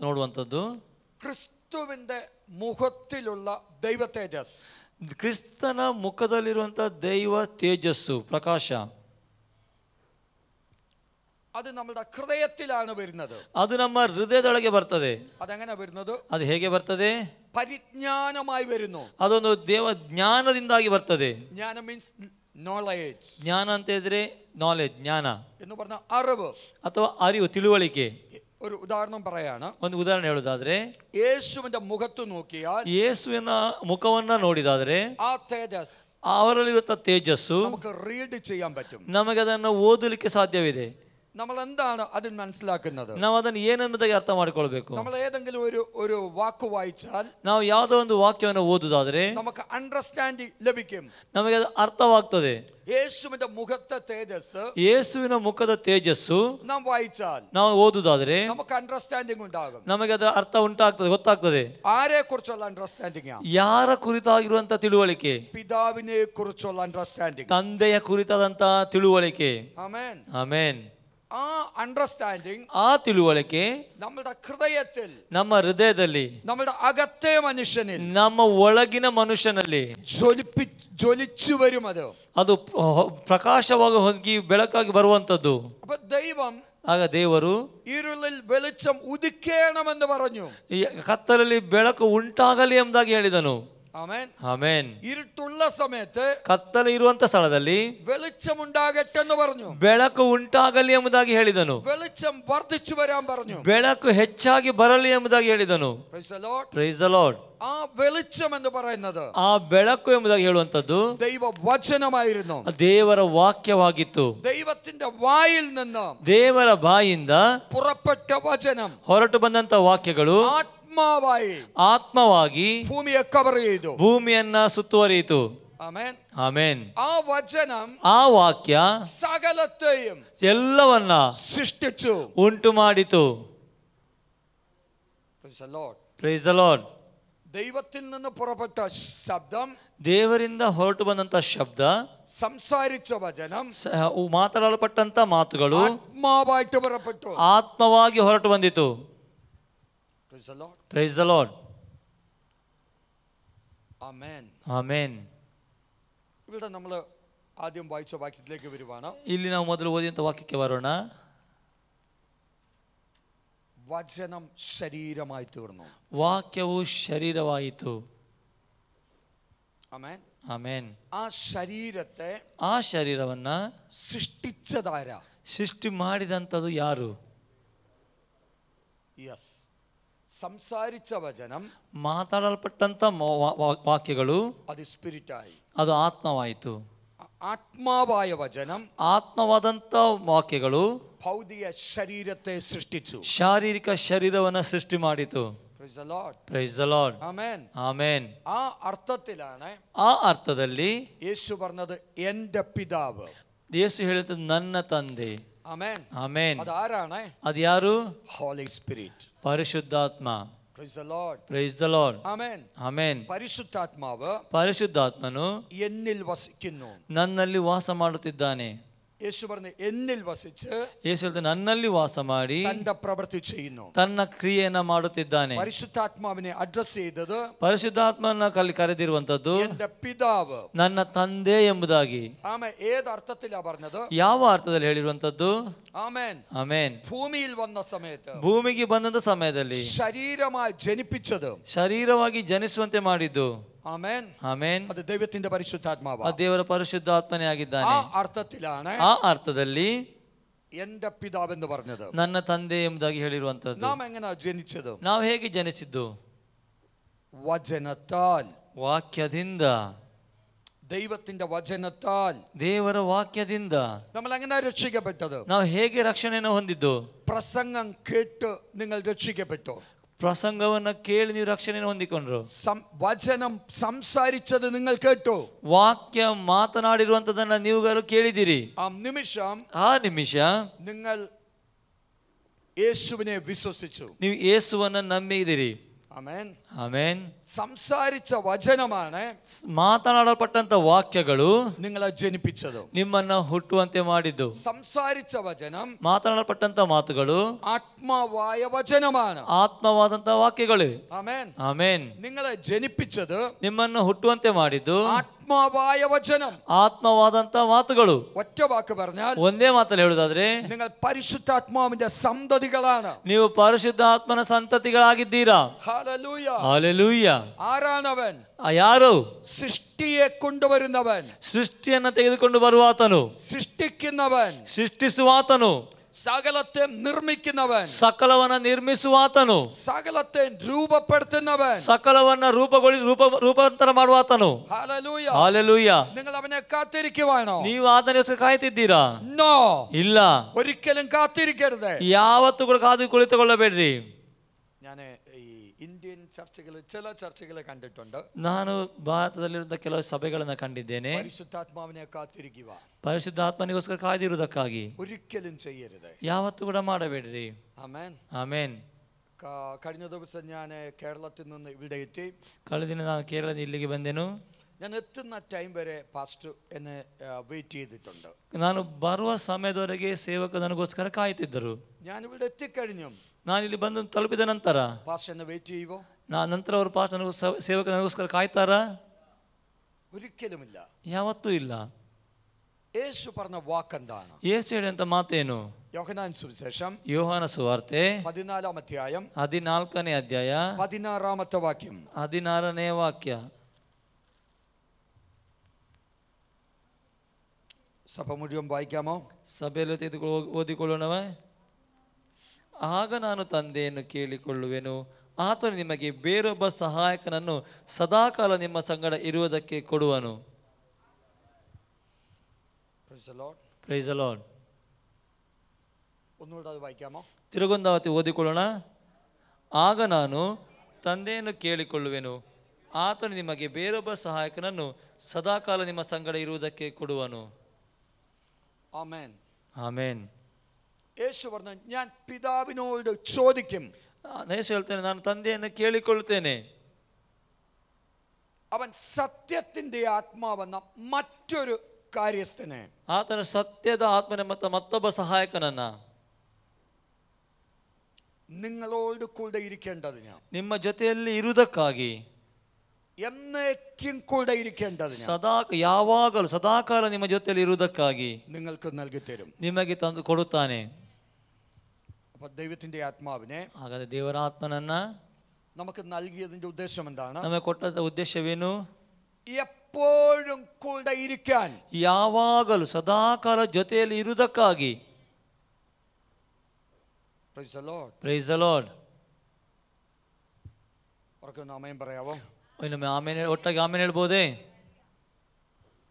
ನೋಡುವಂಥದ್ದು ക്രിസ്തുവിന്റെ മുഖത്തിലുള്ള ദൈവ തേജസ്. ಕ್ರಿಸ್ತನ ಮುಖದಲ್ಲಿರುವಂಥ ದೈವ ತೇಜಸ್ಸು, ಪ್ರಕಾಶ. അത് നമ്മുടെ ഹൃദയത്തിലാണ് വരുന്നത്. ಅದು ನಮ್ಮ ಹೃದಯದೊಳಗೆ ಬರ್ತದೆ. അതെങ്ങനെ വരുന്നത്? ಅದು ಹೇಗೆ ಬರ್ತದೆ? പരിജ്ഞാനമായി വരുന്നു. ಅದೊಂದು ದೇವ ಜ್ಞಾನದಿಂದಾಗಿ ಬರ್ತದೆ. ಜ್ಞಾನ ಮೀನ್ಸ್ ನಾಲೆಡ್ಜ್. ಜ್ಞಾನ ಅಂತ ಹೇಳಿದ್ರೆ ನಾಲೆಜ್, ಜ್ಞಾನ എന്ന് പറഞ്ഞ അറിവ് ಅಥವಾ ಅರಿವು, ತಿಳುವಳಿಕೆ. ഒരു ഉദാഹരണം പറയാണ്. ಒಂದು ಉದಾಹರಣೆ ಹೇಳೋದಾದ್ರೆ, യേശുവിന്റെ മുഖത്ത് നോക്കിയാൽ ಯೇಸುವಿನ ಮುಖವನ್ನ ನೋಡಿದಾದ್ರೆ ആ തേജസ്, ಅವರಲ್ಲಿರುವ ತೇಜಸ್ಸು നമുക്ക് റീഡ് ചെയ്യാൻ പറ്റും. ನಮಗೆ ಅದನ್ನು ಓದಲಿಕ್ಕೆ ಸಾಧ್ಯವಿದೆ. നമ്മൾ എന്താണ് അതിൽ മനസ്സിലാക്കുന്നത്? ನಾವು ಅದನ್ನು ಏನೆಂಬುದಾಗಿ ಅರ್ಥ ಮಾಡಿಕೊಳ್ಬೇಕು. നമ്മൾ ഏതെങ്കിലും ഒരു വാക്ക് വായിച്ചാൽ, ನಾವು ಯಾವುದೋ ಒಂದು ವಾಕ್ಯವನ್ನು ಓದುದಾದ್ರೆ നമുക്ക് അണ്ടർസ്റ്റാൻഡിംഗ് ലഭിക്കും, ನಮಗೆ ಅದು ಅರ್ಥವಾಗ್ತದೆ. യേശുവിന്റെ മുഖത്തെ തേജസ്, ಯೇಸುವಿನ ಮುಖದ ತೇಜಸ್ಸು നാം വായിച്ചാൽ ನಾವು ಓದುದಾದ್ರೆ നമുക്ക് ಅണ്ടರ್ಸ್റ്റാൻഡിಂಗ್ ഉണ്ടാകും. ನಮಗೆ ಅದರ ಅರ್ಥ ಉಂಟಾಗ್ತದೆ, ಗೊತ್ತಾಗ್ತದೆ. ആരെ കുറിച്ചുള്ള അണ്ടർസ്റ്റാൻഡിംഗ്? ಯಾರ ಕುರಿತಾಗಿರುವಂತ ತಿಳುವಳಿಕೆ? പിതാവിനെ കുറിച്ചുള്ള അണ്ടർസ്റ്റാൻഡിംഗ്, ತಂದೆಯ ಕುರಿತಾದಂತ ತಿಳುವಳಿಕೆ. ആമേൻ, ಆಮೇನ್. ആ അണ്ടർസ്റ്റാൻഡിംഗ് ಆ ತಿಳುವಳಿಕೆ നമ്മുടെ ഹൃദയത്തിൽ, ನಮ್ಮ ಹೃದಯದಲ್ಲಿ, നമ്മുടെ അകത്തെ മനുഷ്യനിൽ, ನಮ್ಮ ಒಳಗಿನ ಮನುಷ್ಯನಲ್ಲಿ ജ്വലിച്ചു വരും. ಅದು ಪ್ರಕಾಶವಾಗಿ ಹೋಗಿ ಬೆಳಕಾಗಿ ಬರುವಂತದ್ದು. അപ്പൊ ദൈവം ಆಗ ದೇವರು ഇരുളിൽ വെളിച്ചം ഉദിക്കണമെന്ന് പറഞ്ഞു. ಈ ಕತ್ತಲಲ್ಲಿ ಬೆಳಕು ಉಂಟಾಗಲಿ ಎಂಬುದಾಗಿ ಹೇಳಿದನು. ആമേൻ, ಆಮೇನ್. ഇരുട്ടുള്ള സമയത്ത് ಕತ್ತಲು ಇರುವಂತ ಸ್ಥಳದಲ್ಲಿ വെളിച്ചം ഉണ്ടാകട്ടെ എന്ന് പറഞ്ഞു. ಬೆಳಕು ಉಂಟಾಗಲಿ ಎಂಬುದಾಗಿ ಹೇಳಿದನು. വെളിച്ചം വർദ്ധിച്ചു വരാൻ പറഞ്ഞു. ಬೆಳಕು ಹೆಚ್ಚಾಗಿ ಬರಲಿ ಎಂಬುದಾಗಿ ಹೇಳಿದನು. Praise the Lord. Praise the lord. ആ വെളിച്ചം എന്ന് പറയുന്നത് ಆ ಬೆಳಕು ಎಂಬುದಾಗಿ ಹೇಳುವಂತದ್ದು ദൈവ വചനമായിരുന്നു. ದೇವರ ವಾಕ್ಯವಾಗಿತ್ತು. ദൈവത്തിന്റെ വായിൽ നിന്ന് ದೇವರ ಬಾಯಿಂದ പുറപ്പെട്ട വചനം ಹೊರಟು ಬಂದಂತ ವಾಕ್ಯಗಳು ആത്മാവായി ಆತ್ಮವಾಗಿ ഭൂമിയെ കവർ ചെയ്തു, ಭೂಮಿಯನ್ನ ಸುತ್ತುವರಿಯಿತು. ആമേൻ. ಆಮೇನ್. ആ വചനം ಆ ವಾಕ್ಯ സകലത്തെയും ಎಲ್ಲವನ್ನ സൃഷ്ടിച്ചു. ಉಂಟು ಮಾಡಿತು. Praise the Lord. Praise the lord. ദൈവത്തിൽ നിന്ന് പുറപ്പെട്ട ശബ്ദം, ದೇವರಿಂದ ಹೊರಟು ಬಂದಂತ ಶಬ್ದ, സംസാരിച്ച വചനം ಮಾತನಾಡಲ್ಪಟ್ಟಂತ ಮಾತುಗಳು ആത്മാവായിട്ട് പുറപ്പെട്ടു. ಆತ್ಮವಾಗಿ ಹೊರಟು ಬಂದಿತು. Praise the Lord. Praise the Lord. Amen. Amen. ഇവിടെ നമ്മൾ ആദ്യം വായിച്ച വാക്യത്തിലേക്ക് വരുവാണ്. ಇಲ್ಲಿ ನಾವು ಮೊದಲು ಓದಿದಂತ ವಾಕ್ಯಕ್ಕೆ ಬರೋಣ. വചനം ശരീരമായി തീർന്നു. ವಾಕ್ಯವು ಶರೀರವಾಯಿತು. ആമേൻ. ಆಮೇನ್. ആ ശരീരത്തെ, ಆ ಶರೀರವನ್ನ സൃഷ്ടിച്ചതാര? ಸೃಷ್ಟಿ ಮಾಡಿದಂಥದ್ದು ಯಾರು? യെസ്. സംസാരിച്ച വചനം, ಮಾತಾಡಲ್ಪಟ್ಟಂತ ವಾಕ್ಯಗಳು അത് സ്പിരിറ്റായി, ಅದು ಆತ್ಮವಾಯಿತು. ആത്മാവായ വചനം, ಆತ್ಮವಾದಂತ ವಾಕ್ಯಗಳು ഭൗതിക ശരീരത്തെ സൃഷ്ടിച്ചു, ಶಾರೀರಿಕ ಶರೀರವನ್ನ ಸೃಷ್ಟಿ ಮಾಡಿತು. Praise the Lord. Praise the Lord. Amen. Amen. ആ അർത്ഥത്തിലാണ് ಆ ಅರ್ಥದಲ್ಲಿ യേശു പറഞ്ഞത് എന്റെ പിതാവ്. ಯೇಸು ಹೇಳಿದ್ದು ನನ್ನ ತಂದೆ. ആമേൻ. ಆಮೇನ್. അതാരാണ്? ಅದು ಯಾರು? Holy Spirit. ಪರಿಶುದ್ಧಾತ್ಮ. Praise the Lord. Praise the Lord. Amen. Amen. പരിശുദ്ധാത്മാവ് ಪರಿಶುದ್ಧಾತ್ಮನು എന്നിൽ വസിക്കുന്നു. ನನ್ನಲ್ಲಿ ವಾಸ ಮಾಡುತ್ತಿದ್ದಾನೆ. യേശു പറഞ്ഞു എന്നിൽ വസിച്ച് ಯೇಸು ಹೇಳ್ತಾನೆ ನನ್ನಲ್ಲಿ ವಾಸ ಮಾಡಿ തന്റെ പ്രവൃത്തി ചെയ്യുന്നു. ತನ್ನ ಕ್ರಿಯೆಯನ್ನ ಮಾಡುತ್ತಿದ್ದಾನೆ. പരിശുദ്ധാത്മാവിനെ അഡ്രസ് ചെയ്തത് ಪರಿಶುದ್ಧಾತ್ಮನ ಕರೆದಿರುವಂತದ್ದು എന്റെ പിതാവ്, ನನ್ನ ತಂದೆ ಎಂಬುದಾಗಿ. ആമേൻ. ഏത് അർത്ഥത്തിലാ പറഞ്ഞത്? ಯಾವ ಅರ್ಥದಲ್ಲಿ ಹೇಳಿರುವಂತದ್ದು? ആമേൻ. ಆಮೇನ್. ഭൂമിയിൽ വന്ന സമയത്ത്, ಭೂಮಿಗೆ ಬಂದಂತ ಸಮಯದಲ್ಲಿ ശരീരമായി ജനിപ്പിച്ചത്, ಶರೀರವಾಗಿ ಜನಿಸುವಂತೆ ಮಾಡಿದ್ದು. ആമേൻ. ಆಮೇನ್. അത് ദൈവത്തിന്റെ പരിശുദ്ധാത്മാവ്. ಆ ದೇವರ ಪರಿಶುದ್ಧಾತ್ಮನೇ ആ ಆಗಿದ್ದಾನೆ. അർത്ഥത്തിലാണ് ಆ ಅರ್ಥದಲ್ಲಿ എന്റെ പിതാവ് എന്ന് പറഞ്ഞത്. ನನ್ನ ತಂದೆ ಎಂಬುದಾಗಿ ಹೇಳಿರುವಂತದ್ದು. നാം എങ്ങനെ ജനിച്ചത്? ನಾವು ಹೇಗೆ ಜನಿಸಿದ್ದು? വചനത്താൽ, ವಾಕ್ಯದಿಂದ, ദൈവത്തിന്റെ വചനത്താൽ. ದೇವರ ವಾಕ್ಯದಿಂದ. നമ്മൾ എങ്ങനെ രക്ഷിക്കപ്പെട്ടത്? ನಾವು ಹೇಗೆ ರಕ್ಷಣೆಯನ್ನು ಹೊಂದಿದ್ದು? പ്രസംഗം കേട്ട് നിങ്ങൾ രക്ഷിക്കപ്പെട്ടു. ಪ್ರಸಂಗವನ್ನ ಕೇಳಿ ನೀವು ರಕ್ಷಣೆಯನ್ನು ಹೊಂದಿಕೊಂಡ್ರು. വചനം സംസാരിച്ചത് നിങ്ങൾ കേട്ടു. ವಾಕ್ಯ ಮಾತನಾಡಿರುವಂತದನ್ನ ನೀವುಗಳು ಕೇಳಿದಿರಿ. ആ നിമിഷം, ಆ ನಿಮಿಷ നിങ്ങൾ യേശുവിനെ വിശ്വസിച്ചു. ನೀವು ಯೇಸುವನ್ನ ನಂಬಿದಿರಿ. ആമേൻ. ಆಮೇನ್. സംസാരിച്ച വചനമാണ് ಮಾತನಾಡಲ್ಪಟ್ಟಂತ ವಾಕ್ಯಗಳು നിങ്ങളെ ജനിപ്പിച്ചത്. ನಿಮ್ಮನ್ನ ಹುಟ್ಟುವಂತೆ ಮಾಡಿದ್ದು. സംസാരിച്ച വചനം, ಮಾತನಾಡಲ್ಪಟ್ಟಂತ ಮಾತುಗಳು ആത്മാവായ വചനമാണ്. ಆತ್ಮವಾದಂತ ವಾಕ್ಯಗಳು. ആമേൻ. ಆಮೇನ್. നിങ്ങളെ ജനിപ്പിച്ചത്, ನಿಮ್ಮನ್ನು ಹುಟ್ಟುವಂತೆ ಮಾಡಿದ್ದು ആത്മാവായ വചനം. ಆತ್ಮವಾದಂತ ಮಾತುಗಳು. ഒറ്റ വാക്ക് പറഞ്ഞാൽ, ಒಂದೇ ಮಾತಲ್ಲಿ ಹೇಳುವುದಾದ್ರೆ, നിങ്ങൾ പരിശുദ്ധാത്മാവിന്റെ സന്തതികളാണ്. ನೀವು ಪರಿಶುದ್ಧ ಆತ್ಮನ ಸಂತತಿಗಳಾಗಿದ್ದೀರಾ. ഹല്ലേലൂയ. ಹಾಲೆಲೂಯ. ആരാണവൻ? ಯಾರು? സൃഷ്ടിയെ കൊണ്ടുവരുന്നവൻ, ಸೃಷ್ಟಿಯನ್ನು ತೆಗೆದುಕೊಂಡು ಬರುವಾತನು, സൃഷ്ടിക്കുന്നവൻ, ಸೃಷ್ಟಿಸುವಾತನು, സകലത്തെ നിർമ്മിക്കുന്നവൻ, ಸಕಲವನ್ನ ನಿರ್ಮಿಸುವಾತನು, സകലത്തെ രൂപപ്പെടുത്തുന്നവൻ, ಸಕಲವನ್ನ ರೂಪಾಂತರ ಮಾಡುವಾತನು. ഹല്ലേലൂയ. ಹಾಲೆಲೂಯ. നിങ്ങൾ അവനെ കാത്തിരിക്കുവാണോ? ನೀವು ಆತನಿಗೋಸ್ಕರ ಕಾಯ್ತಿದ್ದೀರಾ? നോ, ಇಲ್ಲ. ഒരിക്കലും കാത്തിരിക്കരുത്. ಯಾವತ್ತೂ ಕೂಡ ಕಾದು ಕುಳಿತುಕೊಳ್ಳಬೇಡ್ರಿ. ഞാൻ ഈ ഇന്ത്യൻ ചർച്ചകൾ, ചില ചർച്ചകൾ കണ്ടിട്ടുണ്ട്. ನಾನು ಭಾರತದಲ್ಲಿರುವಂತಹ ಕೆಲವು ಸಭೆಗಳನ್ನ ಕಂಡಿದ್ದೇನೆ. പരിശുദ്ധാത്മാവിനെ കാത്തിരിക്കുക, ಪರಿಶುದ್ಧಾತ್ಮನಿಗೋಸ್ಕರ ಕಾದಿರುವುದಕ್ಕಾಗಿ ഒരിക്കലും ചെയ്യരുത്. ಯಾವತ್ತೂ ಕೂಡ ಮಾಡಬೇಡ್ರಿ. ആമേൻ. ಆಮೇನ್. കഴിഞ്ഞ ദിവസം ഞാൻ കേരളത്തിൽ നിന്ന് ഇവിടെ എത്തി. ಕಳೆದ ದಿನ ನಾನು ಕೇರಳದಿಂದ ಇಲ್ಲಿಗೆ ಬಂದೆನು. ഞാൻ എത്തുന്ന ടൈം വരെ പാസ്റ്റർ എന്നെ വെയിറ്റ് ചെയ്തിട്ടുണ്ട്. ನಾನು ಬರುವ ಸಮಯದವರೆಗೆ ಸೇವಕ ನನಗೋಸ್ಕರ ಕಾಯುತ್ತಿದ್ದರು. ഞാൻ ഇവിടെ എത്തിക്കഴിഞ്ഞു. ನಾನು ಇಲ್ಲಿ ಬಂದು ತಲುಪಿದ ನಂತರ പാസ്റ്റർ എന്നെ വെയിറ്റ് ചെയ്യുവോ? ನಂತರ ಅವರು ಪಾಸ್ ಸೇವಕ ನನಗೋಸ್ಕರ ಕಾಯ್ತಾರಾ? ഒരിക്കലുമില്ല. ಯಾವತ್ತೂ ಇಲ್ಲ. യേശു പറഞ്ഞ വാക്കെന്താണ്? ಯೇಸು ಹೇಳಿದಂತ ಮಾತೇನು? യോഹന്നാൻ സുവിശേഷം ಯೋಹಾನ ಸುವಾರ್ತೆ 14 അധ്യായം 14ನೇ ಅಧ್ಯಾಯ 16 വാക്യം. 16ನೇ ವಾಕ್ಯ. സഭ മുഴുവൻ വായിക്കാമോ? ಸಭೆಯಲ್ಲಿ ತೆಗೆದುಕೊಂಡು ಓದಿಕೊಳ್ಳೋಣವೇ? ಆಗ ನಾನು ತಂದೆಯನ್ನು ಕೇಳಿಕೊಳ್ಳುವೆನು, ಆತನು ನಿಮಗೆ ಬೇರೊಬ್ಬ ಸಹಾಯಕನನ್ನು ಸದಾಕಾಲ ನಿಮ್ಮ ಸಂಗಡ ಇರುವುದಕ್ಕೆ ಕೊಡುವನು. Praise the Lord. ഒന്നുകൂടെ അത് വായിക്കാമോ? ತಿರುಗೊಂದಾವತಿ ಓದಿಕೊಳ್ಳೋಣ. ಆಗ ನಾನು ತಂದೆಯನ್ನು ಕೇಳಿಕೊಳ್ಳುವೆನು, ಆತನು ನಿಮಗೆ ಬೇರೊಬ್ಬ ಸಹಾಯಕನನ್ನು ಸದಾಕಾಲ ನಿಮ್ಮ ಸಂಗಡ ಇರುವುದಕ್ಕೆ ಕೊಡುವನು. ആമേൻ. ಆಮೇನ್. യേശു പറഞ്ഞു, ഞാൻ പിതാവിനോട് ചോദിക്കും. യേശು ಹೇಳ್ತಾನೆ, ನಾನು ತಂದೆಯನ್ನು ಕೇಳಿಕೊಳ್ಳುತ್ತೇನೆ. അവൻ സത്യത്തിന്റെ ആത്മാവെന്ന മറ്റൊരു കാര്യസ്ഥനെ, ಆತನ ಸತ್ಯದ ಆತ್ಮನೆ ಮತ್ತು ಮತ್ತೊಬ್ಬ ಸಹಾಯಕನನ್ನ നിങ്ങളോട് കൂടെ ഇരിക്കേണ്ടതിന്, ನಿಮ್ಮ ಜೊತೆಯಲ್ಲಿ ಇರುವುದಕ್ಕಾಗಿ, എന്നേക്കും കൂടെ ഇരിക്കേണ്ടതിന്, ಯಾವಾಗಲೂ ಸದಾಕಾಲ ನಿಮ್ಮ ಜೊತೆಯಲ್ಲಿ ಇರುವುದಕ್ಕಾಗಿ നിങ്ങൾക്ക് നൽകി തരും. ನಿಮಗೆ ತಂದು ಕೊಡುತ್ತಾನೆ. അപ്പൊ ദൈവത്തിന്റെ ആത്മാവിനെ ಹಾಗಾದ್ರೆ ದೇವರ ಆತ್ಮನನ್ನ നമുക്ക് നൽകിയതിന്റെ ഉദ്ദേശം എന്താണ്? ನಮಗೆ ಕೊಟ್ಟಂತ ಉದ್ದೇಶವೇನು? എപ്പോഴും കൂടെ ഇരിക്കാൻ, ಯಾವಾಗಲೂ ಸದಾಕಾಲ ಜೊತೆಯಲ್ಲಿ ಇರುವುದಕ್ಕಾಗಿ. Praise the Lord. Praise the Lord. ഉറക്കെ ആമേൻ പറയാവോ? ಇನ್ನೊಮ್ಮೆ ಆಮೇಲೆ ಒಟ್ಟಾಗಿ ಆಮೇಲೆ ಹೇಳ್ಬೋದೇ?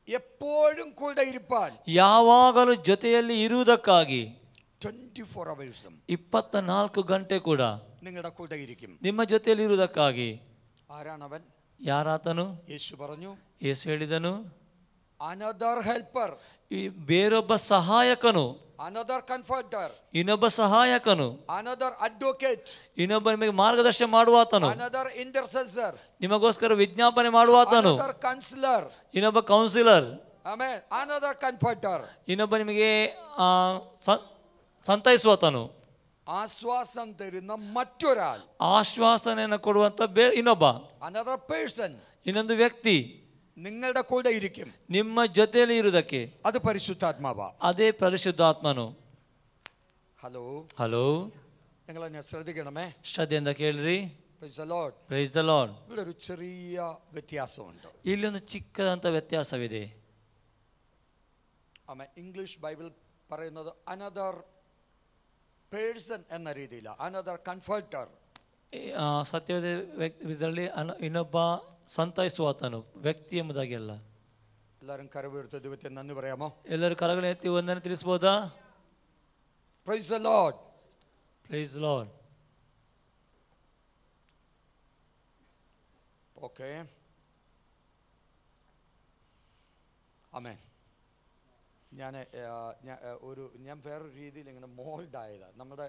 എപ്പോഴും കൂടെ ഇരിപ്പാൻ, ಯಾವಾಗಲೂ ಜೊತೆಯಲ್ಲಿ ಇರುವುದಕ್ಕಾಗಿ 24 hours 24 ಗಂಟೆ ಕೂಡ നിങ്ങളുടെ കൂടെ ഇരിക്കും. ನಿಮ್ಮ ಜೊತೆಯಲ್ಲಿ ಇರುವುದಕ್ಕಾಗಿ. ആരാണവൻ? ಯಾರಾತನು? യേശു പറഞ്ഞു, ಯೇಸು ಹೇಳಿದನು, another helper, ಈ ಬೇರೊಬ್ಬ ಸಹಾಯಕನು, another comforter, ಇನ್ನೊಬ್ಬ ಸಹಾಯಕನು, another advocate, ಇನ್ನೊಬ್ಬ ನಿಮಗೆ ಮಾರ್ಗದರ್ಶನ ಮಾಡುವಾತನು, another intercessor, ನಿಮಗೋಸ್ಕರ ವಿಜ್ಞಾಪನೆ ಮಾಡುವಾತನು, another counselor, ಇನ್ನೊಬ್ಬ ಕೌನ್ಸಿಲರ್, amen, another comforter, ಇನ್ನೊಬ್ಬ ನಿಮಗೆ ಸಂತೈಸುವಾತನು, ആശ്വാസം തരുന്ന മറ്റൊരാൾ, ಆಶ್ವಾಸನೆಯನ್ನು ಕೊಡುವಂತ ಇನ್ನೊಬ್ಬ, another person, ಇನ್ನೊಂದು ವ್ಯಕ್ತಿ നിങ്ങളുടെ കൂടെ ഇരിക്കും. ನಿಮ್ಮ ಜೊತೆಯಲ್ಲಿ ಇರುವುದಕ್ಕೆ അത് പരിശുദ്ധാത്മാവ. ಅದೇ ಪರಿಶುದ್ಧಾತ್ಮನು. ഹലോ, നിങ്ങൾ എന്നെ ശ്രദ്ധിക്കണമേ. ಶ್ರದ್ಧೆಯಿಂದ ಕೇಳ್ರಿ. Praise the Lord. Praise the Lord. ഇവിടെ ഒരു ചെറിയ വ്യത്യാസമുണ്ട്. ಇಲ್ಲಿ ಒಂದು ಚಿಕ್ಕದಂತ ವ್ಯತ್ಯಾಸವಿದೆ. ആമേൻ. ഇംഗ്ലീഷ് ബൈബിൾ പറയുന്നത് another person എന്ന രീതിയില, another comforter. ಸತ್ಯವಾದ ಇದರಲ್ಲಿ ಇನ್ನೊಬ್ಬ ಸಂತೈಸುವಾತನು ವ್ಯಕ್ತಿ ಎಂಬುದಾಗಿ ಅಲ್ಲ. എല്ലാവരും കരവെടുത്ത് ദൈവത്തെ നന്ദി പറയാമോ? ಎಲ್ಲರೂ ಕರಗಳನ್ನು ಎತ್ತಿ ಒಂದನ್ನು ತಿಳಿಸಬಹುದಾ? Praise the Lord. Praise the Lord. Okay, amen. ഞാൻ വേറൊരു രീതിയിൽ ഇങ്ങനെ മോൾഡായത്. നമ്മുടെ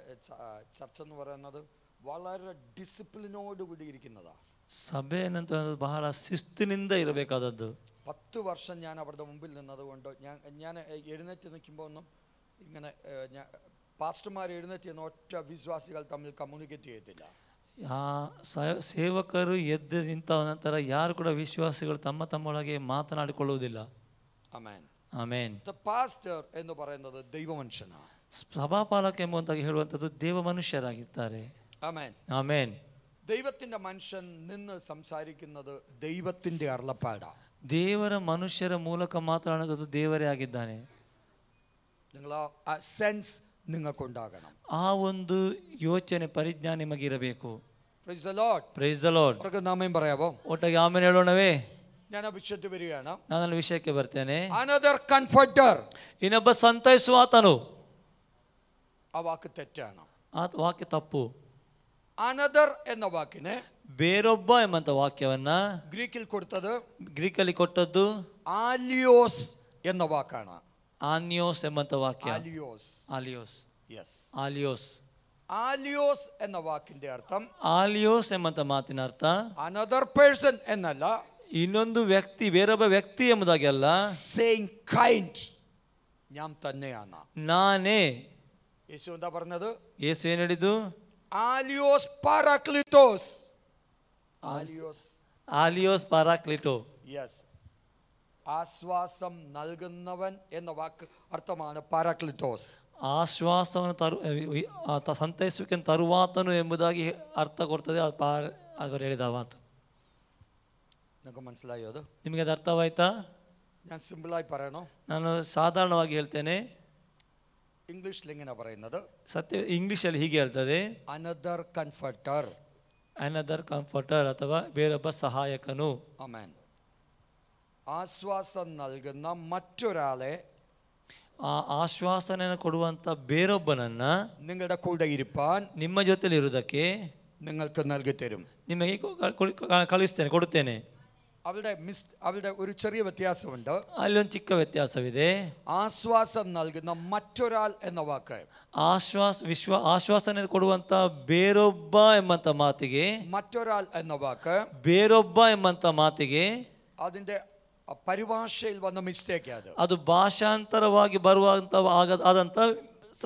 ചർച്ച എന്ന് പറയുന്നത് വളരെ ഡിസിപ്ലിനോടുകൂടി ഇരിക്കുന്നതാണ്. ಸಭೆ ಏನಂತ ಬಹಳ ಶಿಸ್ತಿನಿಂದ ಇರಬೇಕಾದದ್ದು. 10 വർഷം ഞാൻ അവരുടെ മുമ്പിൽ നിന്നതുകൊണ്ട് ഞാൻ എഴുന്നേറ്റ് നിൽക്കുമ്പോൾ ഒന്നും ഇങ്ങനെ പാസ്റ്റർമാർ എഴുന്നേറ്റ് ഒറ്റ വിശ്വാസികൾ തമ്മിൽ കമ്മ്യൂണിക്കേറ്റ് ചെയ്യത്തില്ല. ಸೇವಕರು ಎದ್ದು ನಿಂತ ನಂತರ ಯಾರು ಕೂಡ ವಿಶ್ವಾಸಿಗಳು ತಮ್ಮ ತಮ್ಮೊಳಗೆ ಮಾತನಾಡಿಕೊಳ್ಳುವುದಿಲ್ಲ. ಆಮೆನ್. ಆಮೆನ್. The pastor എന്ന് പറയുന്നത് ദൈവ മനുഷ്യനാണ്. ಸಭಾಪಾಲಕ ಎಂಬುದಾಗಿ ಹೇಳುವಂಥದ್ದು ದೇವ ಮನುಷ್ಯರಾಗಿದ್ದಾರೆ. ആമേൻ. ಆಮೆನ್. ദൈവത്തിന്റെ മനുഷ്യൻ നിന്ന് സംസാരിക്കുന്നത് ദൈവത്തിന്റെ അരുളപ്പാടാണ്. ದೇವರ ಮನುಷ್ಯರ ಮೂಲಕ ಮಾತನಾಡುವುದು ದೇವರೇ ಆಗಿದ್ದಾನೆ. നിങ്ങൾ ആ സെൻസ് നിങ്ങൾക്കുണ്ടാകണം. ಆ ಒಂದು ಯೋಚನೆ ಪರಿಜ್ಞಾನ ನಿಮಗಿರಬೇಕು. Praise the Lord. Praise the lord. അവർക്ക് നാമേൻ പറയാമോ? ಒಟ್ಟಾಗಿ ಆಮೇಲೆ ಹೇಳೋಣವೇ? ഞാൻ ആ വിഷയത്തിൽ വരികയാണ്. ನಾನು ವಿಷಯಕ್ಕೆ ಬರ್ತೇನೆ. Another comforter. ಇನ್ನೊಬ್ಬ ಸಂತೈಸುವಾತನು. ആ വാക്ക് തെറ്റാണ്. ಆ ವಾಕ್ಯ ತಪ್ಪು. Another എന്ന വാക്കിനെ ಬೇರೊಬ್ಬ ಎಂಬಂತ ವಾಕ್ಯವನ್ನ ഗ്രീക്കിൽ കൊടുത്തത് ಗ್ರೀಕಲ್ಲಿ ಕೊಟ್ಟದ್ದು ആലിയോസ് എന്ന വാക്കാണ്. ಆನ್ಯೋಸ್ ಎಂಬಂತ ವಾಕ್ಯ. ആലിയോസ്. ಆಲಿಯೋಸ್. യെസ്. ಆಲಿಯೋಸ್. ആലിയോസ് എന്ന വാക്കിന്റെ അർത്ഥം, ಆಲಿಯೋಸ್ ಎಂಬಂತ ಮಾತಿನ ಅರ್ಥ അനദർ പേഴ്സൺ എന്നല്ല, ಇನ್ನೊಂದು ವ್ಯಕ್ತಿ, ಬೇರೊಬ್ಬ ವ್ಯಕ್ತಿ ಎಂಬುದಾಗಿ ಅಲ್ಲ, സെയിം കൈൻഡ്, ഞാൻ തന്നെയാണ്. ನಾನೇ. യേശു എന്താ പറഞ്ഞത്? ಯೇಸು ಏನು ಹೇಳಿದ್ದು? ആലിയോസ് പാരാക്ലിത്തോസ്. ആലിയോസ്. ಆಲಿಯೋಸ್ ಪಾರಾಕ್ಲಿಟೋ. യെസ്. ആശ്വാസം നൽകുന്നവൻ എന്ന വാക്ക് അർത്ഥമാണ് പാരാക്ലിത്തോസ്. ಆಶ್ವಾಸವನ್ನು ಸಂತೈಸುವಿಕೆ ತರುವಾತನು ಎಂಬುದಾಗಿ ಅರ್ಥ ಕೊಡ್ತದೆ ಅವರು ಹೇಳಿದ ಮಾತು. നിങ്ങൾക്ക് മനസ്സിലായോ? അത് ನಿಮಗೆ ಅದು ಅರ್ಥವಾಯ್ತಾ? ഞാൻ സിമ്പിളായി പറയണോ? ನಾನು ಸಾಧಾರಣವಾಗಿ ಹೇಳ್ತೇನೆ. ഇംഗ്ലീഷിൽ ഇങ്ങനെ പറയുന്നത്, ಸತ್ಯ ಇಂಗ್ಲಿಷಲ್ಲಿ ಹೀಗೆ ಹೇಳ್ತದೆ, അനദർ കംഫർട്ടർ. ಅನದರ್ ಕಂಫರ್ಟರ್ ಅಥವಾ ಬೇರೊಬ್ಬ ಸಹಾಯಕನು. ആമേൻ. ആശ്വാസം നൽകുന്ന മറ്റൊരാളെ, ಆ ಆಶ್ವಾಸನೆಯನ್ನು ಕೊಡುವಂತ ಬೇರೊಬ್ಬನನ್ನ നിങ്ങളുടെ കൂടെ ഇരിപ്പാൻ ನಿಮ್ಮ ಜೊತೆಲಿ ಇರುವುದಕ್ಕೆ നിങ്ങൾക്ക് നൽകി തരും. ನಿಮಗೆ ಕಳಿಸ್ತೇನೆ, ಕೊಡುತ್ತೇನೆ. അവരുടെ ഒരു ചെറിയ വ്യത്യാസമുണ്ട്. ಅಲ್ಲೊಂದು ಚಿಕ್ಕ ವ್ಯತ್ಯಾಸವಿದೆ. ആശ്വാസം നൽകുന്ന മറ്റൊരാൾ എന്ന വാക്ക്, ಆಶ್ವಾಸನೆ ಕೊಡುವಂತ ಬೇರೊಬ್ಬ ಎಂಬಂತ ಮಾತಿಗೆ, മറ്റൊരാൾ എന്ന വാക്ക്, ಬೇರೊಬ್ಬ ಎಂಬಂತ ಮಾತಿಗೆ അതിന്റെ പരിഭാഷയിൽ വന്ന മിസ്റ്റേക്ക്. ಅದು ಭಾಷಾಂತರವಾಗಿ ಬರುವಂತ ಆದಂತ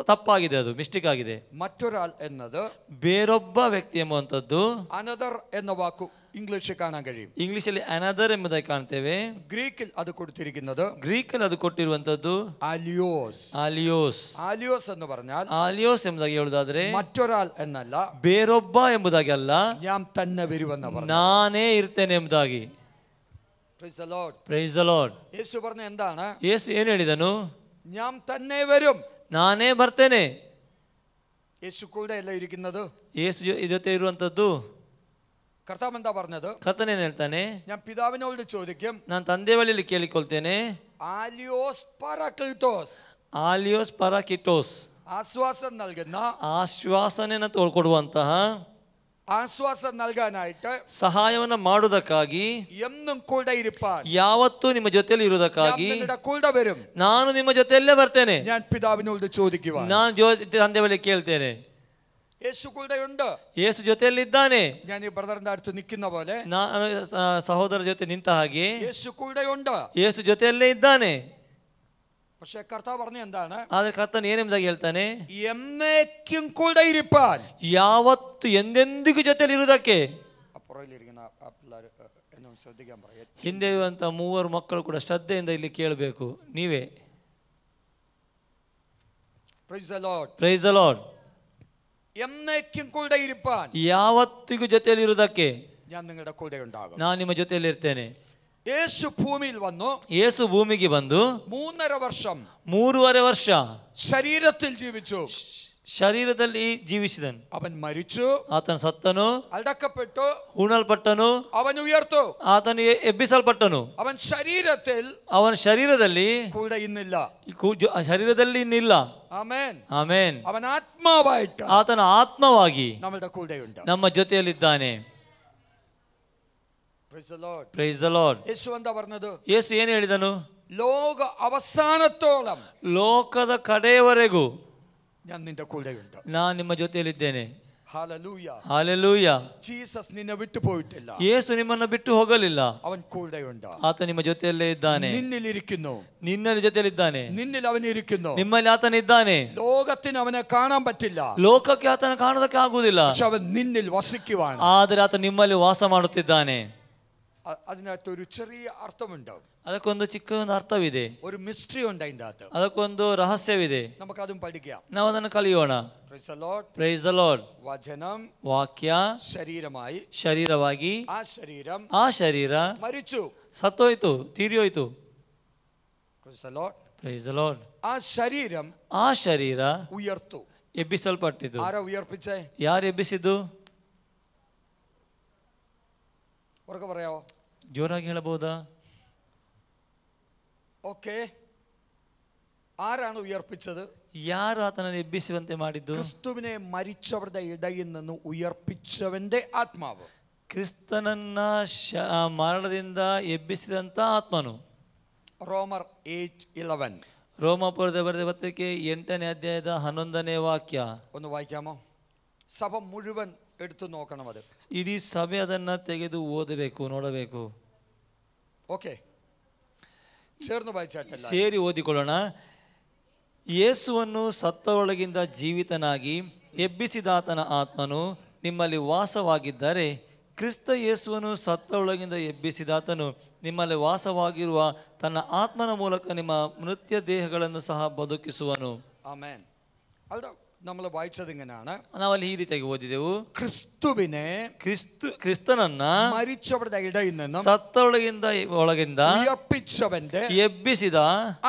ತಪ್ಪಾಗಿದೆ, ಅದು ಮಿಸ್ಟೇಕ್ ಆಗಿದೆ. മറ്റൊരാൾ എന്നത് ಬೇರೊಬ್ಬ ವ್ಯಕ್ತಿ ಎಂಬುವಂಥದ್ದು അനദർ എന്ന വാക്ക് ഇംഗ്ലീഷിൽ കാണാൻ കഴിയും. ಇಂಗ್ಲಿಷಲ್ಲಿ ಅನದರ್ ಎಂಬುದಾಗಿ ಕಾಣ್ತೇವೆ. ഗ്രീക്കിൽ അത് കൊടുത്തിരിക്കുന്നത്, ಗ್ರೀಕಲ್ಲಿ ಅದು ಕೊಟ್ಟಿರುವಂತದ್ದು ആലിയോസ്. ಆಲಿಯೋಸ್. ആലിയോസ് എന്ന് പറഞ്ഞാൽ ಆಲಿಯೋಸ್ ಎಂಬುದಾಗಿ ಹೇಳುವುದಾದ್ರೆ മറ്റൊരാൾ എന്നല്ല, ಬೇರೊಬ್ಬ ಎಂಬುದಾಗಿ ಅಲ್ಲ, ഞാൻ തന്നെ വരുമെന്ന് പറഞ്ഞു. ನಾನೇ ಇರ್ತೇನೆ ಎಂಬುದಾಗಿ. Praise the Lord. Praise the Lord. യേശು പറഞ്ഞ എന്താണ്? ಯೇಸು ಏನು ಹೇಳಿದನು? ഞാൻ തന്നെ വരും. ನಾನೇ ಬರ್ತೇನೆ. യേശു കൂടെ അല്ല ഇരിക്കുന്നത്. ಯೇಸು ಜೊತೆ ಇರುವಂತದ್ದು. കർത്താവ് എന്താ പറഞ്ഞത്? ಕರ್ತನೇನು ಹೇಳ್ತಾನೆ? ഞാൻ പിതാവിനോട് ചോദിക്കും, ನಾನು ತಂದೆ ಬಳಿಯಲ್ಲಿ ಕೇಳಿಕೊಳ್ತೇನೆ, ആലിയോസ് പാരാക്ലിത്തോസ്, ಆಲಿಯೋಸ್ ಪರಾಕಿಟೋಸ್, ആശ്വാസം നൽകുന്ന, ಆಶ್ವಾಸನೆಯನ್ನು ಕೊಡುವಂತಹ, ആശ്വാസം നൽകാനായിട്ട്, ಸಹಾಯವನ್ನು ಮಾಡುವುದಕ್ಕಾಗಿ, എന്നും കൂടെ ഇരിപ്പാൻ, ಯಾವತ್ತೂ ನಿಮ್ಮ ಜೊತೆಯಲ್ಲಿ ಇರುವುದಕ್ಕಾಗಿ നിങ്ങളുടെ കൂടെ വരും. ನಾನು ನಿಮ್ಮ ಜೊತೆಯಲ್ಲೇ ಬರ್ತೇನೆ. ഞാൻ പിതാവിനോട് ചോദിക്കുവാൻ, ನಾನು ತಂದೆ ಬಳಿ ಕೇಳ್ತೇನೆ. യേശു കൂടെയുണ്ട്. ಯೇಸು ಜೊತೆಯಲ್ಲಿ ಇದ್ದಾನೆ. ഞാൻ ಈ ಬ್ರದറിന്റെ അടുത്ത് ನಿൽക്കുന്ന പോലെ ನಾನು ಸಹೋದರ ಜೊತೆ ನಿಂತ ಹಾಗೆ യേശു കൂടെയുണ്ട്. ಯೇಸು ಜೊತೆಯಲ್ಲೇ ಇದ್ದಾನೆ. പക്ഷെ കർത്താവ് പറഞ്ഞ എന്താണ്? ಆದ್ರೆ ಕರ್ತನು ಏನೆಂಬುದಾಗಿ ಹೇಳ್ತಾನೆ? എന്നേക്കും കൂടെ ഇരിപ്പാൻ. ಯಾವತ್ತು ಎಂದೆಂದಿಗೂ ಜೊತೆಯಲ್ಲಿ ಇರುವುದಕ್ಕೆ. പുറകിലിരിക്കുന്ന ആ പിള്ളേർ എന്നൊന്ന് ശ്രദ്ധിക്കാൻ പറയാം. ಹಿಂದೆ ಇರುವಂತ ಮೂವರು ಮಕ್ಕಳು ಕೂಡ ಶ್ರದ್ಧೆಯಿಂದ ಇಲ್ಲಿ ಕೇಳಬೇಕು. ನೀವೇ. Praise the Lord. Praise the lord. എന്നേക്കും കൂടെ ഇരിപ്പാൻ. ಯಾವತ್ತಿಗೂ ಜೊತೆಯಲ್ಲಿ ಇರುವುದಕ್ಕೆ ഞാൻ നിങ്ങളുടെ കൂടെ ഉണ്ടാകും. ನಾನು ನಿಮ್ಮ ಜೊತೆಯಲ್ಲಿ ಇರ್ತೇನೆ. യേശു ഭൂമിയിൽ വന്നു. ಯೇಸು ಭೂಮಿಗೆ ಬಂದು 3.5 ವರ್ಷം 3.5 ವರ್ಷ ശരീരത്തിൽ ജീവിച്ചു. ಶರೀರದಲ್ಲಿ ಜೀವಿಸಿದನು. അവൻ മരിച്ചു, ಆತನು ಸತ್ತನು, അടക്കപ്പെട്ടു, ಹೂಣಲ್ಪಟ್ಟನು, അവൻ ഉയർത്തു, ಆತನು ಎಬ್ಬಿಸಲ್ಪಟ್ಟನು. അവൻ ശരീരത്തിൽ, ಅವನ ಶರೀರದಲ್ಲಿ കൂടെ ഇന്നില്ല. ಶರೀರದಲ್ಲಿ ಇನ್ನಿಲ್ಲ. ആമേൻ. ಆಮೆನ್. അവൻ ആത്മാവായിട്ട്, ಆತನ ಆತ್ಮವಾಗಿ നമ്മുടെ കൂടെയുണ്ട്. ನಮ್ಮ ಜೊತೆಯಲ್ಲಿದ್ದಾನೆ. Praise the Lord. Praise the Lord. യേശു എന്താ പറഞ്ഞത്? ಯೇಸು ಏನು ಹೇಳಿದನು? ലോക അവസാനത്തോളം ಲೋಕದ ಕಡೆಯವರೆಗೂ ഞാൻ നിന്റെ കൂടെയുണ്ട്. ನಾನು ನಿಮ್ಮ ಜೊತೆಯಲ್ಲಿದ್ದೇನೆ. ഹല്ലേലൂയ. ಹಾಲೆಲೂಯ. ജീസസ് നിന്നെ വിട്ടുപോയിട്ടില്ല. ಯೇಸು ನಿಮ್ಮನ್ನು ಬಿಟ್ಟು ಹೋಗಲಿಲ್ಲ. അവൻ കൂടെയുണ്ട്. ಆತ ನಿಮ್ಮ ಜೊತೆಯಲ್ಲೇ ಇದ್ದಾನೆ. നിന്നിലിരിക്കുന്നു. ನಿನ್ನ ಜೊತೆಯಲ್ಲಿದ್ದಾನೆ. നിന്നിൽ അവൻ ഇരിക്കുന്നു. ನಿಮ್ಮಲ್ಲಿ ಆತನ ಇದ್ದಾನೆ. ലോകത്തിന് അവനെ കാണാൻ പറ്റില്ല. ಲೋಕಕ್ಕೆ ಆತನ ಕಾಣೋದಕ್ಕೆ ಆಗುವುದಿಲ್ಲ. പക്ഷെ അവൻ നിന്നിൽ വസിക്കുവാണ്. ಆದರೆ ಆತ ನಿಮ್ಮಲ್ಲಿ ವಾಸ ಮಾಡುತ್ತಿದ್ದಾನೆ. അതിനകത്ത് ഒരു ചെറിയ അർത്ഥമുണ്ട്. ಅದಕ್ಕೊಂದು ಚಿಕ್ಕ ಒಂದು ಅರ್ಥವಿದೆ. ഒരു മിസ്റ്ററി ഉണ്ട് അതിന്റെ അകത്ത്. ಅದಕ್ಕೊಂದು ರಹಸ್ಯವಿದೆ. നമുക്കതും പഠിക്കാം. ನಾವು ಅದನ್ನು ಕಲಿಯೋಣ. Praise the Lord. Praise the lord. വചനം ವಾಕ್ಯ ശരീരമായി, ಶರೀರವಾಗಿ, ആ ശരീരം ಆ ಶರೀರ മരിച്ചു. ಸತ್ತೋಯ್ತು, ತೀರಿಯೋಯ್ತು. Praise the Lord. Praise the lord. ആ ശരീരം ಆ ಶರೀರ ഉയർത്തു. ಎಬ್ಬಿಸಲ್ಪಟ್ಟಿದ್ದು. ആരാ ഉയർപ്പിച്ചേ? ಯಾರು ಎಬ್ಬಿಸಿದ್ದು? ഉറക്കെ പറയാവോ? ಜೋರಾಗಿ ಹೇಳಬಹುದಾ? ഓക്കെ. ആരാണ് ഉയർപ്പിച്ചത്? ಯಾರು ಆತನನ್ನು ಎಬ್ಬಿಸುವಂತೆ ಮಾಡಿದ್ದು? ക്രിസ്തുവിനെ മരിച്ചവരുടെ ഇടയിൽ നിന്ന് ഉയർപ്പിച്ചവന്റെ ആത്മാവ്. ಕ್ರಿಸ್ತನನ್ನ ಮರಣದಿಂದ ಎಬ್ಬಿಸಿದಂತ ಆತ್ಮನು. റോമർ 8:11. ರೋಮಾಪುರದ ಬರೆದ ಪತ್ರಿಕೆ 8ನೇ ಅಧ್ಯಾಯದ 11ನೇ ವಾಕ್ಯ. ഒന്ന് വായിക്കാമോ? സഭ മുഴുവൻ എടുത്തു നോക്കണം. അത് ಇಡೀ ಸಭೆ ಅದನ್ನ ತೆಗೆದು ಓದಬೇಕು, ನೋಡಬೇಕು. ഓക്കെ, ചേർന്ന് വായിച്ചാട്ടല്ല, ಸೇರಿ ಓದಿಕೊಳ್ಳೋಣ. ಯೇಸುವನ್ನು ಸತ್ತವರೊಳಗಿಂದ ಜೀವಿತನಾಗಿ ಎಬ್ಬಿಸಿದಾತನ ಆತ್ಮನು ನಿಮ್ಮಲ್ಲಿ ವಾಸವಾಗಿದ್ದರೆ, ಕ್ರಿಸ್ತ ಯೇಸುವನ್ನು ಸತ್ತವರೊಳಗಿಂದ ಎಬ್ಬಿಸಿದಾತನು ನಿಮ್ಮಲ್ಲಿ ವಾಸವಾಗಿರುವ ತನ್ನ ಆತ್ಮನ ಮೂಲಕ ನಿಮ್ಮ ಮೃತ್ಯ ದೇಹಗಳನ್ನು ಸಹ ಬದುಕಿಸುವನು. ആമേൻ. അവിടെ നമ്മൾ വായിച്ചത് ഇങ്ങനെയാണ്. ನಾವಲ್ಲಿ ಈ ರೀತಿಯಾಗಿ ಓದಿದೆವು. ക്രിസ്തുവിനെ, ಕ್ರಿಸ್ತನನ್ನ മരിച്ചവരുടെ ഇടയിൽ നിന്നും ಸತ್ತವರೊಳಗಿಂದ ഉയർപ്പിച്ചവന്റെ ಎಬ್ಬಿಸಿದ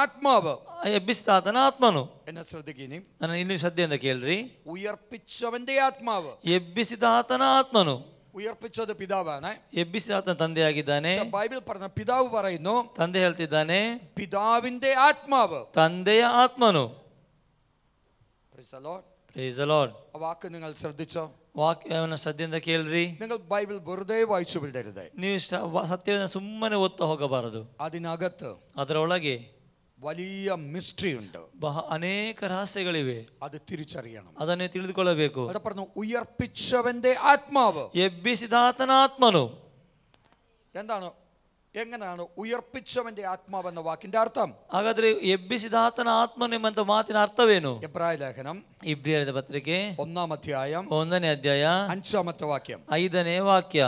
ആത്മാവ്. ಎಬ್ಬಿಸಿದ ಆತನ ಆತ್ಮನು. എന്നെ ശ്രദ്ധിക്കീനി, ನನ್ನ ಇಲ್ಲಿ ಶ್ರದ್ಧೆಯಿಂದ ಕೇಳ್ರಿ. ഉയർപ്പിച്ചവന്റെ ആത്മാവ്. ಎಬ್ಬಿಸಿದ ಆತನ ಆತ್ಮನು. ഉയർപ്പിച്ചത് പിതാവാണ്. ಎಬ್ಬಿಸಿದ ಆತನ ತಂದೆಯಾಗಿದ್ದಾನೆ. ബൈബിൾ പറഞ്ഞ പിതാവ് പറയുന്നു, ತಂದೆ ಹೇಳ್ತಿದ್ದಾನೆ, പിതാവിന്റെ ആത്മാവ്. ತಂದೆಯ ಆತ್ಮನು. Praise the Lord. Praise the lord. ആ വാക്ക് നിങ്ങൾ ശ്രദ്ധിച്ചോ? ವಾಕ್ಯವನ್ನು ಶ್ರದ್ಧೆಯಿಂದ ಕೇಳ್ರಿ. നിങ്ങൾ ബൈബിൾ വെറുതെ വായിച്ചു വിടരുത്. ನೀವು ಸತ್ಯವನ್ನು ಸುಮ್ಮನೆ ಓದ್ತಾ ಹೋಗಬಾರದು. അതിനകത്ത് ಅದರೊಳಗೆ വലിയ മിസ്റ്ററി ഉണ്ട്. ಅನೇಕ ರಹಸ್ಯಗಳಿವೆ. അത് തിരിച്ചറിയണം. ಅದನ್ನೇ ತಿಳಿದುಕೊಳ್ಳಬೇಕು. അവിടെ പറഞ്ഞു ഉയർപ്പിച്ചവന്റെ ആത്മാവ്. ಎಬ್ಬಿಸಿದ ಆತನ ಆತ್ಮನು. എന്താണ്, എങ്ങനെയാണ് ഉയർപ്പിച്ചവന്റെ ആത്മാവ് എന്ന വാക്കിന്റെ അർത്ഥം? ಹಾಗಾದ್ರೆ ಎಬ್ಬಿಸಿದ ಆತನ ಆತ್ಮನು ಎಂಬಂತ ಮಾತಿನ ಅರ್ಥವೇನು? എബ്രായ ലേഖനം ಇಬ್ರಿಯರ ಪತ್ರಿಕೆ 1-ാം അധ്യായം 1ನೇ ಅಧ್ಯಾಯ 5-ാമത്തെ വാക്യം. 5ನೇ ವಾಕ್ಯ.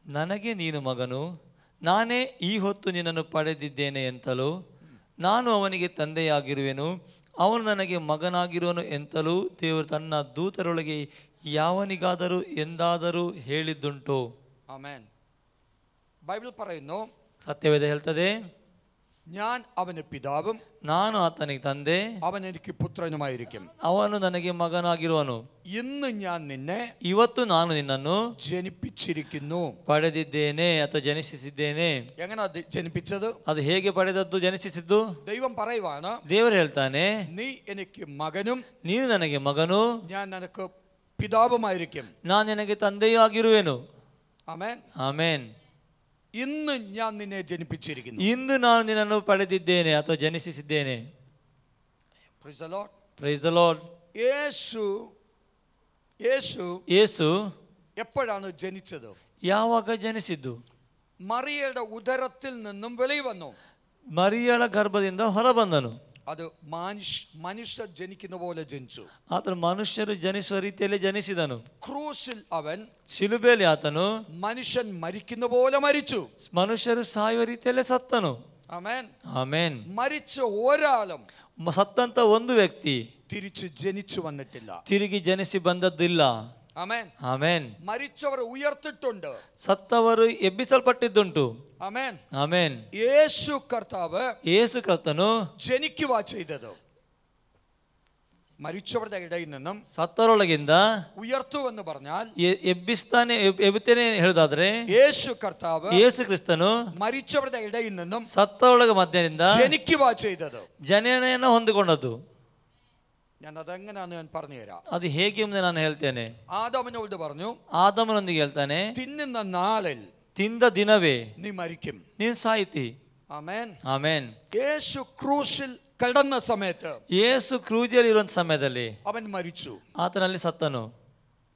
ನನಗೆ ನೀನು ಮಗನು, ನಾನೇ ಈ ಹೊತ್ತು ನಿನ್ನನ್ನು ಪಡೆದಿದ್ದೇನೆ ಎಂತಲೂ, ನಾನು ಅವನಿಗೆ ತಂದೆಯಾಗಿರುವೆನು, ಅವನು ನನಗೆ ಮಗನಾಗಿರುವನು ಎಂತಲೂ ದೇವರು ತನ್ನ ದೂತರೊಳಗೆ ಯಾವನಿಗಾದರೂ ಎಂದಾದರೂ ಹೇಳಿದ್ದುಂಟು. ആമേൻ. ബൈബിൾ പറയുന്നു, ಸತ್ಯವೇದ ಹೇಳ್ತದೆ, ഞാൻ അവന് പിതാവും ನಾನು ಆತನಿಗೆ ತಂದೆ, അവൻ എനിക്ക് പുത്രനുമായിരിക്കും. ಅವನು ನನಗೆ ಮಗನಾಗಿರುವನು. ഇന്ന് ഞാൻ നിന്നെ ಇವತ್ತು ನಾನು ನಿನ್ನನ್ನು ജനിപ്പിച്ചിരിക്കുന്നു. ಪಡೆದಿದ್ದೇನೆ ಅಥವಾ ಜನಿಸಿದ್ದೇನೆ. എങ്ങനെ ജനിപ്പിച്ചത്? ಅದು ಹೇಗೆ ಪಡೆದದ್ದು, ಜನಿಸಿದ್ದು? ദൈവം പറയുവാണ്, ದೇವರು ಹೇಳ್ತಾನೆ, നീ എനിക്ക് മകനും ನೀನು ನನಗೆ ಮಗನು, ഞാൻ നിനക്ക് പിതാവുമായിരിക്കും. ನಾನು ನಿನಗೆ ತಂದೆಯೂ ಆಗಿರುವೆನು. ആമേൻ. ಆಮೇನ್. ഇന്ന് ഞാൻ നിന്നെ ജനിപ്പിച്ചിരിക്കുന്നു. ಇಂದು ನಾನು ನಿನ್ನನ್ನು ಪಡೆದಿದ್ದೇನೆ ಅಥವಾ ಜನಿಸಿದ್ದೇನೆ. Praise the Lord. Praise the Lord. ಯೇಸು എപ്പോഴാണ് ജനിച്ചത്? ಯಾವಾಗ ಜನಿಸಿದ್ದು? മറിയയുടെ ഉദരത്തിൽ നിന്നും വെളിയിൽ വന്നു. ಮರಿಯಳ ಗರ್ಭದಿಂದ ಹೊರಬಂದನು. അത് മനുഷ്യർ ജനിക്കുന്ന പോലെ ജനിച്ചു. ಆತನು ಮನುಷ್ಯರು ಜನಿಸುವ ರೀತಿಯಲ್ಲಿ ಜನಿಸಿದನು. ക്രൂശിൽ അവൻ, ಶಿಲುಬೆಯಲ್ಲಿ ಆತನು മനുഷ്യൻ മരിക്കുന്ന പോലെ മരിച്ചു. ಮನುಷ್ಯರು ಸಾಯುವ ರೀತಿಯಲ್ಲೇ ಸತ್ತನು. ആമേൻ. ಆಮೇನ್. മരിച്ച ഒരാളും ಸತ್ತಂತ ಒಂದು ವ್ಯಕ್ತಿ തിരിച്ചു ജനിച്ചു വന്നിട്ടില്ല. ತಿರುಗಿ ಜನಿಸಿ ಬಂದದ್ದಿಲ್ಲ. ആമേൻ. ಆಮೇನ್. മരിച്ചവർ ഉയർത്തിട്ടുണ്ട്. ಸತ್ತವರು ಎಬ್ಬಿಸಲ್ಪಟ್ಟಿದ್ದುಂಟು. ആമേൻ. ಆಮೇನ್. യേശു കർത്താവ്, ಯೇಸು ಕರ್ತನು ജനിക്കുവാ ചെയ്തത്. മരിച്ചവരുടെ ഇടയിൽ നിന്നും ಸತ್ತವರೊಳಗಿಂದ ഉയർത്തുവെന്ന് പറഞ്ഞാൽ, ಎಬ್ಬಿಸ್ತಾನೆ, ಎಬ್ಬುತ್ತೇನೆ ಹೇಳುದಾದ್ರೆ, യേശു കർത്താവ് ಯೇಸು ಕ್ರಿಸ್ತನು മരിച്ചവരുടെ ഇടയിൽ നിന്നും ಸತ್ತವರೊಳಗ ಮಧ್ಯದಿಂದ ജനിക്കുവാ ചെയ്തത്. ಜನನೆಯನ್ನು ಹೊಂದಿಕೊಂಡದ್ದು. ഞാൻ അതെങ്ങനെയാന്ന് ഞാൻ പറഞ്ഞുതരാം. ಅದು ಹೇಗೆ ಎಂದು ನಾನು ಹೇಳ್ತೇನೆ. ആദാമിനോട് പറഞ്ഞു, ಆದಮನೊಂದಿಗೆ ಹೇಳ್ತಾನೆ, തിന്നുന്ന നാളിൽ ತಿಂದ ದಿನವೇ നീ മരിക്കും. ನೀನು ಸಾಯ್ತಿ. ആമേൻ. ಆಮೇನ್. യേശു ക്രൂശിൽ കിടന്ന സമയത്ത് ಯೇಸು ಕ್ರೂಜಲ್ಲಿ ಇರುವಂತ ಸಮಯದಲ್ಲಿ അവൻ മരിച്ചു. ಆತನಲ್ಲಿ ಸತ್ತನು.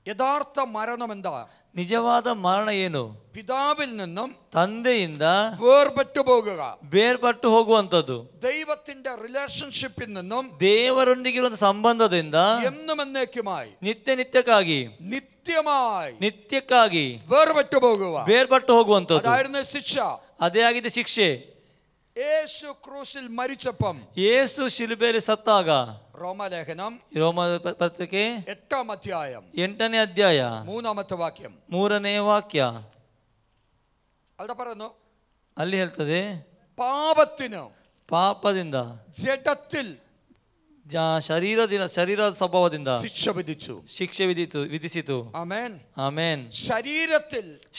യഥാർത്ഥ മരണം എന്താ? ನಿಜವಾದ ಮರಣ ಏನು? പിതാവിൽ നിന്നും ತಂದೆಯಿಂದ വേർപെട്ടു പോകുക, ಬೇರ್ಪಟ್ಟು ಹೋಗುವಂತದ್ದು. ദൈവത്തിന്റെ റിലേഷൻഷിപ്പിൽ നിന്നും ದೇವರೊಂದಿಗಿರುವ ಸಂಬಂಧದಿಂದ എന്നും എന്നേക്കുമായി ನಿತ್ಯಕ್ಕಾಗಿ ನಿತ್ಯಕ್ಕಾಗಿ വേർപെട്ടു പോകുക, ಬೇರ್ಪಟ್ಟು ಹೋಗುವಂತದ್ದು. അതായിരുന്നു ശിക്ഷ. ಅದೇ ಆಗಿದೆ ಶಿಕ್ಷೆ. യേശു ക്രൂശിൽ മരിച്ചപ്പം, ಯೇಸು ಶಿಲುಬೆಯಲ್ಲಿ ಸತ್ತಾಗ, റോമാലേഖനം ರೋಮ ಪತ್ರಿಕೆ 8ാം അധ്യായം 8ನೇ ಅಧ್ಯಾಯ 3ാമത്തെ വാക്യം, 3ನೇ ವಾಕ್ಯ അവിടെ പറയുന്നു, ಅಲ್ಲಿ ಹೇಳ್ತದೆ, പാപത്തിന് ಪಾಪದಿಂದ ജഡത്തിൽ ಶರೀರದ ಸ್ವಭಾವದಿಂದ ಶಿಕ್ಷೆ ವಿಧಿಸಿತು. Amen, amen.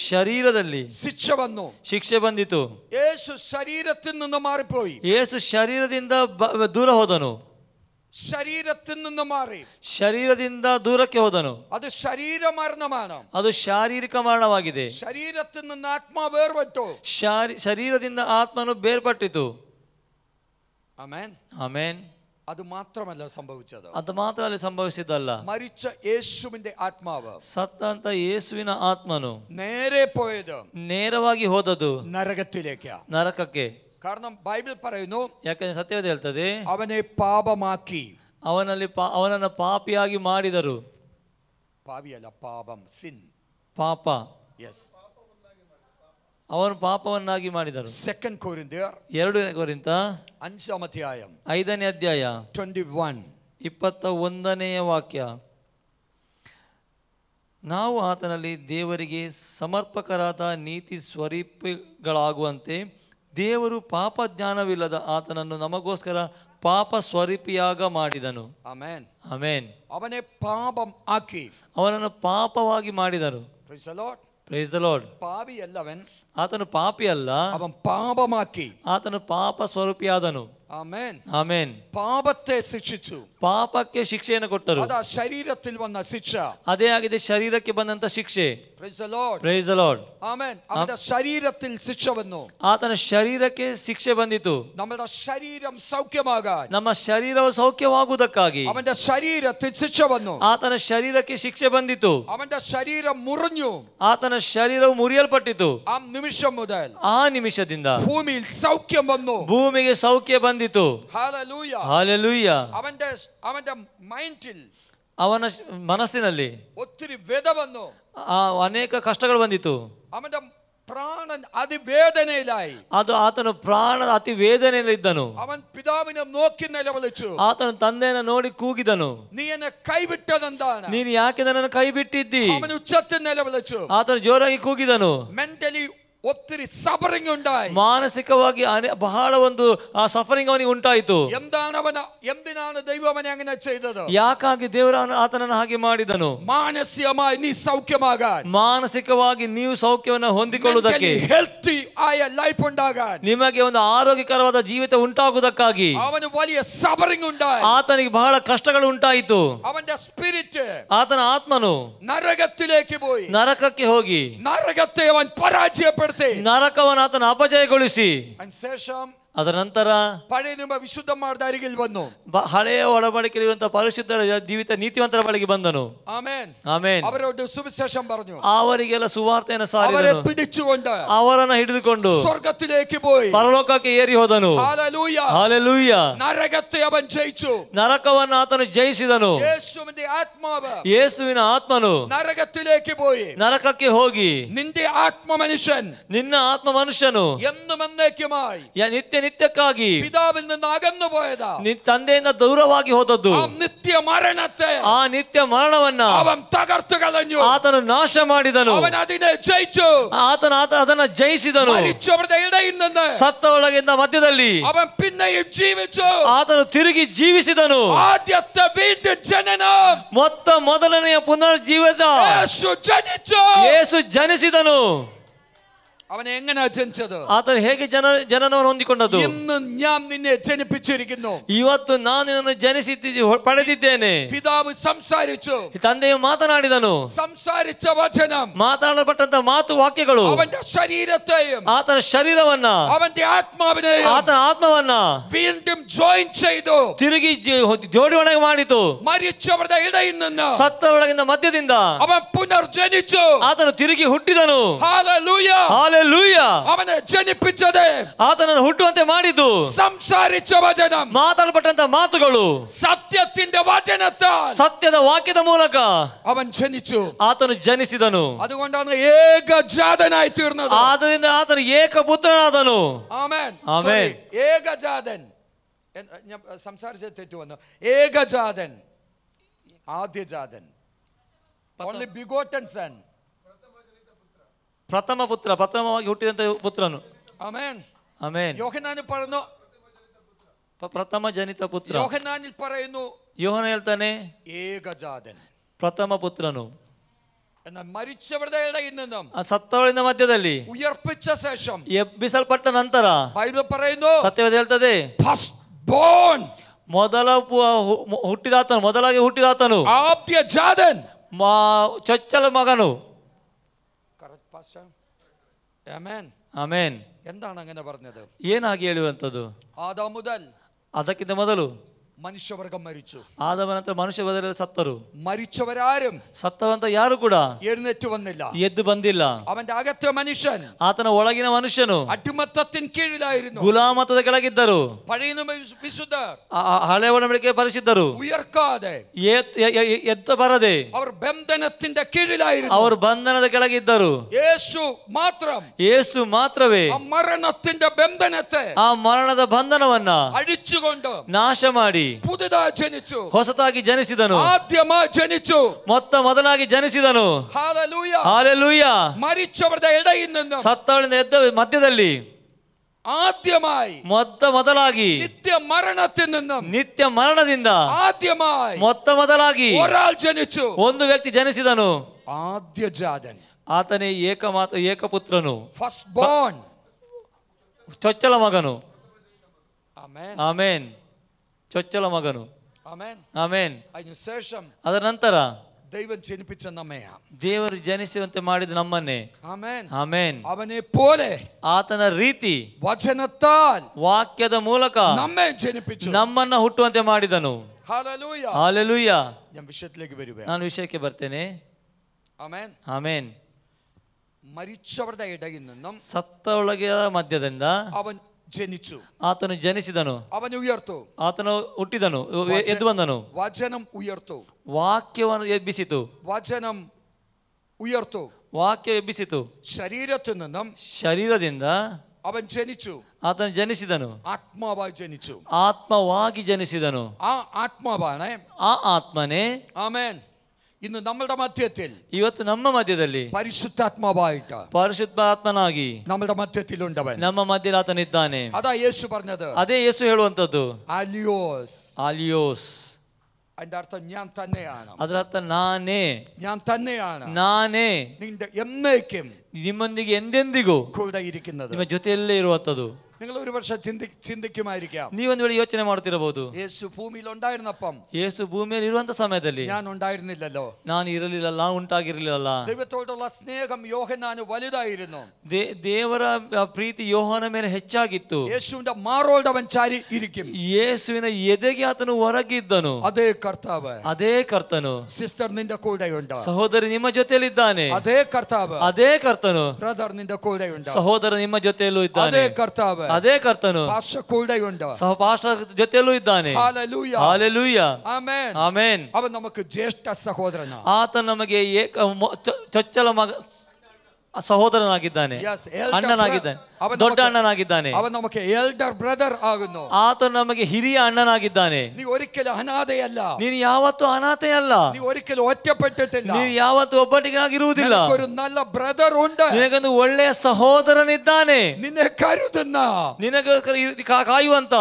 ಶರೀರದಲ್ಲಿ ಶಿಕ್ಷೆ ಬಂದಿತು. ಯೇಸು ಶರೀರത്തിൽ നിന്ന് മാറിപ്പോയി. ಯೇಸು ಶರೀರದಿಂದ ದೂರ ಹೋದನು. ശരീരത്തിൽ നിന്ന് മാറി ಶರೀರದಿಂದ ದೂರಕ್ಕೆ ಹೋದನು. ಅದು ಶರೀರ ಮರಣമാണ്. ಅದು ಶಾರೀರಿಕ ಮರಣವಾಗಿದೆ. ಶರೀರത്തിൽ നിന്ന് ആത്മാവ് വേർപെട്ടു. ಶರೀರದಿಂದ ಆತ್ಮನು ಬೇರ್ಪಟ್ಟಿತು. ആമേൻ, ആമേൻ. അത് മാത്രമല്ല സംഭവിച്ചത്. ಅದು ಮಾತ್ರ ಅಲ್ಲಿ ಸಂಭವಿಸಿದ್ದಲ್ಲ. മരിച്ച യേശുവിന്റെ ആത്മാവ്, ಸತ್ತಂತ ಯೇಸುವಿನ ಆತ್ಮನು നേരെ പോയത്, ನೇರವಾಗಿ ಹೋದದು നരകത്തിലേക്ക്, ನರಕಕ್ಕೆ. കാരണം ബൈബിൾ പറയുന്നു, ಯಾಕಂದ್ರೆ ಸತ್ಯವೇದ ಹೇಳ್ತದೆ, ಅವನೇ ಪಾಪಮಾಕಿ, ಅವನನ್ನು ಪಾಪಿಯಾಗಿ ಮಾಡಿದರು. ಪಾಪಿಯಲ್ಲ, ಪಾಪಂ, ಸಿನ್, ಪಾಪ. ಎಸ್, ಅವನು ಪಾಪವನ್ನಾಗಿ ಮಾಡಿದರು. 2 ಕೊರಿಂಥಿಯರ್ 2 ಕೊರಿಂಥ 5ാം ಅಧ್ಯಾയം 5ನೇ ಅಧ್ಯಾಯ 21ನೇ ವಾಕ್ಯ. ನಾವು ಆತನಲ್ಲಿ ದೇವರಿಗೆ ಸಮರ್ಪಕರಾದ ನೀತಿ ಸ್ವರೂಪಿಗಳಾಗುವಂತೆ ದೇವರು ಪಾಪ ಜ್ಞಾನವಿಲ್ಲದ ಆತನನ್ನು ನಮಗೋಸ್ಕರ ಪಾಪ ಸ್ವರೂಪಿಯಾಗ ಮಾಡಿದನು. Amen, amen. ಅವನೇ ಪಾಪಂ ಆಕಿ, ಅವನನ್ನು ಪಾಪವಾಗಿ ಮಾಡಿದರು. Praise the Lord, praise the Lord. ಪಾಪಿಯಲ್ಲವൻ, ಆತನು ಪಾಪಿ ಅಲ್ಲ, ಅವನು ಪಾಪಮಾಕಿ, ಆತನು ಪಾಪ ಸ್ವರೂಪಿಯಾದನು. Amen, amen. ಪಾಪത്തെ ಶಿಕ್ಷಿಸು, ಪಾಪಕ್ಕೆ ಶಿಕ್ಷೆಯನ್ನು ಕೊಟ್ಟರು. ಅದು ಶರೀರത്തിൽ വന്ന ಶಿಕ್ಷ, ಅದೇ ಆಗಿದೆ ಶರೀರಕ್ಕೆ ಬಂದಂತ ಶಿಕ್ಷೆ. Praise the Lord, praise the Lord. Amen. ಅವನ ಶರೀರത്തിൽ ಶಿಕ್ಷ വന്നു, ಆತನ ಶರೀರಕ್ಕೆ ಶಿಕ್ಷೆ ಬಂದಿತು. നമ്മുടെ ശരീരം സൗഖ്യമാകാൻ, ನಮ್ಮ ಶರೀರವು ಸೌಖ್ಯವಾಗುವುದಕ್ಕಾಗಿ ಅವನ ശരീരത്തിൽ ಶಿಕ್ಷ വന്നു. ಆತನ ಶರೀರಕ್ಕೆ ಶಿಕ್ಷೆ ಬಂದಿತು. അവന്റെ ശരീരം മുറിഞ്ഞു, ಆತನ ಶರೀರವು ಮುರಿಯಲ್ಪಟ್ಟಿತು. ಆ ನಿಮಿಷം ಮುതൽ, ಆ ನಿಮಿಷದಿಂದ ಭೂಮಿയിൽ സൗഖ്യം വന്നു, ಭೂಮಿಗೆ ಸೌಖ್ಯ ಬಂದಿತು. Hallelujah, hallelujah. അവന്റെ മൈൻഡിൽ, ಅವನ ಮನಸ್ಸಿನಲ್ಲಿ ഒത്തിരി വേദ വന്നു, ಅನೇಕ ಕಷ್ಟಗಳು ಬಂದಿತು. അവന്റെ പ്രാണൻ അതിവേദനയിലായി. ಅದು ಆತನು ಪ್ರಾಣದ ಅತಿ ವೇದನೆಯಲ್ಲಿದ್ದನು. അവൻ പിതാവിനെ നോക്കി നിലവിളിച്ചു, ಆತನು ತಂದೆಯನ್ನು ನೋಡಿ ಕೂಗಿದನು, നീ എന്നെ കൈവിട്ടതെന്താണ്, ನೀನು ಯಾಕೆ ನನ್ನನ್ನು ಕೈ ಬಿಟ್ಟಿದ್ದಿ? അവൻ ഉച്ചത്തിൽ നിലവിളിച്ചു. ಆತನು ಜೋರಾಗಿ ಕೂಗಿದನು. ಮೆಂಟಲಿ ഒത്തിരി സഫറിംഗ് ഉണ്ടായി, ಮಾನಸಿಕವಾಗಿ ಬಹಳ ಒಂದು ಸಫರಿಂಗ್ ಅವನಿಗೆ ಉಂಟಾಯಿತು. എന്തിനാണ് ദൈവം അവനെ അങ്ങനെ ചെയ്തത്? ಯಾಕಾಗಿ ದೇವರು ಆತನನ್ನು ಹಾಗೆ ಮಾಡಿದನು? മാനസികമായി നീ സൗഖ്യമാകാൻ, ಮಾನಸಿಕವಾಗಿ ನೀವು ಸೌಖ್ಯವನ್ನು ಹೊಂದಿಕೊಳ್ಳುವುದಕ್ಕೆ, ಹೆಲ್ತಿ ಆಯ ಲೈಫ್ ഉണ്ടാകാൻ, ನಿಮಗೆ ಒಂದು ಆರೋಗ್ಯಕರವಾದ ಜೀವಿತ ಉಂಟಾಗುವುದಕ್ಕಾಗಿ ಅವನು വലിയ സഫറിംഗ് ഉണ്ടായി. ಆತನಿಗೆ ಬಹಳ ಕಷ್ಟಗಳು ಉಂಟಾಯಿತು. അവന്റെ സ്പിരിറ്റ്, ಆತನ ಆತ್ಮನು നരകത്തിലേക്ക് പോയി, ನರಕಕ್ಕೆ ಹೋಗಿ നരകത്തെ അവൻ പരാജയപ്പെടുത്തി, ನರಕವನ್ನು ಆತನ ಅಪಜಯಗೊಳಿಸಿ, ശേഷം ಅದರ ನಂತರ പഴയ നിയമ വിശുദ്ധന്മാരുടെ അരികിൽ വന്നു, ಹಳೆಯ ಒಡಂಬಡಿಕೆಯಲ್ಲಿರುವಂತಹ ಪರಿಶುದ್ಧರ ಜೀವಿತ ನೀತಿವಂತರ ಬಳಿಗೆ ಬಂದನು. Amen, amen. ಅವരോട് ಸುವಿಶೇಷം പറഞ്ഞു, ಅವರಿಗೆಲ್ಲ ಸುವಾರ್ತೆಯನ್ನು അവരെ ಸಾರಿದನು. പിടിച്ചുകൊണ്ട് ಅವರನ್ನು ಹಿಡಿದುಕೊಂಡು സ്വർഗ്ഗത്തിലേക്ക് പോയി, ಪರಲೋಕಕ್ಕೆ ಏರಿ ಹೋದನು. Hallelujah, hallelujah. നരകത്തെ അവൻ ജയിച്ചു. ನರಕವನ್ನು ಆತನು ಜಯಿಸಿದನು. യേശുവിന്റെ ആത്മാവ് ಯೇಸುವಿನ ಆತ್ಮನು നരകത്തിലേക്ക് പോയി, ನರಕಕ್ಕೆ ಹೋಗಿ നിന്റെ ആത്മ മനുഷ്യൻ ನಿನ್ನ ಆತ್ಮ ಮನುಷ್ಯನು എന്നും എന്നേക്കുമായി ನಿತ್ಯಕ್ಕಾಗಿ പിതാവിൽ നിന്ന് അകന്നു പോയതാ, ತಂದೆಯಿಂದ ದೂರವಾಗಿ ಹೋದದ್ದು, ആ നിത്യ മരണത്തെ ಆ ನಿತ್ಯ ಮರಣವನ್ನ അവൻ തകർത്തു കളഞ്ഞു. ಆತನು ನಾಶ ಮಾಡಿದನು. അവൻ അതിനെ ജയിച്ചു. ಅದನ್ನ ಜಯಿಸಿದನು. മരിച്ചവരുടെ ഇടയിൽ നിന്ന്, ಸತ್ತವಳಗಿಂದ ಮಧ್ಯದಲ್ಲಿ അവൻ പിന്നെയും ജീവിച്ചു. ಆತನು ತಿರುಗಿ ಜೀವಿಸಿದನು. ആദ്യത്തെ വീണ്ടും ജനനം, ಮೊದಲನೆಯ ಪುನರ್ಜೀವಿತ യേശു ജനിച്ചു. ಯೇಸು ಜನಿಸಿದನು. അവനെ എങ്ങനെയാ ജനിച്ചത്? ಆತನು ಹೇಗೆ ಜನನವನ್ನು ಹೊಂದಿಕೊಂಡದ್ದು? ഇന്ന് ഞാൻ നിന്നെ ജനിപ്പിച്ചിരിക്കുന്നു. ಇವತ್ತು ನಾನು ನಿನ್ನನ್ನು ಪಡೆದಿದ್ದೇನೆ. പിതാവ് സംസാരിച്ചു. ತಂದೆಯು ಮಾತನಾಡಿದನು. സംസാരിച്ച വചനം, ಮಾತನಾಡಲ್ಪಟ್ಟಂತ ವಾಕ್ಯಗಳು അവന്റെ ശരീരത്തെയും ಆತನ ಶರೀರವನ್ನ അവന്റെ ആത്മാവിനെയും ಆತನ ಆತ್ಮವನ್ನ വീണ്ടും ജോയിൻ ചെയ്തു. ತಿರುಗಿ ಜೋಡಣೆ ಮಾಡಿತು. മരിച്ചവരുടെ ഇടയിൽ നിന്ന് ಸತ್ತವರೊಳಗಿಂದ ಮಧ್ಯದಿಂದ അവൻ പുനർജനിച്ചു. ಆತನು ತಿರುಗಿ ಹುಟ್ಟಿದನು. ഹല്ലേലൂയ. ಹಾಲೆಲೂಯಾ. അവനെ ജനിപ്പിച്ചത്, ಆತನನ್ನು ಹುಟ್ಟುವಂತೆ ಮಾಡಿದ್ದು സംസാരിച്ച വചനം, ಮಾತಾಡಲ್ಪಟ್ಟಂತ ಮಾತುಗಳು, സത്യത്തിന്റെ വചനത്താൽ ಸತ್ಯದ ವಾಕ್ಯದ ಮೂಲಕ അവൻ ജനിച്ചു. ಆತನು ಜನಿಸಿದನು. അതുകൊണ്ടാണ് ഏകജാതനായി തീർന്നത്. ಆದ್ದರಿಂದ ಆತನು ಏಕಪುತ್ರನಾದನು. ആമേൻ. ആമേൻ. ഏകജാതൻ, ഞാൻ സംസാരിച്ച തെറ്റു വന്നു. ഏകജാതൻ, ആദ്യജാതൻ, only begotten son. ಪ್ರಥಮ ಪುತ್ರ, ಪ್ರಥಮವಾಗಿ ಹುಟ್ಟಿದಂತ ಪುತ್ರನು. ആമേൻ. ಆಮೆನ್. യോഹന്നാനിൽ പറയുന്നു, ಪ್ರಥಮ ಜನಿತ ಪುತ್ರ. യോഹന്നാനിൽ പറയുന്നു ಯೋಹನ ಹೇಳ್ತಾನೆ ഏകജാതൻ, ಪ್ರಥಮ ಪುತ್ರನು. എന്നാൽ മരിച്ചവരുടെ ഇടയിൽ നിന്നും ಸತ್ತವಳಿಂದ ಮಧ್ಯದಲ್ಲಿ ഉയർപ്പിച്ച ശേഷം ಎಬ್ಬಿಸಲ್ಪಟ್ಟ ನಂತರ ബൈബിൾ പറയുന്നു ಸತ್ಯವೇದ ಹೇಳ್ತದೆ ಫಸ್ಟ್ ಬೋರ್ನ್, ಹುಟ್ಟಿದಾತನು, ಮೊದಲಾಗಿ ಹುಟ್ಟಿದಾತನು, ആദ്യജാതൻ, ಚೊಚ್ಚಲ ಮಗನು. Correct pastor? ആമേൻ. ಆಮೆನ್. എന്താണ് അങ്ങനെ പറഞ്ഞത്? ಏನಾಗಿ ಹೇಳುವಂಥದ್ದು? ആദാം മുതൽ ಅದಕ್ಕಿಂತ ಮೊದಲು മനുഷ്യവർഗം മരിച്ചു. ಆದಮ ನಂತರ ಮನುಷ್ಯ ಬದಲು ಸತ್ತರು. മരിച്ചവരാരും ಸತ್ತವಂತ ಯಾರು ಕೂಡ എഴുന്നേറ്റ് വന്നില്ല. ಎದ್ದು ಬಂದಿಲ್ಲ. അവന്റെ അകത്തെ മനുഷ്യൻ ಆತನ ಒಳಗಿನ ಮನುಷ್ಯನು അടിമത്തത്തിന് കീഴിലായിരുന്നു. ಗುಲಾಮತದ ಕೆಳಗಿದ್ದರು. പഴയ വിശുദ്ധർ ಹಳೆ ಒಡಂಬಡಿಕೆ ಪರಿಶುದ್ಧರು ഉയർക്കാതെ ಎತ್ತ ಬರದೆ അവർ ബന്ധനത്തിന്റെ കീഴിലായിരുന്നു. ಅವರು ಬಂಧನದ ಕೆಳಗಿದ್ದರು. യേശു മാത്രം ಯೇಸು ಮಾತ್ರವೇ ആ മരണത്തിന്റെ ബന്ധനത്തെ ಆ ಮರಣದ ಬಂಧನವನ್ನ അഴിച്ചുകൊണ്ട് ನಾಶ ಮಾಡಿ പുതുതായി ജനിച്ചു. ಹೊಸತಾಗಿ ಜನಿಸಿದನು. ആദ്യമായി ജനിച്ചു. ಮೊದಲಾಗಿ ಜನಿಸಿದನು. ഹല്ലേലൂയ. ಹಾಲೆಲೂಯಾ. മരിച്ചവരുടെ ഇടയിൽ നിന്ന് ಸತ್ತವಳಿಂದ ಎದ್ದ ಮಧ್ಯದಲ್ಲಿ ആദ്യമായി ಮೊದಲಾಗಿ നിത്യ മരണത്തിൽ നിന്നും ನಿತ್ಯ ಮರಣದಿಂದ ആദ്യമായി ಮೊದಲಾಗಿ ഒരാൾ ജനിച്ചു. ಒಂದು ವ್ಯಕ್ತಿ ಜನಿಸಿದನು. ആദ്യജാതൻ, ಆತನೇ ಏಕಪುತ್ರನು, ഫസ്റ്റ് ബോൺ, ಚೊಚ್ಚಲ ಮಗನು. ആമേൻ. ಆಮೇನ್. ಚೊಚ್ಚಲ ಮಗನು. ആമേൻ. ಆಮೇನ್. അതിനുശേഷം ಅದರ ನಂತರ ദൈവം ജനിപ്പിച്ച നമ്മയാ. ದೇವರು ಜನಿಸುವಂತೆ ಮಾಡಿದ ನಮ್ಮನ್ನೇ. ആമേൻ. ಆಮೇನ್. അവനെ പോലെ ಆತನ ರೀತಿ വചനത്താൽ ವಾಕ್ಯದ ಮೂಲಕ നമ്മെ ജനിപ്പിച്ചു. ನಮ್ಮನ್ನ ಹುಟ್ಟುವಂತೆ ಮಾಡಿದನು. ഹല്ലേലൂയ. ಹಾಲೆಲೂಯಾ. ഞാൻ വിഷയത്തിലേക്ക് വരുവേ. ನಾನು ವಿಷಯಕ್ಕೆ ಬರ್ತೇನೆ. ആമേൻ. ಆಮೇನ್. മരിച്ചവരുടെ ഇടയിൽ നിന്നും ಸತ್ತವೊಳಗೆ ಮಧ್ಯದಿಂದ അവൻ ജനിച്ചു. ಆತನು ಜನಿಸಿದನು. അവൻ ഉയർത്തു. ಆತನು ಹುಟ್ಟಿದನು, ಎದ್ದು ಬಂದನು. വചനം ഉയർത്തു. ವಾಕ್ಯವನ್ನು ಎಬ್ಬಿಸಿತು. വചനം ഉയർത്തു. ವಾಕ್ಯ ಎಬ್ಬಿಸಿತು. ശരീരത്തിൽ നിന്നും ಶರೀರದಿಂದ അവൻ ജനിച്ചു. ಆತನು ಜನಿಸಿದನು. ആത്മാവായി ജനിച്ചു. ಆತ್ಮವಾಗಿ ಜನಿಸಿದನು. ആ ആത്മാവാണ്, ಆ ಆತ್ಮನೇ ആമേൻ, ഇന്ന് നമ്മളുടെ മധ്യത്തിൽ, ಇವತ್ತು ನಮ್ಮ ಮಧ್ಯದಲ್ಲಿ പരിശുദ്ധാത്മാവായിട്ട് ಪರಿಶುದ್ಧಾತ್ಮನಾಗಿ നമ്മളുടെ മധ്യത്തിലുണ്ടവൻ. ನಮ್ಮ ಮಧ್ಯದಲ್ಲಿ ಆತನಿದ್ದಾನೆ. അതാ യേശു പറഞ്ഞത്. ಅದೇ ಯೇಸು ಹೇಳುವಂತದ್ದು അലിയോസ്. ಆಲಿಯೋಸ್. അതിന്റെ അർത്ഥം ഞാൻ തന്നെയാണ്. ಅದರ ಅರ್ಥ ನಾನೇ. ഞാൻ തന്നെയാണ് ನಾನೇ നിന്റെ എന്നേക്കും ನಿಮ್ಮೊಂದಿಗೆ ಎಂದೆಂದಿಗೂ കൂടെ ഇരിക്കുന്നത്. ನಿಮ್ಮ ಜೊತೆಯಲ್ಲೇ ಇರುವಂತದ್ದು. നിങ്ങൾ ഒരു പക്ഷെ ചിന്തിക്കുമായിരിക്കാം, ನೀವೊಂದು ವೇಳೆ ಯೋಚನೆ ಮಾಡ್ತಿರಬಹುದು, യേശു ഭൂമിയിൽ ഉണ്ടായിരുന്നപ്പം ಯೇಸು ಭೂಮಿಯಲ್ಲಿ ಇರುವಂತ ಸಮಯದಲ್ಲಿ ഞാൻ ഉണ്ടായിരുന്നില്ലല്ലോ. ನಾನು ಇರಲಿಲ್ಲ, ನಾನು ಉಂಟಾಗಿರಲಿಲ್ಲ. ദൈവത്തോടുള്ള സ്നേഹം യോഹന്നാന് വലുതായിരുന്നു. ದೇವರ ಪ್ರೀತಿ ಯೋಹನ ಮೇಲೆ ಹೆಚ್ಚಾಗಿತ್ತು. യേശുവിന്റെ മാറോട് അവൻ ചാരി ഇരിക്കും. ಯೇಸುವಿನ ಎದೆಗೆ ಆತನು ಹೊರಗಿದ್ದನು. അതേ കർത്താവ്. ಅದೇ ಕರ್ತನು. സിസ്റ്റർ നിന്റെ കൂടെയുണ്ട്. ಸಹೋದರಿ ನಿಮ್ಮ ಜೊತೆಯಲ್ಲಿದ್ದಾನೆ. അതേ കർത്താവ്. ಅದೇ ಕರ್ತನು. ബ്രദർ നിന്റെ കൂടെയുണ്ട്. ಸಹೋದರ ನಿಮ್ಮ ಜೊತೆಯಲ್ಲೂ ಇದ್ದಾನೆ. അതേ കർത്താവ്. ಅದೇ ಕರ್ತನು. പാസ്റ്റർ കൂടെയുണ്ട്. ಪಾಸ್ಟರ್ ಜೊತೆಯಲ್ಲೂ ಇದ್ದಾನೆ. ഹല്ലേലൂയ. ಹಾಲೆಲೂಯಾ. ആമേൻ. ಆಮೆನ್. അവൻ നമുക്ക് ജ്യേഷ്ഠ സഹോദരനാണ്. ಆತ ನಮಗೆ ಚೊಚ್ಚಲ ಮಗ ಸಹೋದರನಾಗಿದ್ದಾನೆ, ಅಣ್ಣನಾಗಿದ್ದಾನೆ, ದೊಡ್ಡ ಅಣ್ಣನಾಗಿದ್ದಾನೆ. അവൻ നമുക്ക് എൽഡർ ബ്രദർ ആകുന്നു. ಆತ ನಮಗೆ ಹಿರಿಯ ಅಣ್ಣನಾಗಿದ್ದಾನೆ. നീ ഒരിക്കലും അനാഥയല്ല. ನೀನು ಯಾವತ್ತೂ ಅನಾಥೆಯಲ್ಲ. നീ ഒരിക്കലും ഒറ്റപ്പെട്ടിട്ടില്ല. ನೀನು ಯಾವತ್ತೂ ಒಬ್ಬಟ್ಟಿಗಾಗಿರುವುದಿಲ್ಲ. ഒരു നല്ല ബ്രദർ ഉണ്ട്. ನಿನಗೊಂದು ಒಳ್ಳೆಯ ಸಹೋದರನಿದ್ದಾನೆ, നിന്നെ കരുതുന്ന, ನಿನಗೆ ಕಾಯುವಂತ,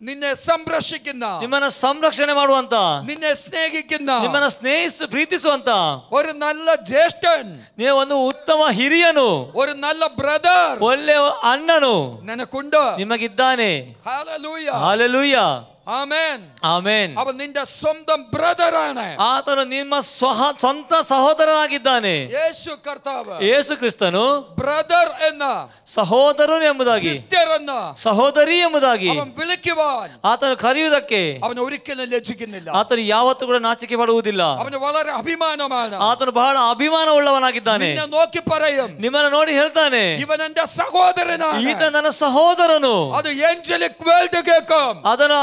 നിന്നെ സംരക്ഷിക്കുന്ന, ನಿಮ್ಮನ್ನ ಸಂರಕ್ಷಣೆ ಮಾಡುವಂತ, നിന്നെ സ്നേഹിക്കുന്ന, ನಿಮ್ಮನ್ನ ಪ್ರೀತಿಸುವಂತ ഒരു നല്ല ജ്യേഷ്ഠൻ, ನೀವು ಒಂದು ಉತ್ತಮ ಹಿರಿಯನು, ഒരു നല്ല ബ്രദർ ಒಳ್ಳೆಯ ಅಣ್ಣನು നിനക്കുണ്ട്. ನಿಮಗಿದ್ದಾನೆ. ഹല്ലേലൂയ, ಹಾಲೆಲೂಯ, ആമേൻ, ಆಮೆನ್. അവൻ നിന്റെ സ്വന്തം ബ്രദർ ആണ്. ಆತನು ನಿಮ್ಮ ಸ್ವಂತ ಸಹೋದರನಾಗಿದ್ದಾನೆ. യേശു കർത്താവ് ಯೇಸು ಕ್ರಿಸ್ತನು ബ്രദർ എന്ന, ಸಹೋದರನು ಎಂಬುದಾಗಿ, സിസ്റ്റർ എന്ന ಸಹೋದರಿ ಎಂಬುದಾಗಿ അവൻ വിളിക്കുവാൻ ಆತನು ಕರೆಯುವುದಕ್ಕೆ അവൻ ഒരിക്കലും ലജ്ജിക്കുന്നില്ല. ಆತನು ಯಾವತ್ತೂ ಕೂಡ ನಾಚಿಕೆ ಪಡುವುದಿಲ್ಲ. അവന് വളരെ അഭിമാനമാണ്. ಆತನು ಬಹಳ ಅಭಿಮಾನವುಳ್ಳವನಾಗಿದ್ದಾನೆ. നിന്നെ നോക്കി പറയും, ನಿಮ್ಮನ್ನು ನೋಡಿ ಹೇಳ್ತಾನೆ, ഇവൻ എന്റെ സഹോദരനാണ്. ಈತ ನನ್ನ ಸಹೋದರನು. അത് ഏഞ്ചലിക് വേൾഡ് കേൾക്കും, ಅದನ್ನು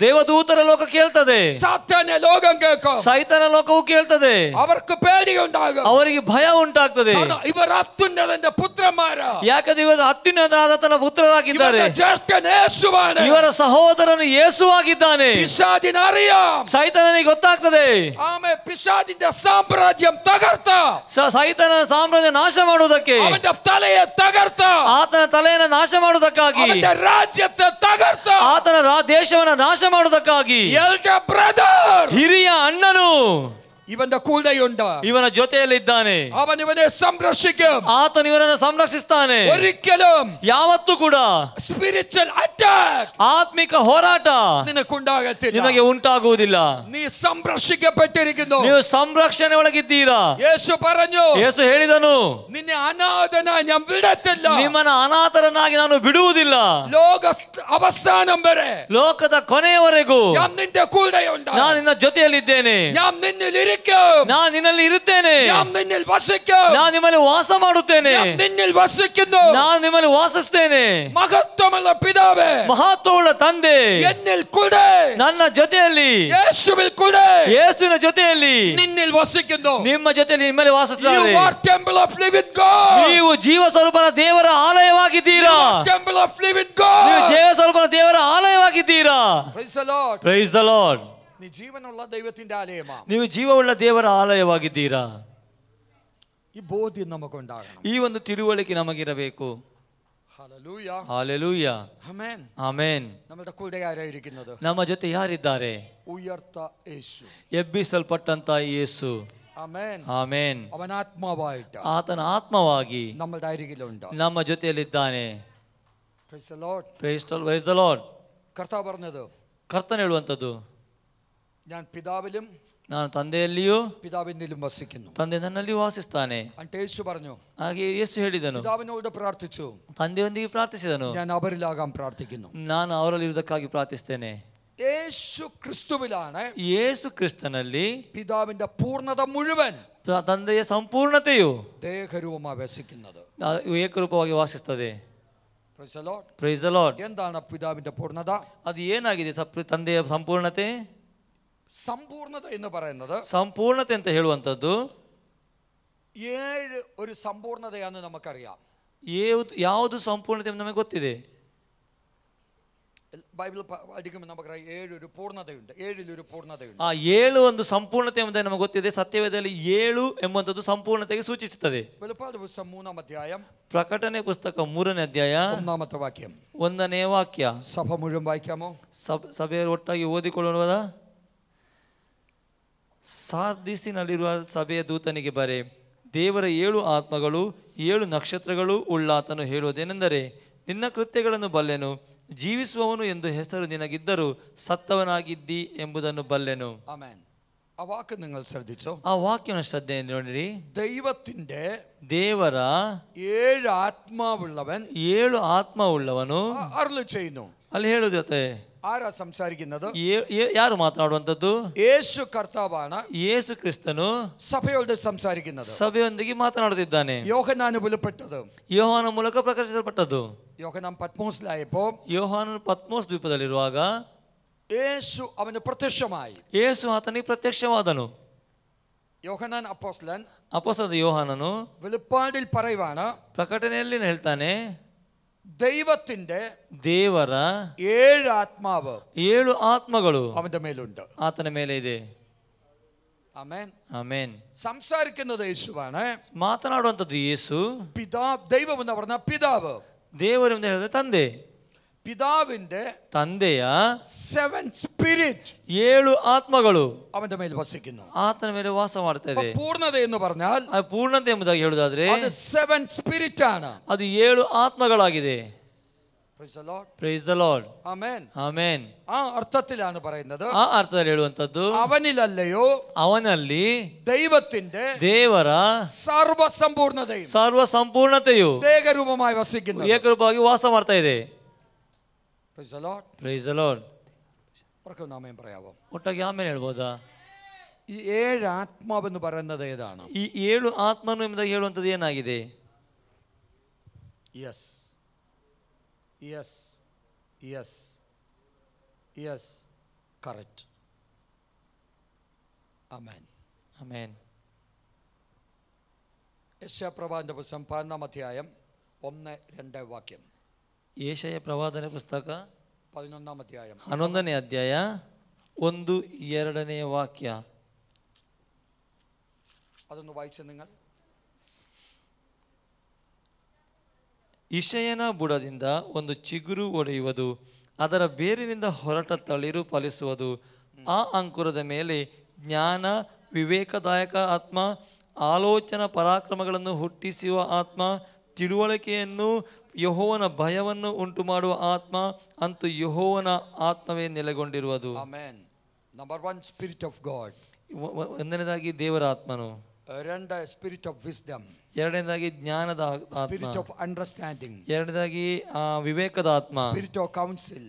ದೇವದೂತರ ಲೋಕ ಕೇಳ್ತದೆ, സാത്താന്യ ലോകം കേൾക്കും. ಸೈತಾನ ಲೋಕವು ಕೇಳ್ತದೆ. അവർക്ക് പേടിയുണ്ടാകും, ಅವರಿಗೆ ಭಯ ಉಂಟಾಗ್ತದೆ. കാരണം ഇവർ അത്യുന്നതന്റെ പുത്രന്മാരാ. ಯಾಕಂದ್ರೆ ಇವರು ಅತ್ಯುನ್ನತನಾದ ತನ್ನ ಪುತ್ರರಾಗಿದ್ದಾರೆ. ഇവരുടെ ജ്യേഷ്ഠൻ യേശുവാണ്. ಇವರ ಸಹೋದರನು ಯೇಸುವಾಗಿದ್ದಾನೆ. പിശാചിനറിയാം, ಸೈತಾನನಿಗೆ ಗೊತ್ತಾಗ್ತದೆ. ആമേ, പിശാചിന്റെ സാമ്രാജ്യം തകർത്ത, ಸೈತಾನನ ಸಾಮ್ರಾಜ್ಯ ನಾಶ ಮಾಡುವುದಕ್ಕೆ, അവന്റെ തലയെ തകർത്ത, ಆತನ ತಲೆಯನ್ನು ನಾಶ ಮಾಡುವುದಕ್ಕಾಗಿ, അവന്റെ രാജ്യത്തെ തകർത്ത, ಆತನ ದೇಶವನ್ನು ನಾಶ ಮಾಡುವುದಕ್ಕಾಗಿ elder brother ಹಿರಿಯ ಅಣ್ಣನು ഇവന്റെ കൂടെയുണ്ട്. ಇವನ ಜೊತೆಯಲ್ಲಿದ್ದಾನೆ. അവൻ ഇവനെ സംരക്ഷിക്കും. ಆತನು ಇವನನ್ನು ಸಂರಕ್ಷಿಸ್ತಾನೆ. ഒരിക്കലും ಯಾವತ್ತೂ ಕೂಡ സ്പിരിച്വൽ അറ്റാക്ക് ಆತ್ಮಿಕ ಹೋರಾಟ നിനക്കുണ്ടാകത്തില്ല. ನಿಮಗೆ ಉಂಟಾಗುವುದಿಲ್ಲ. നീ സംരക്ഷിക്കപ്പെട്ടിരിക്കുന്നു. ನೀವು ಸಂರಕ್ಷಣೆ ಒಳಗಿದ್ದೀರಾ. യേശു പറഞ്ഞു, ಯೇಸು ಹೇಳಿದನು, നിന്നെ അനാഥനായി ഞാൻ വിടത്തില്ല. ನಿಮ್ಮನ್ನ ಅನಾಥರನ್ನಾಗಿ ನಾನು ಬಿಡುವುದಿಲ್ಲ. ലോക അവസാനം വരെ ಲೋಕದ ಕೊನೆಯವರೆಗೂ ഞാൻ നിന്റെ കൂടെയുണ്ട്. ನಾನು ನಿನ್ನ ಜೊತೆಯಲ್ಲಿದ್ದೇನೆ. ഞാൻ നിന്നിൽ ನಾನು ನಿನ್ನಲ್ಲಿ ಇರುತ್ತೇನೆ. ഞാൻ നിന്നിൽ വസിക്കും. ನಾನು ನಿಮ್ಮಲ್ಲಿ ವಾಸ ಮಾಡುತ್ತೇನೆ. ഞാൻ നിന്നിൽ വസിക്കുന്നു. ನಾನು ನಿಮ್ಮಲ್ಲಿ ವಾಸಿಸ್ತೇನೆ. മഹത്വമുള്ള പിതാവേ, ಮಹತ್ವವುಳ್ಳ ತಂದೆ എന്നിൽ കൂടെ, ನನ್ನ ಜೊತೆಯಲ್ಲಿ, യേശുവിൽ കൂടെ, ಯೇಸುವಿನ ಜೊತೆಯಲ್ಲಿ, നിന്നിൽ വസിക്കുന്നു. ನಿಮ್ಮ ಜೊತೆಯಲ್ಲಿ ನಿಮ್ಮಲ್ಲಿ ವಾಸಿಸುತ್ತಾರೆ. You are temple of living God. ನೀವು ಜೀವ ಸ್ವರೂಪನ ದೇವರ ಆಲಯವಾಗಿದ್ದೀರಾ. Temple of living God. ನೀವು ಜೀವ ಸ್ವರೂಪನ ದೇವರ ಆಲಯವಾಗಿದ್ದೀರಾ. Praise the Lord. Praise the Lord. നീ ജീവനുള്ള ദൈവത്തിന്റെ ആലയമാണ്. ನೀವು ಜೀವವುಳ್ಳ ದೇವರ ಆಲಯವಾಗಿದ್ದೀರಾ. ഈ ബോധ്യം നമുക്കുണ്ടാകണം. ಈ ಒಂದು ತಿಳುವಳಿಕೆ ನಮಗಿರಬೇಕು. ഹല്ലേലൂയ, ಹಾಲೆಲೂಯ, ആമേൻ. ಆಮೆನ್. നമ്മുടെ കൂടെ ആരായിരിക്കുന്നത്? ನಮ್ಮ ಜೊತೆ ಯಾರಿದ್ದಾರೆ? ഉയർത്ത യേശു, ಎಬ್ಬಿಸಲ್ಪಟ್ಟಂತ ಯೇಸು. ആമേൻ. ಆಮೆನ್. അവൻ ആത്മാവായിട്ട് ಆತನ ಆತ್ಮವಾಗಿ നമ്മുടെ അരികിലുണ്ട്. ನಮ್ಮ ಜೊತೆಯಲ್ಲಿದ್ದಾನೆ. Praise the Lord. Praise the Lord. കർത്താവ് പറഞ്ഞത്, ಕರ್ತನ ಹೇಳುವಂಥದ್ದು, ഞാൻ പിതാവിലും ನಾನು ತಂದೆಯಲ್ಲಿಯೂ പിതാവിനിലും വസിക്കുന്നു. ತಂದೆ ನನ್ನಲ್ಲಿ ವಾಸಿಸ್ತಾನೆ. ಅಂತ യേശു പറഞ്ഞു. ಹಾಗೆ ಯೇಸು ಹೇಳಿದನು, പിതാവിനോട് പ്രാർത്ഥിച്ചു, ತಂದೆಯೊಂದಿಗೆ ಪ್ರಾರ್ಥಿಸಿದನು, ഞാൻ അവരിലാകാൻ പ്രാർത്ഥിക്കുന്നു. ನಾನು ಅವರಲ್ಲಿ ಇರುವುದಕ್ಕಾಗಿ ಪ್ರಾರ್ಥಿಸ್ತೇನೆ. യേശു ക്രിസ്തുവിലാണ് ಯೇಸು ಕ್ರಿಸ್ತನಲ್ಲಿ പിതാവിന്റെ പൂർണ്ണത മുഴുവൻ ತಂದೆಯ ಸಂಪೂರ್ಣತೆಯು ദേഹരൂപമായി വസിക്കുന്നത്. ಏಕರೂಪವಾಗಿ ವಾಸಿಸ್ತದೆ. Praise the Lord. Praise the Lord. എന്താണ് പിതാവിന്റെ പൂർണ്ണത? ಅದು ಏನಾಗಿದೆ ತಂದೆಯ ಸಂಪೂರ್ಣತೆ? സമ്പൂർണത എന്ന് പറയുന്നത്, ಸಂಪೂರ್ಣತೆ ಅಂತ ಹೇಳುವಂಥದ್ದು 7 ഒരു സമ്പൂർണതയാണെന്ന് നമുക്കറിയാം. ಯಾವುದು ಸಂಪೂರ್ಣತೆ ಎಂದು ನಮಗೆ ಗೊತ್ತಿದೆ. ബൈബിൾ പഠിക്കുമ്പോൾ നമുക്കറിയാം 7 ഒരു പൂർണ്ണതയുണ്ട്, 7 ഒരു പൂർണ്ണതയുണ്ട്. 7 ಒಂದು ಸಂಪೂರ್ಣತೆ ಎಂಬುದು ನಮಗೆ ಗೊತ್ತಿದೆ. ಸತ್ಯವೇದದಲ್ಲಿ 7 ಎಂಬುವಂಥದ್ದು ಸಂಪೂರ್ಣತೆಗೆ ಸೂಚಿಸುತ್ತದೆ. വെളിപ്പാട് പുസ്തകം 3-ാം അധ്യായം, ಪ್ರಕಟಣೆ ಪುಸ್ತಕ 3ನೇ ಅಧ್ಯಾಯ 1-ാമത്തെ വാക്യം. 1ನೇ ವಾಕ್ಯ. സഭ മുഴുവൻ വായിക്കാമോ? ಸಭೆಯರು ಒಟ್ಟಾಗಿ ಓದಿಕೊಳ್ಳುವುದ? ಸಾರ್ದಿಸಿನಲ್ಲಿರುವ ಸಭೆಯ ದೂತನಿಗೆ ಬರೆ, ದೇವರ 7 ಆತ್ಮಗಳು 7 ನಕ್ಷತ್ರಗಳು ಉಳ್ಳಾತನು ಹೇಳುವುದೇನೆಂದರೆ, ನಿನ್ನ ಕೃತ್ಯಗಳನ್ನು ಬಲ್ಲೆನು, ಜೀವಿಸುವವನು ಎಂದು ಹೆಸರು ನಿನಗಿದ್ದರೂ ಸತ್ತವನಾಗಿದ್ದಿ ಎಂಬುದನ್ನು ಬಲ್ಲೆನು. ആമേൻ. ആ വാക്ക് നിങ്ങൾ ശ്രദ്ധിച്ചോ? ಆ ವಾಕ್ಯನ ಶ್ರದ್ಧೆಯನ್ನು ನೋಡಿರಿ. ദൈവത്തിന്റെ ದೇವರ 7 ആത്മാവുള്ളവൻ 7 ആತ್ಮವುಳ್ಳವನು അരുളി ചെയ്യുന്നു. ಅಲ್ಲಿ ಹೇಳುತ್ತೆ. ആരാ സംസാരിക്കുന്നത്? ಯಾರು ಮಾತನಾಡುವಂಥದ್ದು? യേശു കർത്താവാണ്. ಯೇಸು ಕ್ರಿಸ್ತನು സഭയോട് സംസാരിക്കുന്നത്. ಸಭೆಯೊಂದಿಗೆ ಮಾತನಾಡುತ್ತಿದ್ದಾನೆ. യോഹന്നാന് വെളിപ്പെട്ടത്, ಯೋಹಾನ ಮೂಲಕ ಪ್ರಕಟಿಸಲ್ಪಟ್ಟದ್ದು. യോഹന്നാൻ പത്മോസിലായപ്പോ ಯೋಹಾನನು ಪತ್ಮೋಸ್ ದ್ವೀಪದಲ್ಲಿರುವಾಗ യേശു അവന് പ്രത്യക്ഷമായി. ಯೇಸು ಆತನಿಗೆ ಪ್ರತ್ಯಕ್ಷವಾದನು. യോഹന്നാൻ അപ്പോസ്തലൻ ಅಪೊಸ್ತಲನಾದ ಯೋಹಾನನು വെളിപ്പാടിൽ പറയുവാണ്, ಪ್ರಕಟಣೆಯಲ್ಲಿ ಹೇಳ್ತಾನೆ, ദൈവത്തിന്റെ ದೇವರ 7 ആത്മാവ് 7 ಆತ್ಮಗಳು അവന്റെ മേലുണ്ട്. ಆತನ ಮೇಲೆ ಇದೆ. ആമേൻ. ಆಮೆನ್. സംസാരിക്കുന്നത് യേശുവാണ്. ಮಾತನಾಡುವಂಥದ್ದು ಯೇಸು. ദൈവം എന്ന് പറഞ്ഞ പിതാവ്, ದೇವರು ಎಂದು ಹೇಳಿದ್ರೆ ತಂದೆ. പിതാവിന്റെ ತಂದೆಯ 7 സ്പിരിറ്റ് 7 ಆತ್ಮಗಳು അവന്റെ മേൽ വസിക്കുന്നു. ಆತನ ಮೇಲೆ ವಾಸ ಮಾಡ್ತಾ ಇದೆ. പൂർണ്ണത എന്ന് പറഞ്ഞാൽ ಅದು ಪೂರ್ಣತೆ ಎಂಬುದಾಗಿ ಹೇಳುವುದಾದ್ರೆ അത് 7 സ്പിരിറ്റ് ആണ്. ಅದು 7 ಆತ್ಮಗಳಾಗಿದೆ. Praise the Lord. Praise the Lord. Amen. Amen. ആ അർത്ഥത്തിലാണ് പറയുന്നത്. ಆ ಅರ್ಥದಲ್ಲಿ ಹೇಳುವಂತದ್ದು അവനിലല്ലയോ ಅವನಲ್ಲಿ ദൈവത്തിന്റെ ದೇವರ സർവസമ്പൂർണതയും ಸರ್ವ ಸಂಪೂರ್ಣತೆಯು ഏകരൂപമായി വസിക്കുന്നു. ಏಕರೂಪವಾಗಿ ವಾಸ ಮಾಡ್ತಾ ಇದೆ. Praise the Lord. Praise the Lord. ഉറക്കെ നാമേൻ പറയാവോ? ಒಟ್ಟಾಗಿ ಆಮೇಲೆ ಹೇಳ್ಬೋದಾ? ഈ 7 ആത്മാവെന്ന് പറയുന്നത് ഏതാണ്? ಈ 7 ಆತ್ಮನು ಎಂಬುದಾಗಿ ಹೇಳುವಂಥದ್ದು ಏನಾಗಿದೆ? Yes. Yes. Yes. Yes. Correct. Amen. Amen. യെശയ്യാപ്രവാചകന്റെ പുസ്തകം 11-ാം അധ്യായം 1-2 വാക്യം. ಯೆಶಾಯ ಪ್ರವಾದನ ಪುಸ್ತಕ 11-ാം അധ്യായം 11ನೇ ಅಧ್ಯಾಯ 1-2 ವಾಕ್ಯ. അതൊന്ന് വായിച്ച് നിങ്ങൾ. ಇಷಯನ ಬುಡದಿಂದ ಒಂದು ಚಿಗುರು ಒಡೆಯುವುದು, ಅದರ ಬೇರಿನಿಂದ ಹೊರಟ ತಳಿರು ಫಲಿಸುವುದು. ಆ ಅಂಕುರದ ಮೇಲೆ ಜ್ಞಾನ, ವಿವೇಕದಾಯಕ ಆತ್ಮ, ಆಲೋಚನಾ ಪರಾಕ್ರಮಗಳನ್ನು ಹುಟ್ಟಿಸುವ ಆತ್ಮ, ತಿಳುವಳಿಕೆಯನ್ನು, ಯೆಹೋವನ ಭಯವನ್ನು ಉಂಟು ಮಾಡುವ ಆತ್ಮ, ಅಂತೂ ಯೆಹೋವನ ಆತ್ಮವೇ ನೆಲೆಗೊಂಡಿರುವುದು. Amen. Number 1, Spirit of God. ಒಂದನೇದಾಗಿ ದೇವರ ಆತ್ಮನು, 2 Spirit of wisdom, ಎರಡನೇದಾಗಿ ಜ್ಞಾನದ ಆತ್ಮ, Spirit of understanding, ಎರಡನೇದಾಗಿ ವಿವೇಕದ ಆತ್ಮ, Spirit of counsel,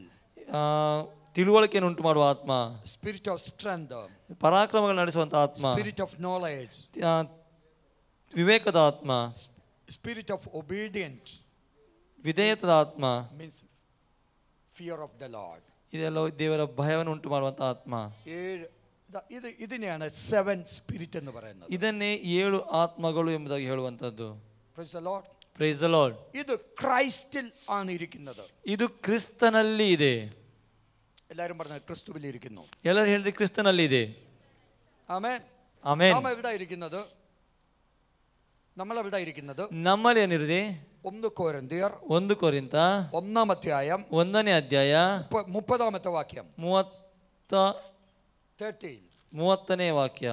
ತಿಳುವಳಿಕೆಯನ್ನು ಉಂಟು ಮಾಡುವ ಆತ್ಮ, Spirit of strength, ಪರಾಕ್ರಮಗಳು ನಡೆಸುವಂತ ಆತ್ಮ, Spirit of knowledge, ವಿವೇಕದ ಆತ್ಮ, Spirit of obedience, ವಿಧೇಯತದ ಆತ್ಮ, means fear of the Lord. ಇದೆಲ್ಲ ದೇವರ ಭಯವನ್ನು ಉಂಟು ಮಾಡುವಂತ ಆತ್ಮ. ഇതിനെയാണ് 7 സ്പിരിറ്റ് എന്ന് പറയുന്നത്. ಇದನ್ನೇ 7 ಆತ್ಮಗಳು ಎಂಬುದಾಗಿ ಹೇಳುವಂತದ್ದು. Praise the Lord. Praise the Lord. ഇത് ക്രൈസ്റ്റിൽ ആണ് ഇരിക്കുന്നത്. ಇದು ಕ್ರಿಸ್ತನಲ್ಲಿ ಇದೆ. എല്ലാവരും പറഞ്ഞ ക്രിസ്തുവിൽ ഇരിക്കുന്നു. ಎಲ್ಲರೂ ಹೇಳ್ರಿ ಕ್ರಿಸ್ತನಲ್ಲಿ ಇದೆ. ആമേൻ. ಆಮೆನ್. നാം എവിടെ ഇരിക്കുന്നത്? നമ്മൾ എവിടെ ഇരിക്കുന്നത്? ನಮ್ಮಲ್ಲಿ ಏನಿದೆ? 1 കൊരിന്ത്യർ 1 ಕೊರಿಂಥ 1-ാം അധ്യായം 1ನೇ ಅಧ್ಯಾಯ 30-ാമത്തെ വാക്യം 30ನೇ ವಾಕ್ಯ.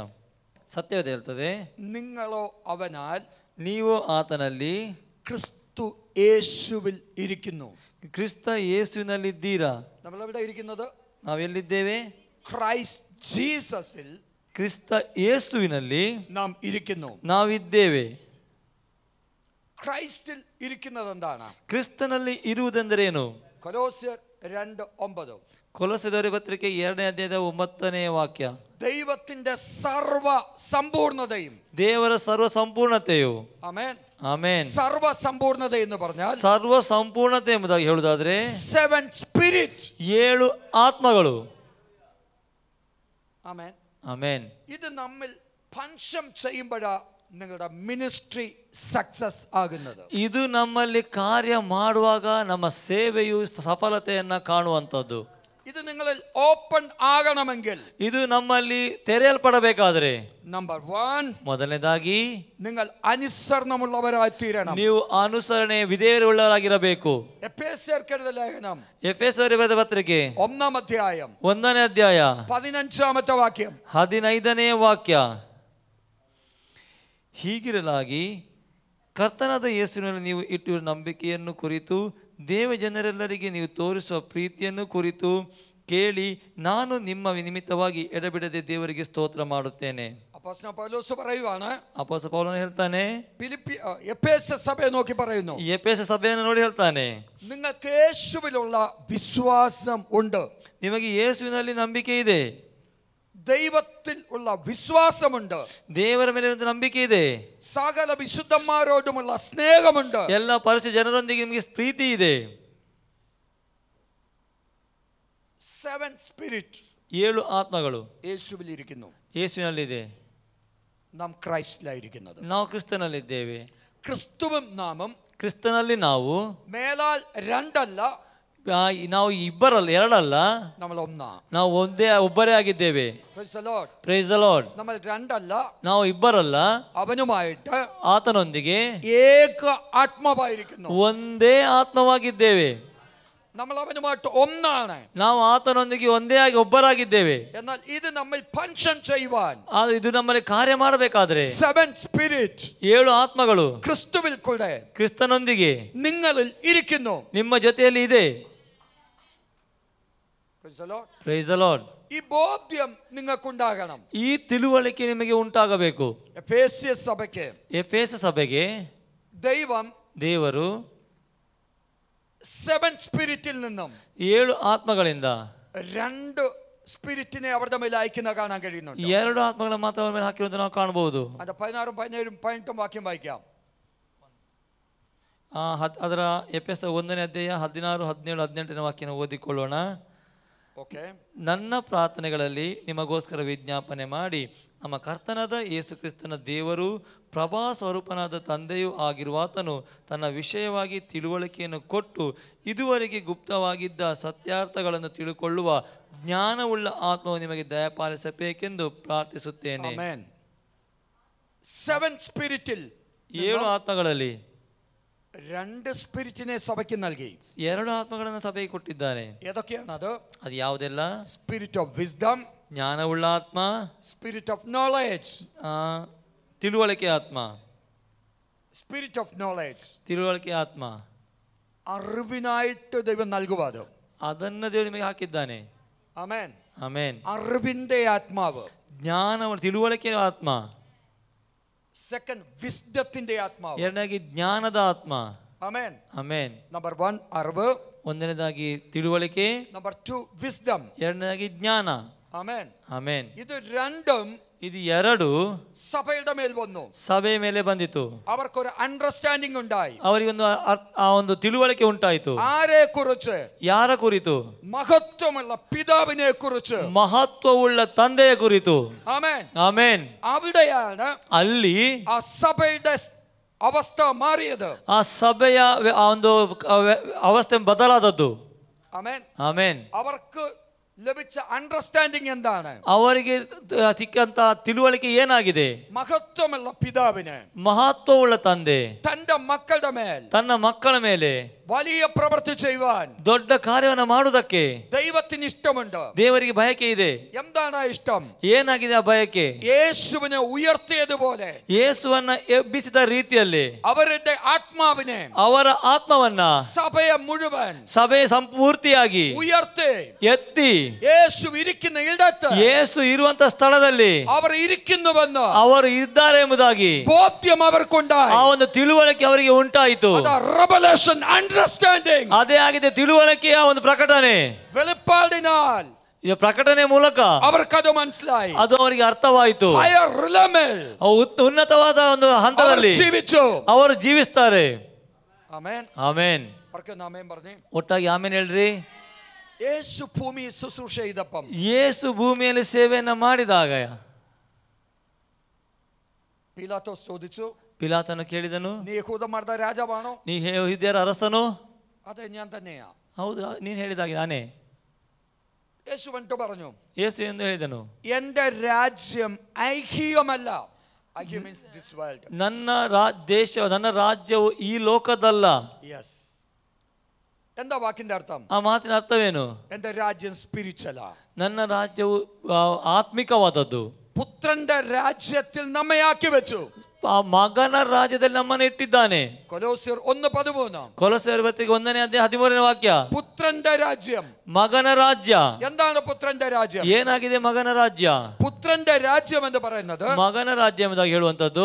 ಸತ್ಯವೇದ ಹೇಳ್ತದೆ, നിങ്ങളോ അവനാൽ ನೀವು ಆತನಲ್ಲಿ ക്രിസ്തു യേശുവിൽ ഇരിക്കുന്നു. ಕ್ರಿಸ್ತ ಯೇಸುವಿನಲ್ಲಿದ್ದೀರಾ. നമ്മൾ എവിടെ ഇരിക്കുന്നത്? ನಾವೆಲ್ಲಿದ್ದೇವೆ? ക്രൈസ്റ്റ് ജീസസിൽ ಕ್ರಿಸ್ತ ಯೇಸುವಿನಲ್ಲಿ നാം ഇരിക്കുന്നു. ನಾವಿದ್ದೇವೆ. ക്രൈസ്റ്റിൽ ഇരിക്കുന്നത് എന്താണ്? ಕ್ರಿಸ್ತನಲ್ಲಿ ಇರುವುದೆಂದರೇನು? കൊലോസ്യർ 2:9. ಕೊಲೊಸ್ಸೆದವರ ಪತ್ರಿಕೆ 2ನೇ ಅಧ್ಯಾಯದ 9ನೇ ವಾಕ್ಯ. ദൈവത്തിന്റെ സർവ സമ്പൂർണതയും, ದೇವರ ಸರ್ವ ಸಂಪೂರ್ಣತೆಯು. ആമേൻ. ಆಮೆನ್. സർവ സമ്പൂർണത എന്ന് പറഞ്ഞാൽ ಸರ್ವ ಸಂಪೂರ್ಣತೆ ಎಂಬುದಾಗಿ ಹೇಳುವುದಾದ್ರೆ 7 സ്പിരിറ്റ്, 7 ಆತ್ಮಗಳು. ആമേൻ. ಆಮೆನ್. ഇത് നമ്മൾ ഫങ്ഷൻ ചെയ്യുമ്പോഴാ നിങ്ങളുടെ മിനിസ്ട്രി സക്സസ് ആകുന്നത്. ಇದು ನಮ್ಮಲ್ಲಿ ಕಾರ್ಯ ಮಾಡುವಾಗ ನಮ್ಮ ಸೇವೆಯು ಸಫಲತೆಯನ್ನ ಕಾಣುವಂಥದ್ದು. ഇത് നിങ്ങളിൽ ഓപ്പൺ ആകണമെങ്കിൽ, ಇದು ನಮ್ಮಲ್ಲಿ ತೆರೆಯಲ್ಪಡಬೇಕಾದ್ರೆ, നമ്പർ 1, ಮೊದಲನೇದಾಗಿ നിങ്ങൾ അനുസരണമുള്ളവരായി തീരണം. ನೀವು ಅನುಸರಣೆ ವಿಧೇಯರುಳ್ಳವರಾಗಿರಬೇಕು. എഫേസ്യർക്കെഴുതിയ ലേഖനം ಎಫೆಸರಿಗೆ ಬರೆದ ಪತ್ರಿಕೆ 1-ാം അധ്യായം 1ನೇ ಅಧ್ಯಾಯ 15-ാമത്തെ വാക്യം 15ನೇ ವಾಕ್ಯ. ಹೀಗಿರಲಾಗಿ ಕರ್ತನಾದ ಯೇಸುವಿನಲ್ಲಿ ನೀವು ಇಟ್ಟಿರುವ ನಂಬಿಕೆಯನ್ನು ಕುರಿತು, ದೇವ ಜನರೆಲ್ಲರಿಗೆ ನೀವು ತೋರಿಸುವ ಪ್ರೀತಿಯನ್ನು ಕುರಿತು ಕೇಳಿ ನಾನು ನಿಮ್ಮ ನಿಮಿತ್ತವಾಗಿ ಎಡಬಿಡದೆ ದೇವರಿಗೆ ಸ್ತೋತ್ರ ಮಾಡುತ್ತೇನೆ. അപ്പോസ്തലൻ പൗലോസ് പറയുവാണ്, ಅಪೊಸ್ತಲ ಪೌಲನು ಹೇಳ್ತಾನೆ, എഫേസ്യ സഭയെ നോക്കി പറയുന്നു, ಎಫೆಸ ಸಭೆಯನ್ನು ನೋಡಿ ಹೇಳ್ತಾನೆ, നിങ്ങൾക്ക് യേശുവിലുള്ള വിശ്വാസം ഉണ്ട്. ನಿಮಗೆ ಯೇಸುವಿನಲ್ಲಿ ನಂಬಿಕೆ ಇದೆ. ദൈവത്തിൽ ഉള്ള വിശ്വാസമുണ്ട്. ದೇವರ ಮೇಲೆ ನಂಬಿಕೆ ಇದೆ. സകല വിശുദ്ധന്മാരോടുമുള്ള സ്നേഹമുണ്ട്. ಎಲ್ಲ ಪರಿಶುದ್ಧ ಜನರೊಂದಿಗೆ ನಿಮಗೆ ಪ್ರೀತಿ ಇದೆ. 7 സ്പിരിറ്റ് 7 ಆತ್ಮಗಳು യേശുവിൽ ഇരിക്കുന്നു. ಯೇಸುವಿನಲ್ಲಿದೆ. നാം ക്രൈസ്റ്റിലായിരിക്കുന്നത്. ನಾವು ಕ್ರಿಸ್ತನಲ್ಲಿದ್ದೇವೆ. ക്രിസ്തുവും നാമും ಕ್ರಿಸ್ತನಲ್ಲಿ ನಾವು മേലാൽ 2 അല്ല, ನಾವು ಇಬ್ಬರಲ್ಲ, ಎರಡಲ್ಲ, നമ്മൾ ഒന്നാ. ನಾವು ಒಬ್ಬರೇ ಆಗಿದ್ದೇವೆ. Praise the Lord. Praise the Lord. നമ്മൾ 2 അല്ല, ನಾವು ಇಬ್ಬರಲ್ಲ, അവനുമായിട്ട് ಆತನೊಂದಿಗೆ ഏക ആത്മാവായിരിക്കുന്നു. ಒಂದೇ ಆತ್ಮವಾಗಿದ್ದೇವೆ. നമ്മൾ അവനുമായിട്ട് ഒന്നാണ്. ನಾವು ಆತನೊಂದಿಗೆ ಒಂದೇ ಆಗಿ ಒಬ್ಬರಾಗಿದ್ದೇವೆ. എന്നാൽ ഇത് നമ്മൾ ഫങ്ഷൻ ചെയ്യുവാൻ, ಇದು ನಮ್ಮಲ್ಲಿ ಕಾರ್ಯ ಮಾಡಬೇಕಾದ್ರೆ 7 സ്പിരിറ്റ് 7 ಆತ್ಮಗಳು ക്രിസ്തുവിൽ കൂടെ ಕ್ರಿಸ್ತನೊಂದಿಗೆ നിങ്ങളിൽ ഇരിക്കുന്നു. ನಿಮ್ಮ ಜೊತೆಯಲ್ಲಿ ಇದೆ. Praise the Lord. Praise the Lord. ഈ ബോധ്യം നിങ്ങൾക്കുണ്ടാകണം. ಈ ತಿಳುವಳಿಕೆ ನಿಮಗೆ ಉಂಟಾಗಬೇಕು. എഫേസ്യ സഭയ്ക്ക്, ಎಫೆಸ ಸಭೆಗೆ ದೇವರು 7 സ്പിരിറ്റിൽ നിന്നും 7 ആത്ಮಗಳಿಂದ 2 സ്പിരിറ്റിനെ അവരുടെ മേൽ അയക്കുന്ന കാണാൻ കഴിയുന്നുണ്ട്. 2 ಆತ್ಮಗಳ ಮಾತ್ರ ಅವರ ಮೇಲೆ ಹಾಕಿರುವುದನ್ನು ನಾವು ಕಾಣಬಹುದು. അത് 16 17 18 വാക്യം വായിക്കാം. ಅದರ ಎಫೆಸ 1ನೇ ಅಧ್ಯಾಯ 16 17 18ನೇ ವಾಕ್ಯನ ಓದಿಕೊಳ್ಳೋಣ. ಓಕೆ. ನನ್ನ ಪ್ರಾರ್ಥನೆಗಳಲ್ಲಿ ನಿಮಗೋಸ್ಕರ ವಿಜ್ಞಾಪನೆ ಮಾಡಿ ನಮ್ಮ ಕರ್ತನಾದ ಯೇಸು ಕ್ರಿಸ್ತನ ದೇವರು ಪ್ರಭಾ ಸ್ವರೂಪನಾದ ತಂದೆಯೂ ಆಗಿರುವಾತನು ತನ್ನ ವಿಷಯವಾಗಿ ತಿಳುವಳಿಕೆಯನ್ನು ಕೊಟ್ಟು ಇದುವರೆಗೆ ಗುಪ್ತವಾಗಿದ್ದ ಸತ್ಯಾರ್ಥಗಳನ್ನು ತಿಳುಕೊಳ್ಳುವ ಜ್ಞಾನವುಳ್ಳ ಆತ್ಮವು ನಿಮಗೆ ದಯಪಾಲಿಸಬೇಕೆಂದು ಪ್ರಾರ್ಥಿಸುತ್ತೇನೆ. 7 സ്പിരിറ്റിൽ 7 ಆತ್ಮಗಳಲ್ಲಿ 2 സ്പിരിറ്റിനെ സഭയ്ക്ക് നൽകി. 2 ಆತ್ಮಗಳನ್ನು ಸಭೆಗೆ ಕೊಟ್ಟಿದ್ದಾನೆ. ഏതൊക്കെയാണ് അത്? ಅದು ಯಾವುದೆಲ್ಲ? ಸ್ಪಿರಿಟ್ ಆಫ್ ವಿಸ್ಡಮ್, ಜ್ಞಾನವುಳ್ಳ ಆತ್ಮ. ಸ್ಪಿರಿಟ್ ಆಫ್ ನಾಲೆಡ್ಜ್, ತಿಳುವಳಿಕೆ ಆತ್ಮ. സ്പിരിറ്റ് ഓഫ് നാലെഡ്ജ്, ತಿಳುವಳಿಕೆ ಆತ್ಮ. അറിവിനായിട്ട് ദൈവം നൽകുവാത്. ಅದನ್ನು ದೇವರು ನಿಮಗೆ ಹಾಕಿದ್ದಾನೆ. ആമേൻ. ಆಮೆನ್. അറിവിന്റെ ആത്മാവ്, ಜ್ಞಾನ ತಿಳುವಳಿಕೆ ಆತ್ಮ. സെക്കൻഡ് വിസ്ഡത്തിന്റെ ആത്മാവ്, ಎರಡನೇದಾಗಿ ಜ್ಞಾನದ ಆತ್ಮ. ആമേൻ. ಆಮೆನ್. നമ്പർ 1 അറിവ്, ಒಂದನೇದಾಗಿ ತಿಳುವಳಿಕೆ. നമ്പർ 2 വിസ്ഡം, ಎರಡನೇದಾಗಿ ಜ್ಞಾನ. ആമേൻ. ಆಮೆನ್. ഇത് രണ്ടും ಇದು 2 സഭയുടെ മേൽ വന്നു. ಸಭೆಯ ಮೇಲೆ ಬಂದಿತು. അവർക്കൊരു അണ്ടർസ്റ്റാൻഡിംഗ് ഉണ്ടായി. ಅವರಿಗೊಂದು ಒಂದು ತಿಳುವಳಿಕೆ ಉಂಟಾಯಿತು. ആരെ കുറിച്ച്? ಯಾರ ಕುರಿತು? മഹത്വമുള്ള പിതാവിനെ കുറിച്ച്, ಮಹತ್ವವುಳ್ಳ ತಂದೆಯ ಕುರಿತು. ആമേൻ. ಆಮೆನ್. അവിടെയാണ് ಅಲ್ಲಿ ആ സഭയുടെ അവസ്ഥ മാറിയത്. ಆ ಸಭೆಯ ಒಂದು ಅವಸ್ಥೆ ಬದಲಾದದ್ದು. ആമേൻ. ಆಮೆನ್. അവർക്ക് ലഭിച്ച അണ്ടർസ്റ്റാൻഡിംഗ് എന്താണ്? ಅವರಿಗೆ ಸಿಕ್ಕಂತ ತಿಳುವಳಿಕೆ ಏನಾಗಿದೆ? മഹത്വമുള്ള പിതാവിന്, ಮಹತ್ವವುಳ್ಳ ತಂದೆ തന്റെ മക്കളുടെ മേൽ, ತನ್ನ ಮಕ್ಕಳ ಮೇಲೆ വലിയ പ്രവൃത്തി ചെയ്യുവാൻ ದೊಡ್ಡ ಕಾರ್ಯವನ್ನು ಮಾಡುವುದಕ್ಕೆ ദൈവത്തിന് ഇഷ്ടമുണ്ട്. ದೇವರಿಗೆ ಬಯಕೆ ಇದೆ. എന്താണ് ആ ഇഷ്ടം? ಏನಾಗಿದೆ ಆ ಬಯಕೆ? യേശുവിനെ ഉയർത്തിയതുപോലെ ಯೇಸುವನ್ನ ಎಬ್ಬಿಸಿದ ರೀತಿಯಲ್ಲಿ അവരുടെ ആത്മാവിനെ, ಅವರ ಆತ್ಮವನ್ನ സഭയെ മുഴുവൻ ಸಭೆ ಸಂಪೂರ್ತಿಯಾಗಿ ഉയർത്തി ಎತ್ತಿ യേശു ഇരിക്കുന്ന ഇടത്ത് ಯೇಸು ಇರುವಂತ ಸ್ಥಳದಲ್ಲಿ അവർ ഇരിക്കുന്നുവെന്ന് ಅವರು ಇದ್ದಾರೆ ಎಂಬುದಾಗಿ ബോധ്യം അവർക്കുണ്ടായി. ಆ ಒಂದು ತಿಳುವಳಿಕೆ ಅವರಿಗೆ ಉಂಟಾಯಿತು. Revelation, understanding. ಅದೇ ಆಗಿದೆ ತಿಳುವಳಿಕೆಯ ಒಂದು ಪ್ರಕಟಣೆ. വെളിപ്പാടിനാൽ ಈ ಪ್ರಕಟಣೆ ಮೂಲಕ അവർക്കത് മനസ്സിലായി. ಅದು ಅವರಿಗೆ ಅರ್ಥವಾಯಿತು. ಉನ್ನತವಾದ ಒಂದು ಹಂತದಲ್ಲಿ ಅವರು ಜೀವಿಸ್ತಾರೆ. ಆಮೆನ್. ಆಮೆನ್. ಒಟ್ಟಾಗಿ ಆಮೆನ್ ಹೇಳ್ರಿ. യേശു ഭൂമി ശുശ്രൂഷ ചെയ്തപ്പം, ಯೇಸು ಭೂಮಿಯಲ್ಲಿ ಸೇವೆಯನ್ನ ಮಾಡಿದಾಗ പീലാത്തോസ് ചോദിച്ചു, ಪಿಲಾತನು ಕೇಳಿದನು, നീ യഹൂദന്മാരുടെ രാജാവാണോ? ನೀ ಯೆಹೂದ್ಯರ ಅರಸನು? അതെ, ഞാൻ തന്നെയാ. ಹೌದು, ನೀನು ಹೇಳಿದಾಗೆ ನಾನೇ. യേശു എന്നിട്ട് പറഞ്ഞു, ಯೇಸು ಎಂದು ಹೇಳಿದನು, എന്റെ രാജ്യം ഐഹികമല്ല. ഐഹികം means this world. ನನ್ನ ದೇಶ, ನನ್ನ ರಾಜ್ಯವು ಈ ಲೋಕದಲ್ಲ. Yes. എന്താ വാക്കിന്റെ അർത്ഥം? ಆ ಮಾತಿನ ಅರ್ಥವೇನು? എന്റെ രാജ്യം സ്പിരിച്വലാ. ನನ್ನ ರಾಜ್ಯವು ಆತ್ಮಿಕವಾದದ್ದು. പുത്രന്റെ രാജ്യത്തിൽ നമ്മെ ആക്കി വെച്ചു. ಆ ಮಗನ ರಾಜ್ಯದಲ್ಲಿ ನಮ್ಮನ್ನು ಇಟ್ಟಿದ್ದಾನೆ. കൊലോസ്യർ 1:13. ಕೊಲೊಸ್ಸೆಯರ ಪತ್ರಿಕೆ 1ನೇ ಅಧ್ಯಾಯ 13ನೇ ವಾಕ್ಯ. പുത്രന്റെ രാജ്യം, ಮಗನ ರಾಜ್ಯ. എന്താണ് പുത്രന്റെ രാജ്യം? ಏನಾಗಿದೆ ಮಗನ ರಾಜ್ಯ? പുത്രന്റെ രാജ്യം എന്ന് പറയുന്നത്, ಮಗನ ರಾಜ್ಯ ಎಂಬುದಾಗಿ ಹೇಳುವಂತದ್ದು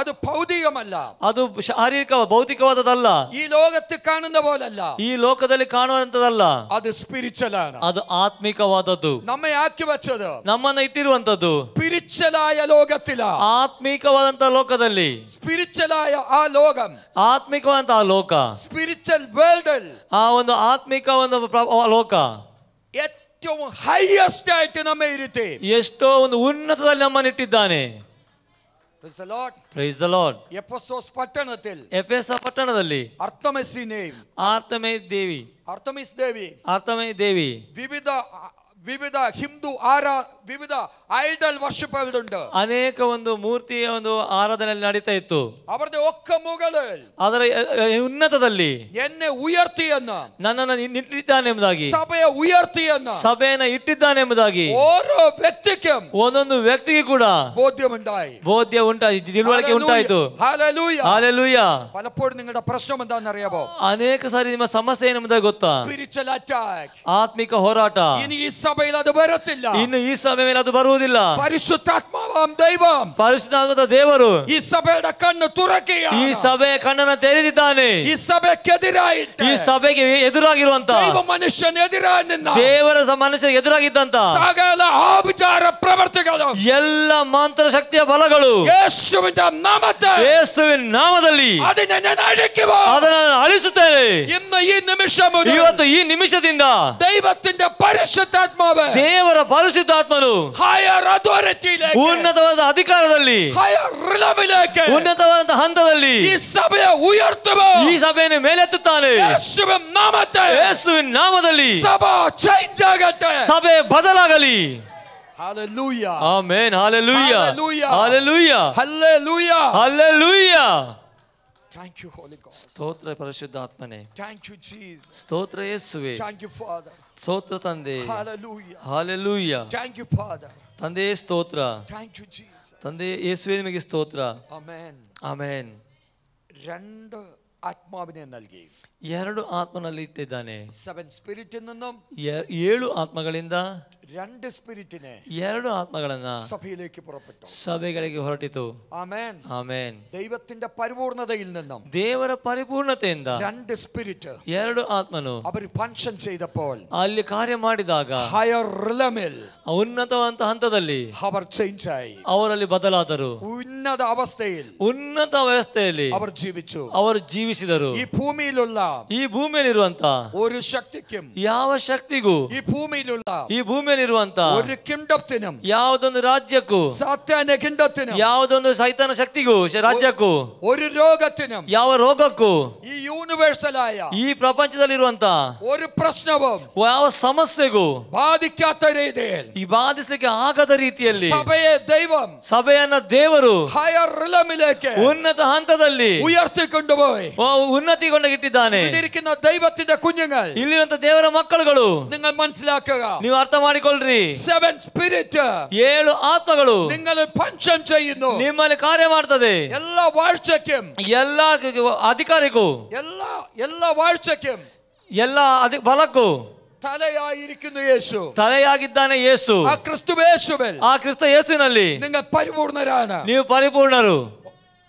അത് ഭൗതികമല്ല, ಅದು ಶಾರೀರಿಕ ಭೌತಿಕವಾದದಲ್ಲ, ഈ ലോകത്തിൽ കാണുന്ന പോലല്ല, ಈ ಲೋಕದಲ್ಲಿ ಕಾಣುವಂತದಲ್ಲ, അത് സ്പിരിച്വലാണ്. ಅದು ಆತ್ಮಿಕವಾದದ್ದು. നമ്മെ ആക്കി വെച്ചത് ನಮ್ಮನ್ನ ಇಟ್ಟಿರುವಂತದ್ದು സ്പിരിച്വലായ ലോകത്തിലാ. ಆತ್ಮಿಕವಾದಂತ ಲೋಕದಲ್ಲಿ. സ്പിരിച്വലായ ആ ലോകം, ಆತ್ಮಿಕವಾದಂತಹ ಲೋಕ, സ്പിരിച്വൽ വേൾഡിൽ, ಆ ಒಂದು ಆತ್ಮಿಕ ಒಂದು ಲೋಕ ഏറ്റവും ഹൈയസ്റ്റ് ആയിട്ട് നമ്മെ ഇരുത്തി ಎಷ್ಟೋ ಒಂದು ಉನ್ನತದಲ್ಲಿ ನಮ್ಮನ್ನು ಇಟ್ಟಿದ್ದಾನೆ. Praise the Lord. Praise the Lord. Ephesus പട്ടണത്തിൽ, ಎಫೆಸ ಪಟ್ಟಣದಲ್ಲಿ അർത്തമിസിനെയും, ಆರ್ತಮೇ ದೇವಿ അർത്തമിസ് ദേവി ಆರ್ತಮೇ ದೇವಿ വിവിധ വിവിധ ഹിന്ദു വിവിധ ಐಡಲ್ ವರ್ಷಿಪುണ്ട്. ಅನೇಕ ಒಂದು ಮೂರ್ತಿಯ ಒಂದು ಆರಾಧನೆ ನಡೀತಾ ಇತ್ತು. ಅವರದೇ ಒಕ್ಕ ಮುಗಳಲ್ಲಿ ಅದರ ಉನ್ನತದಲ್ಲಿ ಎನ್ನೆ ಉಯರ್ತಿಯನ್ನ ನನ್ನನ್ನು ಇಟ್ಟಿದ್ದಾನೆಂಬುದಾಗಿ, ಸಭೆಯ ಉಯರ್ತಿಯನ್ನ ಸಭೆಯನ್ನು ಇಟ್ಟಿದ್ದಾನೆಂಬುದಾಗಿ ಓರೋ ವ್ಯಕ್ತಿಗೆ ಒಂದೊಂದು ವ್ಯಕ್ತಿಗೆ ಕೂಡ ಬೋಧ್ಯ ಉಂಟಾಯಿತು, ತಿಳುವಳಿಕೆ ಉಂಟಾಯಿತು. Hallelujah hallelujah. പലപ്പോഴും നിങ്ങളുടെ പ്രശ്നം എന്താണെന്ന് അറിയാമോ? ಅನೇಕ ಸಾರಿ ನಿಮ್ಮ ಸಮಸ್ಯೆ ಏನೆಂಬುದಾಗಿ ಗೊತ್ತಾ? ಸ್ಪಿರಿಚುವಲ್ ಅಟ್ಯಾಕ್, ಆತ್ಮಿಕ ಹೋರಾಟ. ಇನ್ನು ಈ ಸಭೆಯಲ್ಲಿ ಅದು ಬರುತ್ತಿಲ್ಲ, ಇನ್ನು ಈ ಸಭೆ ಮೇಲೆ ಅದು ಬರುವುದಿಲ್ಲ. ಪರಿಶುದ್ಧಾತ್ಮವಾದ ದೈವಂ, ಪರಿಶುದ್ಧಾತ್ಮದ ದೇವರು ಈ ಸಭೆಯ ಕಣ್ಣು ತುರಕಿಯ, ಈ ಸಭೆಯ ಕಣ್ಣನ್ನು ತೆರೆದಿದ್ದಾನೆ. ಈ ಸಭೆಗೆ ಈ ಸಭೆಗೆ ಎದುರಾಗಿರುವಂತ ದೈವ ಮನುಷ್ಯನ ಎದುರಾಗಿ ದೇವರ ಮನುಷ್ಯ ಎದುರಾಗಿದ್ದಂತ ಸಕಲ ಆಭಿಚಾರ ಪ್ರವೃತ್ತಿಗಳು, ಎಲ್ಲ ಮಂತ್ರ ಶಕ್ತಿಯ ಬಲಗಳು ಯೇಸುವಿನ ನಾಮದಲ್ಲಿ ಅದನ್ನು ಅಳಿಸುತ್ತೇನೆ. ಈ ನಿಮಿಷ ಇವತ್ತು ಈ ನಿಮಿಷದಿಂದ ದೈವത്തിന്റെ ಪರಿಶುದ್ಧಾತ್ಮವೇ, ದೇವರ ಪರಿಶುದ್ಧಾತ್ಮನು ಉನ್ನತವಾದ ಅಧಿಕಾರದಲ್ಲಿ, ಉನ್ನತವಾದ ಹಂತದಲ್ಲಿ ಈ ಸಭೆಯ ಉಯರ್ತವ, ಈ ಸಭೆಯನ್ನು ಮೇಲೆತ್ತುತ್ತಾನೆ. ಯೇಸುವಿನ ನಾಮದಲ್ಲಿ ಸಭೆ ಬದಲಾಗಲಿ. Hallelujah. Amen. Hallelujah. Hallelujah. Hallelujah. Hallelujah. Hallelujah. Thank you, Holy Ghost. ಸ್ತೋತ್ರ ಪರಿಶುದ್ಧಾತ್ಮನೇ. Thank you, Jesus. ಸ್ತೋತ್ರ ಯೇಸುವೇ. Thank you, Father. ಸ್ತೋತ್ರ ತಂದೆ. Hallelujah. Hallelujah. Thank you, Father. ತಂದೆ ಸ್ತೋತ್ರ. Thank you, Jesus. ತಂದೆ ಯೇಸುವೇ ನಿಮಗೆ ಸ್ತೋತ್ರ. Amen. Amen. രണ്ട് ആത്മാവിനെ നൽകി, 2 ಆತ್ಮನಲ್ಲಿ ಇಟ್ಟಿದ್ದಾನೆ. 7 ಸ್ಪಿರಿಟ್ ನಿന്നും 7 ಆತ್ಮಗಳಿಂದ 2 ಸ್ಪಿರಿಟಿനെ 2 ಆತ್ಮಗಳನ್ನ സഭയിലേക്ക് പുറപ്പെട്ടു, ಸಭೆಗಳಿಗೆ ಹೊರಟಿತು. ആമേൻ. ಆಮೆನ್. ദൈവത്തിന്റെ പരിപൂർണതയിൽ നിന്നും ದೇವರ ಪರಿಪೂರ್ಣತೆಯಿಂದ 2 സ്പിരിറ്റ് 2 ಆತ್ಮನು അവർ ಫಂಕ್ಷನ್ ചെയ്തപ്പോൾ ಅಲ್ಲಿ ಕಾರ್ಯ ಮಾಡಿದಾಗ ഹയർ റിലമിൽ ಉನ್ನತವಾದ ಹಂತದಲ್ಲಿ അവർ ചേഞ്ച് ആയി, ಅವರಲ್ಲಿ ಬದಲಾದರು. ഉന്നത അവസ്ഥയിൽ ಉನ್ನತ ವ್ಯವಸ್ಥೆಯಲ್ಲಿ അവർ ജീവിച്ചു. ಅವರು ಜೀವಿಸಿದರು. ഈ ഭൂമിയിലുള്ള ಈ ಭೂಮಿಯಲ್ಲಿರುವಂತ ഒരു ശക്തിക്കും, ಯಾವ ಶಕ್ತಿಗೂ, ഈ ഭൂമിയിലുള്ള ಈ ಭೂಮಿಯಲ್ಲಿರುವಂತ ഒരു കിങ്ഡത്തിനും, ಯಾವುದೊಂದು ರಾಜ್ಯಕ್ಕೂ, സാത്താന്യ കിങ്ഡത്തിനും, ಯಾವುದೊಂದು ಸೈತಾನ ಶಕ್ತಿಗೂ, ರಾಜ್ಯಕ್ಕೂ, ഒരു രോഗത്തിനും, ಯಾವ ರೋಗಕ್ಕೂ, ഈ യൂണിവേഴ്സലായ ಈ ಪ್ರಪಂಚದಲ್ಲಿರುವಂತ ഒരു പ്രശ്നവും ಯಾವ ಸಮಸ್ಯೆಗೂ ബാധിക്കാത്ത രീതിയിൽ ಈ ಬಾಧಿಸಲಿಕ್ಕೆ ಆಗದ ರೀತಿಯಲ್ಲಿ സഭയെ ദൈവം, ಸಭೆಯನ್ನ ದೇವರು ഹയർ റിലമിലേക്ക് ಉನ್ನತ ಹಂತದಲ್ಲಿ ഉയർത്തിക്കൊണ്ടുപോയി ಉನ್ನತಿಗೊಂಡಿಟ್ಟಿದ್ದಾನೆ. ഇരിക്കുന്ന ദൈവത്തിന്റെ കുഞ്ഞുങ്ങൾ, ಇಲ್ಲಿರುವಂತ ದೇವರ ಮಕ್ಕಳುಗಳು, നിങ്ങൾ മനസ്സിലാക്കുക, ನೀವು ಅರ್ಥ ಮಾಡಿಕೊಳ್ಳ್ರಿ. 7 സ്പിരിറ്റ് 7 ಆತ್ಮಗಳು നിങ്ങൾ ഫംഗ്ഷൻ ചെയ്യുന്നു. ನಿಮ್ಮಲ್ಲಿ ಕಾರ್ಯ ಮಾಡ್ತದೆ. എല്ലാ വാഴ്ചയ്ക്കും, ಎಲ್ಲ ಅಧಿಕಾರಿಗೂ, എല്ലാ വാഴ്ചയ്ക്കും, ಎಲ್ಲ ಬಲಕ್ಕೂ തലയായിരിക്കുന്നു യേശു, ತಲೆಯಾಗಿದ್ದಾನೆ ಯೇಸು. ആ ക്രിസ്തുവേശുവിൽ, ಆ ಕ್ರಿಸ್ತ ಯೇಸುವಿನಲ್ಲಿ നിങ്ങൾ പരിപൂർണരാണ്. ನೀವು ಪರಿಪೂರ್ಣರು.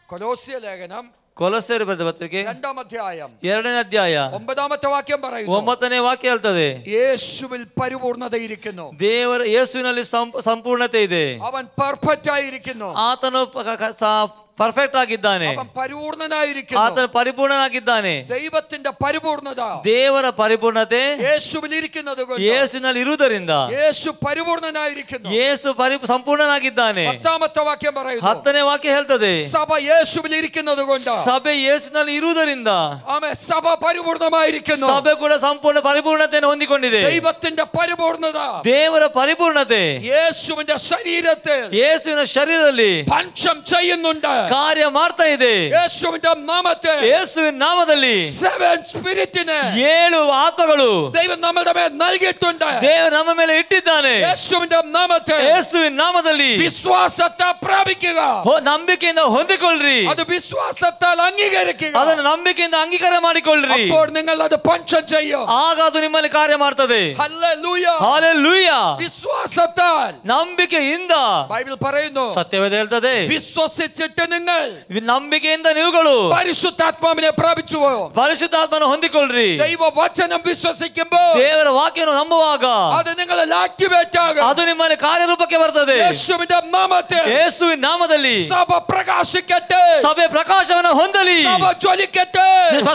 കൊലോസ്യ ലേഖനം ಕೊಲೊಸ್ಸೆಯರು ಬರೆದ ಪತ್ರಿಕೆ 2ാം അധ്യായം 2ನೇ ಅಧ್ಯಾಯ 9ാമത്തെ വാക്യം പറയുന്നു, 9ನೇ ವಾಕ್ಯ ಹೇಳ್ತದೆ, യേശുവിൽ പരിപൂർണത ഇരിക്കുന്നു. ದೇವರ ಯೇಸುವಿನಲ್ಲಿ ಸಂಪೂರ್ಣತೆ ಇದೆ. അവൻ പെർഫെക്റ്റ് ആയിരിക്കുന്നു, ಆತನು ಪರ್ಫೆಕ್ಟ್ ಆಗಿದ್ದಾನೆ, അവൻ പരിപൂർണനായിരിക്കുന്നു. ಆತನು ಪರಿಪೂರ್ಣನಾಗಿದ್ದಾನೆ. ദൈവത്തിന്റെ പരിപൂർണത, ದೇವರ ಪರಿಪೂರ್ಣತೆ യേശുവിൽ ഇരിക്കുന്നത് കൊണ്ട്, ಯೇಸುವಿನಲ್ಲಿ ಇರುವುದರಿಂದ യേശು പരിപൂർണനായിരിക്കുന്നു. ಯೇಸು ಸಂಪೂರ್ಣನಾಗಿದ್ದಾನೆ. 10ാമത്തെ വാക്യം പറയുന്നു, 10ನೇ ವಾಕ್ಯ ಹೇಳ್ತದೆ, സഭ യേശുവിൽ ഇരിക്കുന്നത് കൊണ്ട്, ಸಭೆ ಯೇಸುವಿನಲ್ಲಿ ಇರುವುದರಿಂದ ആമേൻ, സഭ പരിപൂർണമായിരിക്കുന്നു. ಸಭೆ ಕೂಡ ಸಂಪೂರ್ಣ ಪರಿಪೂರ್ಣತೆಯನ್ನು ಹೊಂದಿಕೊಂಡಿದೆ. ദൈവത്തിന്റെ പരിപൂർണത, ದೇವರ ಪರಿಪೂರ್ಣತೆ യേശുവിന്റെ ശരീരത്തിൽ ಯೇಸುವಿನ ಶರೀರದಲ್ಲಿ ഫംഗ്ഷൻ ചെയ്യുന്നുണ്ട്, ಕಾರ್ಯ ಮಾಡ್ತಾ ಇದೆ. യേശുവിന്റെ നാമത്തിൽ, ಯೇಸುವಿನ ನಾಮದಲ್ಲಿ 7 സ്പിരിറ്റിനെ 7 ಆತ್ಮಗಳು ദൈവം നമ്മുടെ മേൽ നൽകിയിട്ടുണ്ട്. ದೇವರು ನಮ್ಮ ಮೇಲೆ ಇಟ್ಟಿದ್ದಾನೆ. യേശുവിന്റെ നാമത്തിൽ, ಯೇಸುವಿನ ನಾಮದಲ್ಲಿ വിശ്വാസത്തെ പ്രാപിക്കുക, ನಂಬಿಕೆಯಿಂದ ಹೊಂದಿಕೊಳ್ಳ್ರಿ, അത് വിശ്വാസത്താൽ അംഗീകരിക്കുക. ಅದನ್ನು ನಂಬಿಕೆಯಿಂದ ಅಂಗೀಕಾರ ಮಾಡಿಕೊಳ್ಳ್ರಿ. അപ്പോൾ നിങ്ങൾ അത് ഫംഗ്ഷൻ ചെയ്യും. ಆಗ ಅದು ನಿಮ್ಮಲ್ಲಿ ಕಾರ್ಯ ಮಾಡ್ತದೆ. ഹല്ലേലൂയ. ಹಾಲೆಲೂಯಾ. വിശ്വാസത്താൽ, ನಂಬಿಕೆಯಿಂದ, ബൈബിൾ പറയുന്നു, ಸತ್ಯವೇದ ಹೇಳ್ತದೆ, വിശ്വസിച്ചിട്ട് നിങ്ങൾ ನಂಬಿಕೆಯಿಂದ ನೀವುಗಳು പരിശുദ്ധാത്മാവിനെ പ്രാപിച്ചുവോ? ಪರಿಶುದ್ಧಾತ್ಮನ ಹೊಂದಿಕೊಳ್ಳ್ರಿ. ദൈവ വചനം വിശ്വസിക്കുമ്പോൾ, ದೇವರ ವಾಕ್ಯವನ್ನು ನಂಬುವಾಗ അത് നിങ്ങളിൽ ആക്ടിവേറ്റ് ആകും. ಅದು ನಿಮ್ಮಲ್ಲಿ ಕಾರ್ಯರೂಪಕ್ಕೆ ಬರ್ತದೆ. യേശുവിന്റെ നാമത്തിൽ ಯೇಸುವಿನ ನಾಮದಲ್ಲಿ സഭ പ്രകാശിക്കട്ടെ, ಸಭೆ ಪ್ರಕಾಶವನ್ನು ಹೊಂದಲಿ, സഭ ജ്വലിക്കട്ടെ,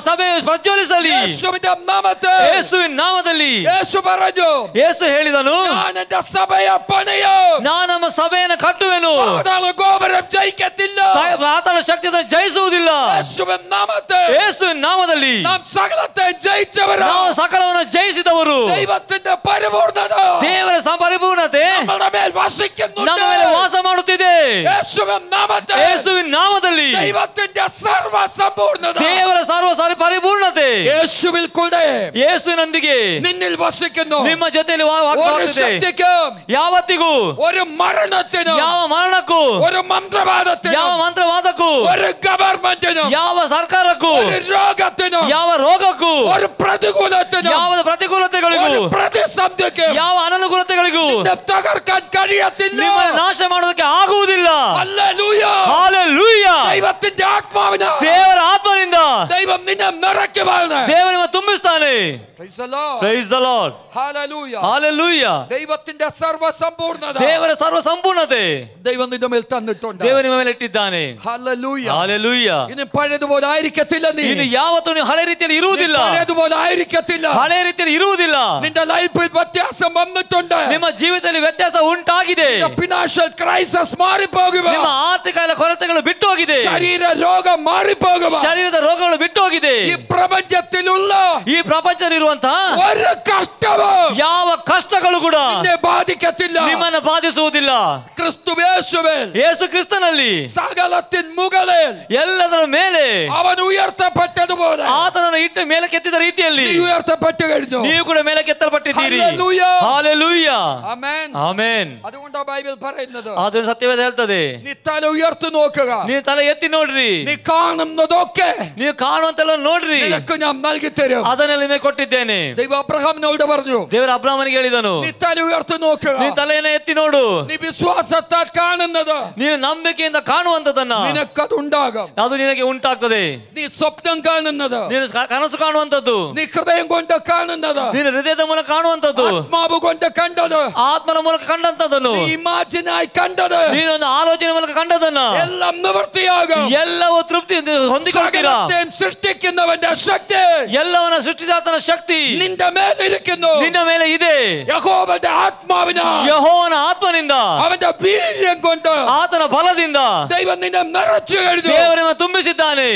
ಸಭೆ ಪ್ರಜ್ವಲಿಸಲಿ. യേശുവിന്റെ നാമത്തിൽ, ಯೇಸುವಿನ ನಾಮದಲ್ಲಿ യേശു പറഞ്ഞു, ಯೇಸು ಹೇಳಿದನು, ഞാൻ എന്റെ സഭയെ പണിയും, ನಾನು ನಮ್ಮ ಸಭೆಯನ್ನು ಕಟ್ಟುವೆನು. പാതാള ഗോപുരം ജയിക്കത്തില്ല. ಪಾತಾಳ ಶಕ್ತಿ ಅದನ್ನು ಜಯಿಸುವುದಿಲ್ಲ. യേശുവിൻ നാമത്തിൽ ಯೇಸುವಿನ ನಾಮದಲ್ಲಿ നാം സകലത്തെ ജയിച്ചവരാ. ನಾವು ಸಕಲವನ್ನು ಜಯಿಸಿದವರು. ദൈവത്തിന്റെ പരിപൂർണത ದೇವರ ಪರಿಪೂರ್ಣತೆ നമ്മുടെ മേൽ വസിക്കുന്നുണ്ട്. ನಮ್ಮ ಮೇಲೆ ವಾಸ ಮಾಡುತ್ತಿದೆ. യേശുവിൻ നാമത്തിൽ ಯೇಸುವಿನ ನಾಮದಲ್ಲಿ ദൈവത്തിന്റെ സർവ്വ സമ്പൂർണത, ದೇವರ ಸರ್ವ ಪರಿಪೂರ್ಣತೆ യേശുവിൽ കൂടെ ಯೇಸುವಿನೊಂದಿಗೆ നിന്നിൽ വസിക്കുന്നു. ನಿಮ್ಮ ಜೊತೆಯಲ್ಲಿ ഒരു ವಾಸವಾಗುತ್ತಿದೆ. ശക്തിക്കും ಯಾವತ್ತಿಗೂ ഒരു മരണത്തിനും ಯಾವ ಮರಣಕ್ಕೂ ഒരു മന്ത്രവാദത്തിനും ಯಾವ ಮಂತ್ರವಾದಕ್ಕೂ ഒരു ഗവൺമെന്റിനും ಯಾವ ಸರ್ಕಾರಕ್ಕೂ ഒരു രോഗത്തിനും ಯಾವ ರೋಗಕ್ಕೂ ഒരു പ്രതികൂലത്തിനും ಯಾವ ಪ್ರತಿಕೂಲತೆಗಳಿಗೂ ഒരു പ്രതിസന്ധിക്കും ಯಾವ ಅನನುಕೂಲತೆಗಳಿಗೂ നിന്നെ തകർക്കാൻ കഴിയത്തില്ല. ನಿಮ್ಮನ್ನು ನಾಶ ಮಾಡೋದಕ್ಕೆ ಆಗುವುದಿಲ್ಲ. ഹല്ലേലൂയ. ಹಾಲೆಲೂಯ. ദൈവത്തിന്റെ ആത്മാവിനാൽ ದೇವರ ಆತ್ಮನಿಂದ ദൈവം നിന്നെ നിറയ്ക്കുവാണ്. ದೇವರು ನಿಮ್ಮನ್ನು ತುಂಬಿಸ್ತಾನೆ. Praise the Lord. Praise the lord. Hallelujah. Hallelujah. ദൈവത്തിന്റെ സർവ്വ സമ്പൂർണത ದೇವರ ಸರ್ವ ಸಂಪೂರ್ಣತೆ ദൈവം നിന്റെ മേൽ തന്നിട്ടുണ്ട്. ದೇವರು ನಿಮ್ಮ ಮೇಲೆ ಇಟ್ಟಿದ್ದಾನೆ. Hallelujah. ಹಾಲೆಲೂಯ. ഇനി പഴയതുപോലെ ആയിരിക്കത്തില്ല. നീ ಇನ್ನು ಯಾವತ್ತೂ ನೀವು ಹಳೆ ರೀತಿಯಲ್ಲಿ ಇರುವುದಿಲ್ಲ. പഴയതുപോലെ ആയിരിക്കത്തില്ല. ಹಳೆ ರೀತಿಯಲ್ಲಿ ಇರುವುದಿಲ್ಲ. നിന്റെ ലൈഫിൽ വ്യത്യാസം വന്നിട്ടുണ്ട്. ನಿಮ್ಮ ಜೀವಿತದಲ್ಲಿ ವ್ಯತ್ಯಾಸ ಉಂಟಾಗಿದೆ. ഫിനാൻഷ്യൽ ക്രൈസിസ് മാറിപ്പോകുക. ನಿಮ್ಮ ಆರ್ಥಿಕ ಕೊರತೆಗಳು ಬಿಟ್ಟು ಹೋಗಿದೆ. ശരീര രോഗം മാറിപ്പോകുക. ಶರೀರದ ರೋಗಗಳು ಬಿಟ್ಟು ಹೋಗಿದೆ. ഈ പ്രപഞ്ചത്തിലുള്ള ಈ ಪ್ರಪಂಚದಲ್ಲಿರುವಂತಹ ഒരു കഷ്ടവും ಯಾವ ಕಷ್ಟಗಳು ಕೂಡ നിന്നെ ബാധിക്കത്തില്ല. ನಿಮ್ಮನ್ನು ಬಾಧಿಸುವುದಿಲ್ಲ. ക്രിസ്തുയേശുവിൽ ಯೇಸು ಕ್ರಿಸ್ತನಲ್ಲಿ സകലത്തിൻ മുകളിൽ ಎಲ್ಲದರ ಮೇಲೆ അവൻ ഉയർത്തപ്പെട്ടതുപോലെ ಆತನನ್ನು ಇಟ್ಟು ಮೇಲೆ ಕೆತ್ತಿದ ರೀತಿಯಲ್ಲಿ നീ ഉയർത്തപ്പെട്ടു കഴിഞ്ഞു. ನೀವು ಕೂಡ ಮೇಲೆ ಕೆತ್ತಲ್ಪಟ್ಟಿದ್ದೀರಿ. ഹല്ലേലൂയ. ಹಾಲೆಲೂಯ. ആമേൻ. ಆಮೆನ್. അതുകൊണ്ടാ ബൈബിൾ പറയുന്നത്, ಅದನ್ನು ಸತ್ಯವೇದ ಹೇಳ್ತದೆ, നീ തല ഉയർത്തു നോക്കുക. ನೀವು ತಲೆ ಎತ್ತಿ ನೋಡ್ರಿ. നീ കാണുന്നതൊക്കെ ನೀವು ಕಾಣುವಂತೆಲ್ಲ ನೋಡ್ರಿ. നിനക്ക് ഞാൻ നൽകി തരും. ಅದನ್ನೆಲ್ಲ ನಿಮಗೆ ಕೊಟ್ಟಿದ್ದೇನೆ. ദൈവം അബ്രഹാമിനോട് പറഞ്ഞു, ದೇವರ ಅಬ್ರಾಹ್ಮನಿಗೆ ಹೇಳಿದನು, നീ തല ഉയർത്തു നോക്കുക. ನೀನು ತಲೆಯನ್ನು ಎತ್ತಿ ನೋಡು. നീ വിശ്വാസത്താൽ കാണുന്നത് ನೀನು ನಂಬಿಕೆಯಿಂದ ಕಾಣುವಂತದನ್ನ നിനക്കതുണ്ടാകും. ಅದು ನಿನಗೆ ಉಂಟಾಗ್ತದೆ. നീ സ്വപ്നം കാണുന്നത്, ನೀನು ಕನಸು ಕಾಣುವಂತದ್ದು, നീ ഹൃദയം കൊണ്ട് കാണുന്നത്, ನೀನು ಹೃದಯದ ಮೂಲಕ ಕಾಣುವಂತದ್ದು, ആത്മാവ് കൊണ്ട് കണ്ടത്, ಆತ್ಮನ ಮೂಲಕ ಕಂಡಂತದನ್ನು, നീ ഇമാജിനായി കണ്ടത്, ನೀನೊಂದು ಆಲೋಚನೆ ಮೂಲಕ ಕಂಡದನ್ನ എല്ലാം നിവൃത്തിയാകും. ಎಲ್ಲವೂ ತೃಪ್ತಿ ಹೊಂದಿಕೊಳ್ತೀರಾ. സകലത്തെയും സൃഷ്ടിക്കുന്നവന്റെ ശക്തി ಎಲ್ಲವನ್ನ ಸೃಷ್ಟಿದಾತನ ಶಕ್ತಿ നിന്റെ മേലിരിക്കുന്നു. ನಿನ್ನ ಮೇಲೆ ಇದೆ. യഹോവയുടെ ആത്മാവിനാൽ, ಯೆಹೋವನ ಆತ್ಮನಿಂದ, അവന്റെ വീര്യം കൊണ്ട്, ಆತನ ಬಲದಿಂದ ദൈവം നിന്നെ നിറച്ചു കഴിഞ്ഞു. ದೇವರನ್ನು ತುಂಬಿಸಿದ್ದಾನೆ.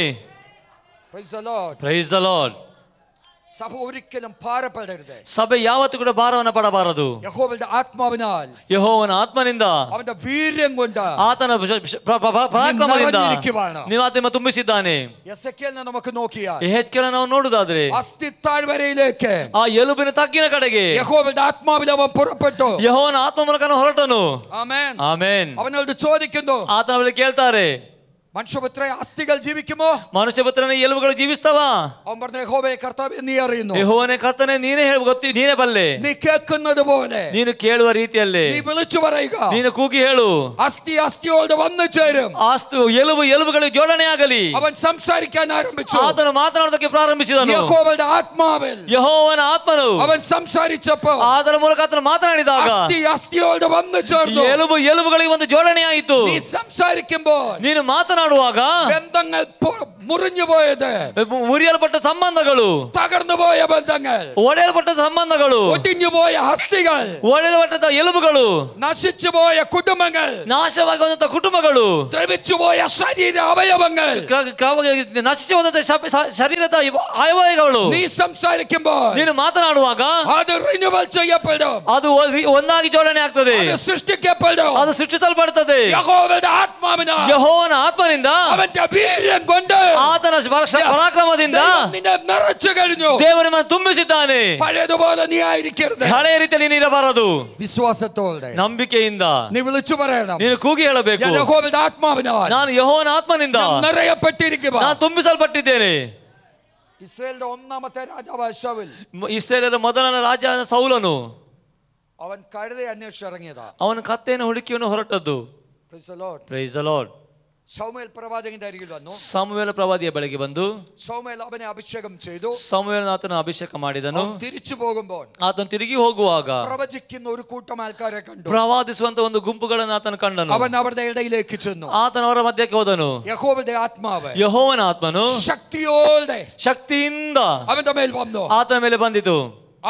Praise the Lord. Praise the lord. സഭ ഒരിക്കലും ഭാരപ്പെടരുത്. ಸಭೆ ಯಾವತ್ತೂ ಕೂಡ ಭಾರವನ್ನು ಪಡಬಾರದು. യഹോവയുടെ ആത്മാവിനാൽ, ಯೆಹೋವನ ಆತ್ಮನಿಂದ, അവന്റെ വീര്യം കൊണ്ട്, ಆತನ ಪರಾಕ್ರಮದಿಂದ നിറഞ്ഞിരിക്കുവാണ്. ನೀವು ಆತನ ತುಂಬಿಸಿದ್ದಾನೆ. എസെക്കിയേലിനെ നമുക്ക് നോക്കിയാൽ, ಯೆಹೆಜ್ಕೇಲನ ನಾವು ನೋಡುದಾದ್ರೆ അസ്ഥിത്താഴ്വരയിലേക്ക് ಆ ಎಲುಬಿನ ತಗ್ಗಿನ ಕಡೆಗೆ യഹോവയുടെ ആത്മാവിൽ അവൻ പുറപ്പെട്ടു. ಯೆಹೋವನ ಆತ್ಮ ಮೂಲಕ ಹೊರಟನು. ആമേൻ. ಆಮೆನ್. അവനോട് ചോദിക്കുന്നു, ಆತನ ಬಳಿ ಕೇಳ್ತಾರೆ, മനുഷ്യപുത്ര, അസ്ഥികൾ ജീവിക്കുമോ? ಮನುಷ್ಯ ಪುತ್ರನ ಎಲುಬುಗಳು ಜೀವಿಸ್ತವ? അവൻ പറഞ്ഞു, യഹോവയെ കർത്താവേ, നീ അറിയുന്നു. ಯೆಹೋವನೇ ಕರ್ತನೇ, ನೀನೇ ನೀನೇ ಬಲ್ಲೆ. നീ കേൾക്കുന്നത് പോലെ ನೀನು ಕೇಳುವ ರೀತಿಯಲ್ಲೇ നീ വിളിച്ചു പറയുക. ನೀನು ಕೂಗಿ ಹೇಳು. അസ്ഥി അസ്ഥിയോട് വന്നു ചേരും. ಎಲುಬುಗಳಿಗೆ ಜೋಡಣೆ ಆಗಲಿ. അവൻ സംസാരിക്കാൻ ആരംഭിച്ചു. ಆತನು ಮಾತನಾಡೋದಕ್ಕೆ ಪ್ರಾರಂಭಿಸಿದನು. യഹോവയുടെ ആത്മാവിൽ ಯೆಹೋವನ ಆತ್ಮನು അവൻ സംസാരിച്ചപ്പോൾ ಅದರ ಮೂಲಕ ಆತನು ಮಾತನಾಡಿದಾಗ അസ്ഥി അസ്ഥിയോട് വന്നു ചേർന്നു. ಎಲುಬುಗಳಿಗೆ ಒಂದು ಜೋಡಣೆ ಆಯಿತು. നീ സംസാരിക്കുമ്പോൾ ನೀನು ಮಾತನಾಡುವಾಗ ബന്ധങ്ങൾ മുറിഞ്ഞു പോയത്, ಮುರಿಯಲ್ಪಟ್ಟ ಸಂಬಂಧಗಳು, തകർന്നു പോയ ബന്ധങ്ങൾ, ಒಡೆಯಲ್ಪಟ್ಟ ಸಂಬಂಧಗಳು, ഒടിഞ്ഞു പോയ അസ്ഥികൾ, ಒಡೆಯಲ್ಪಟ್ಟ ಎಲುಬುಗಳು, നശിച്ചു പോയ കുടുംബങ്ങൾ, ನಾಶವಾಗಿ ಹೋದಂತ ಕುಟುಂಬಗಳು, ദ്രവിച്ചു പോയ ശരീര അവയവങ്ങൾ, ನಶಿಸಿ ಹೋದಂತ ಶರೀರದ ಅವಯವಗಳು, നീ സംസാരിക്കുമ്പോൾ ನೀನು ಮಾತನಾಡುವಾಗ അത് റിന്യൂവൽ ചെയ്യപ്പെടും. ಅದು ಒಂದಾಗಿ ಜೋಡಣೆ ಆಗ್ತದೆ. അത് സൃഷ്ടിക്കപ്പെടും. ಅದು ಸೃಷ್ಟಿಸಲ್ಪಡುತ್ತದೆ. യഹോവയുടെ ആത്മാവിനാൽ, ಯೆಹೋವನ ಆತ್ಮನಿಂದ, അവന്റെ വീര്യം കൊണ്ട്, ಆತನ ಪರಾಕ್ರಮದಿಂದ നിന്നെ നിറച്ചു കഴിഞ്ഞു. ದೇವರನ್ನು ತುಂಬಿಸಿದ್ದಾನೆ. പഴയതുപോലെ നീ ആയിരിക്കരുത്. ಹಳೆಯ ರೀತಿಯಲ್ಲಿ ನೀನು ಇರಬಾರದು. വിശ്വാസത്തോടെ ನಂಬಿಕೆಯಿಂದ നീ വിളിച്ചു പറയണം, ನೀನು ಕೂಗಿ ಹೇಳಬೇಕು, ഞാൻ യഹോവയുടെ ആത്മാവിനാൽ ನಾನು ಯೆಹೋವನ ಆತ್ಮನಿಂದ നിറയപ്പെട്ടിരിക്കുക. ನಾನು ತುಂಬಿಸಲ್ಪಟ್ಟಿದ್ದೇನೆ. ഇസ്രായേലിന്റെ ഒന്നാമത്തെ രാജാവ് ശൗൽ, ಇಸ್ರಾಯೇಲರ ಮೊದಲನ ರಾಜ ಸೌಲನು, അവൻ കഴുതെ അന്വേഷിച്ച് ഇറങ്ങിയതാ. ಅವನ ಕತ್ತೆಯನ್ನು ಹುಡುಕಿಯನ್ನು ಹೊರಟದ್ದು. Praise the Lord. Praise the Lord. ശൗമേൽ പ്രവാചകന്റെ അരികിൽ വന്നു. ಸಮುವೇಲ ಪ್ರವಾದಿಯ ಬಳಿಗೆ ಬಂದು ശൗമേൽ അവനെ ಅಭಿಷേകം ചെയ്തു. ಸಮುವೇಲನಾಥನ ಅಭಿಷೇಕ ಮಾಡಿದನು. തിരിച്ചു പോകുമ്പോൾ ಆತನು ತಿರುಗಿ ಹೋಗುವಾಗ പ്രവചിക്കുന്ന ഒരു കൂട്ടം ആൾക്കാരെ കണ്ടു. ಪ್ರವಾದಿಸುವಂತ ಒಂದು ಗುಂಪುಗಳನ್ನು ಆತನು ಕಂಡನು. അവൻ അവരുടെ ഇടയിലേക്ക് ചെന്നു. ಆತನ ಅವರ ಮಧ್ಯಕ್ಕೆ ಹೋದನು. യഹോവയുടെ ആത്മാവ് ಯೆಹೋವನ ಆತ್ಮನು ശക്തിയോടെ ಶಕ್ತಿಯಿಂದ അവന്റെ മേൽ വന്നു. ಆತನ ಮೇಲೆ ಬಂದಿತು.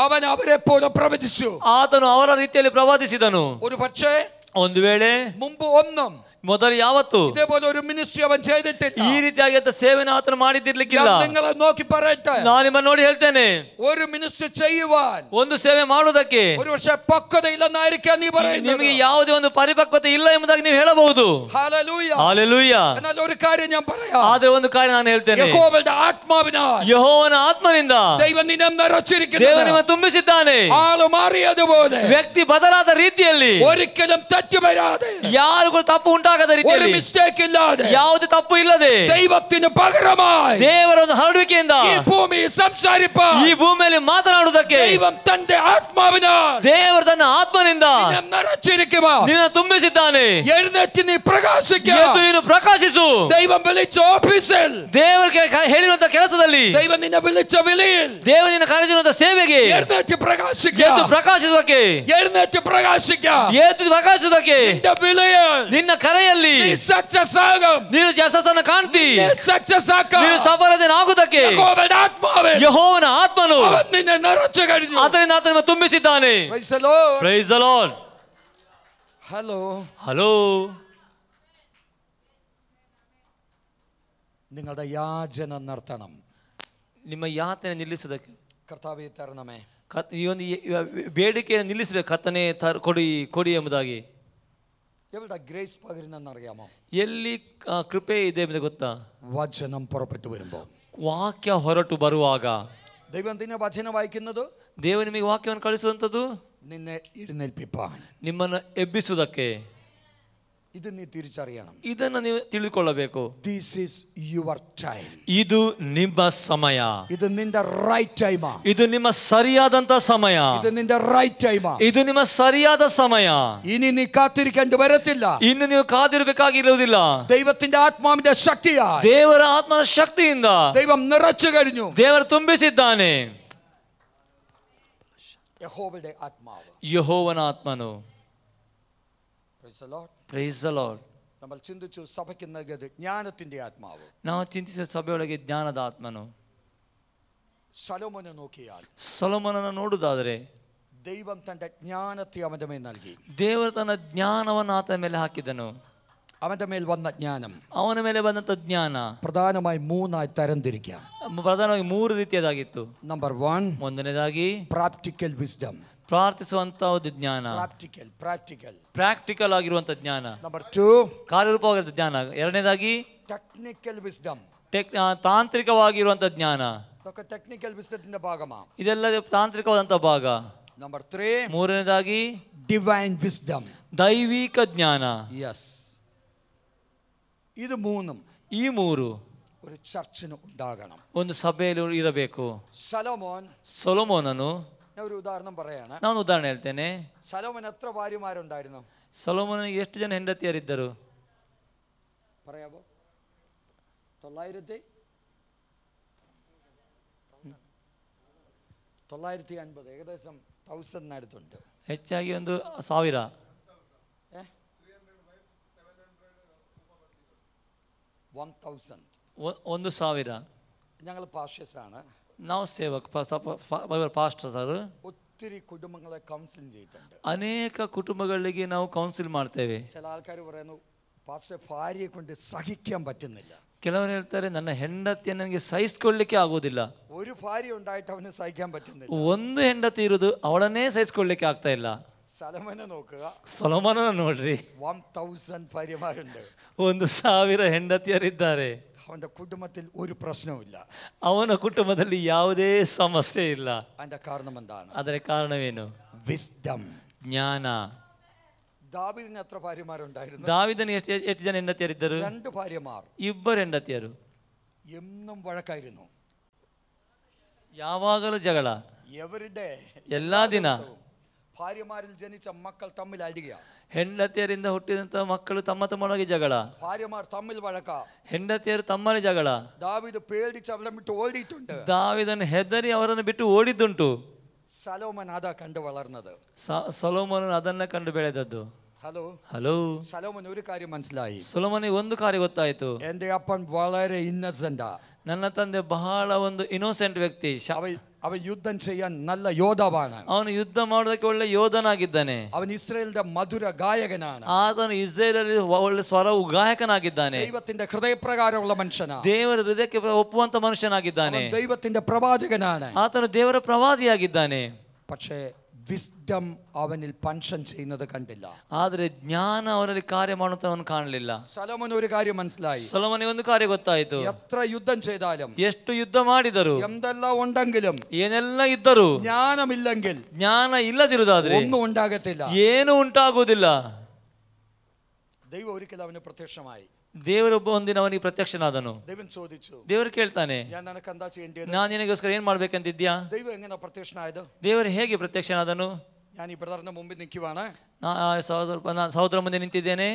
അവൻ അവരെ പോലെ പ്രവചിച്ചു. ಆತನು ಅವರ ರೀತಿಯಲ್ಲಿ ಪ್ರವಾದಿಸಿದನು. ഒരു പക്ഷേ ಒಂದು ವೇಳೆ മുമ്പ് ഒന്നും ಮೊದಲು ಯಾವತ್ತು ഇതേപോലെ ഒരു മിനിസ്ട്രി അവൻ ചെയ്തിട്ടില്ല. ಈ ರೀತಿಯಾಗಿ ಸೇವೆನ ಆತನು ಮಾಡಿದಿರ್ಲಿಕ್ಕಿಲ್ಲ. ഞാൻ നിങ്ങളെ നോക്കി പറയട്ടെ, ನಾನು ನಿಮ್ಮನ್ನು ನೋಡಿ ಹೇಳ್ತೇನೆ, ഒരു മിനിസ്ട്രി ചെയ്യുവാൻ, ಒಂದು ಸೇವೆ ಮಾಡುವುದಕ್ಕೆ ഒരു പക്ഷേ പക്വതയില്ലെന്നായിരിക്കാം നീ പറയുന്നത്. ನಿಮಗೆ ಯಾವುದೇ ಒಂದು ಪರಿಪಕ್ವತೆ ಇಲ್ಲ ಎಂಬುದಾಗಿ ನೀವು ಹೇಳಬಹುದು. Hallelujah, hallelujah. എന്നാൽ ഒരു കാര്യം ഞാൻ പറയാം, ಆದ್ರೆ ಒಂದು ಕಾರ್ಯ ನಾನು ಹೇಳ್ತೇನೆ, യഹോവയുടെ ആത്മാവിനാൽ, ಯೆಹೋವನ ಆತ್ಮನಿಂದ ദൈവം നിന്നെ നിറച്ചിരിക്കുന്നു. ದೇವರು ನಿಮ್ಮನ್ನು ತುಂಬಿಸಿದ್ದಾನೆ. ആള് മാറിയതുപോലെ ವ್ಯಕ್ತಿ ಬದಲಾದ ರೀತಿಯಲ್ಲಿ, ഒരിക്കലും തെറ്റുവരാതെ, ಯಾರಿಗೂ ತಪ್ಪು ಉಂಟಾಗದ ഒരു ರೀತಿಯಲ್ಲಿ, മിസ്റ്റേക്ക് ഇല്ലാതെ, ಯಾವುದೇ ತಪ್ಪು ಇಲ್ಲದೆ, ദൈവത്തിന് പകരമായി ದೇವರ ಒಂದು ಹರಡುವಿಕೆಯಿಂದ ഈ ഭൂമി സംസാരിപ്പാൻ ಈ ಭೂಮಿಯಲ್ಲಿ ಮಾತನಾಡುವುದಕ್ಕೆ ദൈവം തന്റെ ആത്മാവിനാൽ ದೇವರು ತನ್ನ ಆತ್ಮನಿಂದ നിന്നെ നിറച്ചിരിക്കുക. ನಿನ್ನ ತುಂಬಿಸಿದ್ದಾನೆ. എഴുന്നേറ്റ് നീ പ്രകാശിക്കുക. ಎದ್ದು ನೀನು ಪ್ರಕಾಶಿಸು. ദൈവം വിളിച്ച ഓഫീസിൽ, ದೇವರಿಗೆ ಹೇಳಿರುವಂತ ಕೆಲಸದಲ್ಲಿ, ദൈവം നിന്നെ വിളിച്ച വിളിയിൽ, ದೇವರು ನಿನ್ನ ಕರೆದಿರುವಂತ ಸೇವೆಗೆ എഴുന്നേറ്റ് പ്രകാശിക്കുക. ಎದ್ದು ಪ್ರಕಾಶಿಸುವುದಕ್ಕೆ, എഴുന്നേറ്റ് പ്രകാശിക്കുക. ಎದ್ದು ಪ್ರಕಾಶಿಸುವುದಕ್ಕೆ, നിന്റെ വിളിയിൽ ನಿನ್ನ ಕರೆಯಲ್ಲಿ നീ സക്സസ് ആകും. ನೀನು ಯಶಸ್ಸನ್ನು ಕಾಣ್ತಿ. നീ സക്സസ് ആകും. ನೀನು ಸಫಲತೆಯಾಗುವುದಕ್ಕೆ യഹോവയുടെ ആത്മാവിൽ ಯೆಹೋವನ ಆತ್ಮನು അവൻ നിന്നെ നിറച്ചു കഴിഞ്ഞു. ಅದರಿಂದ ಆತನ ತುಂಬಿಸಿದ್ದಾನೆ. Praise the Lord. Praise the lord. Hello, hello. നിങ്ങളുടെ യാചന നിർത്തണം. ನಿಮ್ಮ ಯಾತನೆ ನಿಲ್ಲಿಸುವುದಕ್ಕೆ, കർത്താവേ തരണമേ. ಈ ಒಂದು ಬೇಡಿಕೆಯನ್ನು ನಿಲ್ಲಿಸಬೇಕು. ಕರ್ತನೆ ಕೊಡಿ ಕೊಡಿ ಎಂಬುದಾಗಿ. എവിടെ ഗ്രേസ് പകരുന്നറിയാമോ? ಎಲ್ಲಿ ಕೃಪೆ ಇದೆ ಎಂಬುದು ಗೊತ್ತಾ? വചനം പുറപ്പെട്ടു വരുമ്പോൾ, ವಾಕ್ಯ ಹೊರಟು ಬರುವಾಗ. ദൈവം എന്തിനാ വചനം വായിക്കുന്നത്? ದೇವರು ನಿಮಗೆ ವಾಕ್ಯವನ್ನು ಕಳಿಸುವಂಥದ್ದು നിന്നെ എഴുന്നേൽപ്പിപ്പാൻ, ನಿಮ್ಮನ್ನು ಎಬ್ಬಿಸುವುದಕ್ಕೆ. ഇത് നീ തിരിച്ചറിയണം. ಇದನ್ನು ನೀವು ತಿಳಿದುಕೊಳ್ಳಬೇಕು. This is your time. ಇದು ನಿಮ್ಮ ಸಮಯ. ഇത് നിന്റെ റൈറ്റ് ടൈമാ. ಇದು ನಿಮ್ಮ ಸರಿಯಾದಂತ ಸಮಯ. ഇത് നിന്റെ റൈറ്റ് ടൈമാ. ಇದು ನಿಮ್ಮ ಸರಿಯಾದ ಸಮಯ. ഇനി നീ കാത്തിരിക്കേണ്ടി വരത്തില്ല. ಇನ್ನು ನೀವು ಕಾದಿರಬೇಕಾಗಿರುವುದಿಲ್ಲ. ദൈവത്തിന്റെ ആത്മാവിന്റെ ശക്തിയാ, ದೇವರ ಆತ್ಮನ ಶಕ್ತಿಯಿಂದ ദൈവം നിറച്ചു കഴിഞ്ഞു. ದೇವರು ತುಂಬಿಸಿದ್ದಾನೆ. യഹോവയുടെ ആത്മാവ്, ಯೆಹೋವನ ಆತ್ಮನು. Praise the Lord. Praise the lord. നമ്മൾ ചിന്തിച്ചു സഭയ്ക്ക് നൽകിയത് ജ്ഞാനത്തിന്റെ ആത്മാവ്. ನಾವು ಚಿಂತಿಸಿದ ಸಭೆಯೊಳಗೆ ಜ್ಞಾನದ ಆತ್ಮನು. ശലോമോനെ നോക്കിയാൽ, ಸೊಲೊಮೋನನ ನೋಡುವುದಾದರೆ, ദൈവം തന്റെ ജ്ഞാനത്തെ അവന്റെ മേൽ നൽകി. ದೇವರು ತನ್ನ ಜ್ಞಾನವನ್ನು ಆತನ ಮೇಲೆ ಹಾಕಿದನು. അവന്റെ മേൽ വന്ന ജ്ഞാനം ಅವನ ಮೇಲೆ ಬಂದಂತ ಜ್ಞಾನ പ്രധാനമായി മൂന്നായി തരംതിരിക്കാം. ಪ್ರಧಾನವಾಗಿ 3 ರೀತಿಯದಾಗಿತ್ತು. നമ്പർ 1, ಒಂದನೇದಾಗಿ പ്രാക്ടിക്കൽ വിസ്ഡം. ಪ್ರಾರ್ಥಿಸುವಂತ ಒಂದು ಜ್ಞಾನ, ಪ್ರಾಕ್ಟಿಕಲ್ ಆಗಿರುವಂತ ಜ್ಞಾನ. ನಂಬರ್ 2, ಕಾರ್ಯರೂಪವಾಗಿರುವ ಜ್ಞಾನ. ಎರಡನೇದಾಗಿ ಟೆಕ್ನಿಕಲ್ ವಿಸ್ಡಮ್, ತಾಂತ್ರಿಕವಾಗಿರುವಂತ ಜ್ಞಾನ. ಟೆಕ್ನಿಕಲ್ ವಿಸ್ಡಮ್ನ ಭಾಗമാണ്. ಇದೆಲ್ಲ ತಾಂತ್ರಿಕವಾದಂತ ಭಾಗ. ನಂಬರ್ 3, ಮೂರನೇದಾಗಿ ಡಿವೈನ್ ವಿಸ್ಡಮ್, ದೈವಿಕ ಜ್ಞಾನ. യെസ്, ഇത് മൂന്നും ಈ 3 ഒരു ചർച്ചിന് ഉണ്ടാകണം, ಒಂದು ಸಭೆಯಲ್ಲಿ ಇರಬೇಕು. ಸೊಲೊಮೋನನು, ഞാൻ ഒരു ഉദാഹരണം പറയാണ്. ನಾನು ಉದಾಹರಣೆ ಹೇಳ್ತೇನೆ. സലോമോൻ എത്ര ഭാര്യമാരുണ്ടായിരുന്നു? ಸೊಲೊಮೋನನಿಗೆ ಎಷ್ಟು ಜನ ಹೆಂಡತಿಯರಿದ್ದರು? പറയാമോ? 950, ഏകദേശം 1000 അടുത്തുണ്ട്. ಹೆಚ್ಚಾಗಿ ಒಂದು 1000. 1000. ഞങ്ങൾ പാസ്റ്റേഴ്സ് ആണ്. ನಾವು ಸೇವಕ ಪಾಸ್ಟರ್ಸ್ ಅವರು. ഒത്തിരി കുടുംബങ്ങളെ കൗൺസിലിംഗ് ചെയ്തിട്ടുണ്ട്. ಅನೇಕ ಕುಟುಂಬಗಳಿಗೆ ನಾವು ಕೌನ್ಸಿಲ್ ಮಾಡ್ತೇವೆ. ചില ആൾക്കാർ പറയുന്നു, പാസ്റ്റർ ഭാര്യയെ കൊണ്ട് സഹിക്കാൻ പറ്റുന്നില്ല. ಕೆಲವರು ಹೇಳ್ತಾರೆ, ನನ್ನ ಹೆಂಡತಿಯನ್ನು ನನಗೆ ಸಹಿಸಿಕೊಳ್ಳಲಿಕ್ಕೆ ಆಗೋದಿಲ್ಲ. ഒരു ഭാര്യ ഉണ്ടായിട്ട് അവന് സഹിക്കാൻ പറ്റുന്നിಲ್ಲ. ಒಂದು ಹೆಂಡತಿ ಇರುವುದು, ಅವಳನ್ನೇ ಸಹಿಸಿಕೊಳ್ಳಲಿಕ್ಕೆ ಆಗ್ತಾ ಇಲ್ಲ. സലോമോനെ നോക്കുക, ಸೊಲೊಮೋನನ ನೋಡ್ರಿ, 1000 ഭാര്യമാരുണ്ട്, 1000 ಹೆಂಡತಿಯರಿದ್ದಾರೆ. അവന്റെ കുടുംബത്തിൽ ഒരു പ്രശ്നവുമില്ല. ಅವನ ಕುಟುಂಬದಲ್ಲಿ ಯಾವುದೇ ಸಮಸ್ಯೆ ಇಲ್ಲ. അതിന്റെ കാരണം എന്താണ്? ಅದರ ಕಾರಣವೇನು? വിസ്ഡം, ಜ್ಞಾನ. ദാവീദിന് എത്ര ഭാര്യമാരുണ്ടായിരുന്നു? ದಾವೀದನಿಗೆ ಎಷ್ಟು ಜನ ಹೆಂಡತಿಯರಿದ್ದರು? 2 ഭാര്യമാർ. 2 ಹೆಂಡತಿಯರು. എന്നും വഴക്കായിരുന്നു, ಯಾವಾಗಲೂ ಜಗಳ, എവരുടെ ಎಲ್ಲಾ ದಿನ. ഭാര്യമാരിൽ ജനിച്ച മക്കൾ തമ്മിൽ അടിക്കുക, ಹೆಂಡತಿಯರಿಂದ ಹುಟ್ಟಿದಂತ ಮಕ್ಕಳು ತಮ್ಮ ತಮ್ಮೊಳಗೆ ಜಗಳ, ഭാര്യമാർ തമ്മിൽ വഴക്ക, ಹೆಂಡತಿಯರು ತಮ್ಮಲ್ಲಿ ಜಗಳ. ദാവീദ് പേടിച്ച് അവളെ വിട്ട് ഓടിയിട്ടുണ്ട്. ದಾವೀದನು ಹೆದರಿ ಅವರನ್ನು ಬಿಟ್ಟು ಓಡಿದ್ದುಂಟು. സലോമൻ അതാ കണ്ടു വളർന്നത്. ಸೊಲೊಮೋನನು ಅದನ್ನ ಕಂಡು ಬೆಳೆದದ್ದು. ಹಲೋ. സലോമൻ ഒരു കാര്യം മനസ്സിലായി. ಸೊಲೊಮೋನಿಗೆ ಒಂದು ಕಾರ್ಯ ಗೊತ್ತಾಯ್ತು. എന്റെ അപ്പൻ വളരെ ഇന്നസെന്റാ, ನನ್ನ ತಂದೆ ಬಹಳ ಒಂದು ಇನ್ನೋಸೆಂಟ್ ವ್ಯಕ್ತಿ. അവൻ യുദ്ധം ചെയ്യാൻ നല്ല യോദ്ധാവാണ്. ಅವನು ಯುದ್ಧ ಮಾಡೋದಕ್ಕೆ ಒಳ್ಳೆ ಯೋಧನಾಗಿದ್ದಾನೆ. അവൻ ഇസ്രായേലിന്റെ മധുര ഗായകനാണ്. ಆತನು ಇಸ್ರೇಲಲ್ಲಿ ಒಳ್ಳೆ ಸ್ವರವು ಗಾಯಕನಾಗಿದ್ದಾನೆ. ദൈവത്തിന്റെ ഹൃദയപ്രകാരമുള്ള മനുഷ്യനാണ്. ದೇವರ ಹೃದಯಕ್ಕೆ ಒಪ್ಪುವಂತ ಮನುಷ್ಯನಾಗಿದ್ದಾನೆ. ദൈവത്തിന്റെ പ്രവാചകനാണ്. ಆತನು ದೇವರ ಪ್ರವಾದಿಯಾಗಿದ್ದಾನೆ. പക്ഷേ വിസ്ഡം അവനിൽ ഫങ്ഷൻ ചെയ്യുന്നത് കണ്ടില്ല. ಆದರೆ ಜ್ಞಾನ ಅವನಲ್ಲಿ ಕಾರ್ಯ ಮಾಡುತ್ತ ಅವನು ಕಾಣಲಿಲ್ಲ. ಸೊಲೊಮೋನ್ ഒരു കാര്യം മനസ്സിലായി. ಸೊಲೊಮೋನಿಗೆ ಒಂದು ಕಾರ್ಯ ಗೊತ್ತಾಯಿತು. എത്ര യുദ്ധം ചെയ്താലും, ಎಷ್ಟು ಯುದ್ಧ ಮಾಡಿದರು, എന്തെല്ലാം ഉണ്ടെങ്കിലും, ಏನೆಲ್ಲ ಇದ್ದರು, ಜ್ಞಾನമില്ലെങ്കിൽ, ಜ್ಞಾನ ಇಲ್ಲದಿರುವುದಾದ್ರೆ ഒന്നും ഉണ്ടാകത്തില്ല. ಏನು ಉಂಟಾಗುವುದಿಲ್ಲ. ദൈവം ഒരിക്കൽ അവന് പ്രത്യക്ഷമായി. ದೇವರೊಬ್ಬ ಒಂದಿನ ಅವನಿಗೆ ಪ್ರತ್ಯಕ್ಷನಾದನು. ദൈവം ചോദിച്ചു, ದೇವರು ಕೇಳ್ತಾನೆ, ഞാൻ നിനക്ക് എന്താ ചെയ്യേണ്ടത്? ನಾನು ನಿನಗೋಸ್ಕರ ಏನ್ ಮಾಡ್ಬೇಕಂತಿದ್ಯಾ? ദൈവം എങ്ങനെ പ്രത്യക്ഷനായത്? ದೇವರು ಹೇಗೆ ಪ್ರತ್ಯಕ್ಷನಾದನು? ഞാൻ ಈ ಬ್ರದರ್ನ മുമ്പിൽ നിൽക്കുവാണ്. ಸಹೋದರ ಮುಂದೆ ನಿಂತಿದ್ದೇನೆ.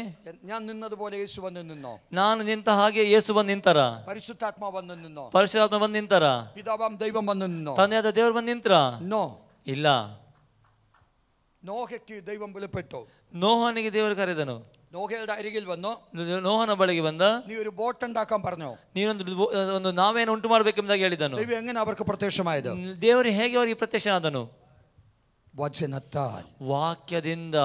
ഞാൻ നിന്നതുപോലെ യേശു വന്ന് നിന്നോ? ನಾನು ನಿಂತ ಹಾಗೆ ಯೇಸು ಬಂದು ನಿಂತರ? പരിശുദ്ധാത്മ വന്ന് നിന്നോ? ಪರಿಶುದ್ಧಾತ್ಮ ಬಂದು ನಿಂತರ? പിതാവാം ദൈവം വന്ന് നിന്നോ? ತಂದೆಯಾದ ದೇವರು ಬಂದು ನಿಂತರ? നോ. ಇಲ್ಲ. നോഹയ്ക്ക് ദൈവം വെളിപ്പെട്ടു. ನೋಹನಿಗೆ ದೇವರು ಕರೆದನು. നോഹയുടെ അരികിൽ വന്നു. ನೋಹನ ಬಳಿಗೆ ಬಂದ, നീ ഒരു ബോട്ട് ഉണ്ടാക്കാൻ പറഞ്ഞോ? ನೀನೊಂದು ನಾವೇನು ಉಂಟು ಮಾಡಬೇಕೆಂಬುದಾಗಿ ಹೇಳಿದನು. ദൈവം എങ്ങനെ അവർക്ക് പ്രത്യക്ഷമായത്? ದೇವರು ಹೇಗೆ ಅವರಿಗೆ ಪ್ರತ್ಯಕ್ಷನಾದನು? വചനത്താൽ, ವಾಕ್ಯದಿಂದ.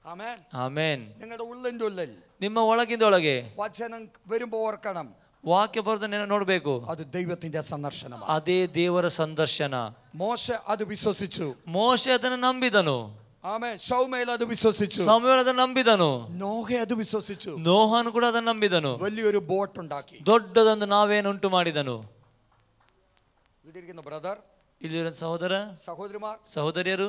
ആമേൻ. ಆಮೇನ್. നിങ്ങളുടെ ഉള്ളിന്റെ ഉള്ളിൽ, ನಿಮ್ಮ ಒಳಗಿಂದೊಳಗೆ വചനം വരുമ്പോൾ ഓർക്കണം, ವಾಕ್ಯ ಬರೋದನ್ನ ನೋಡಬೇಕು. അത് ദൈവത്തിന്റെ സന്ദർശനമാണ്. ಅದೇ ದೇವರ ಸಂದರ್ಶನ. മോശ അത് വിശ്വസിച്ചു. ಮೋಶೆ ಅದನ್ನು ನಂಬಿದನು. ആമേൻ. ശൗമേൽ അത് വിശ്വസിച്ചു. ಸಮುವೇಲ್ ಅದನ್ನು ನಂಬಿದನು. നോഹ അത് വിശ്വസിച്ചു. ನೋಹನು ಕೂಡ ಅದನ್ನು ನಂಬಿದನು. വലിയൊരു ബോട്ട് ഉണ്ടാക്കി. ದೊಡ್ಡದೊಂದು ನಾವೇನು ಉಂಟು ಮಾಡಿದನು. ഇവിടെയിരിക്കുന്ന ബ്രദർ, ಇಲ್ಲಿರೋ ಸಹೋದರ സഹോദരിമാർ, ಸಹೋದರಿಯರು,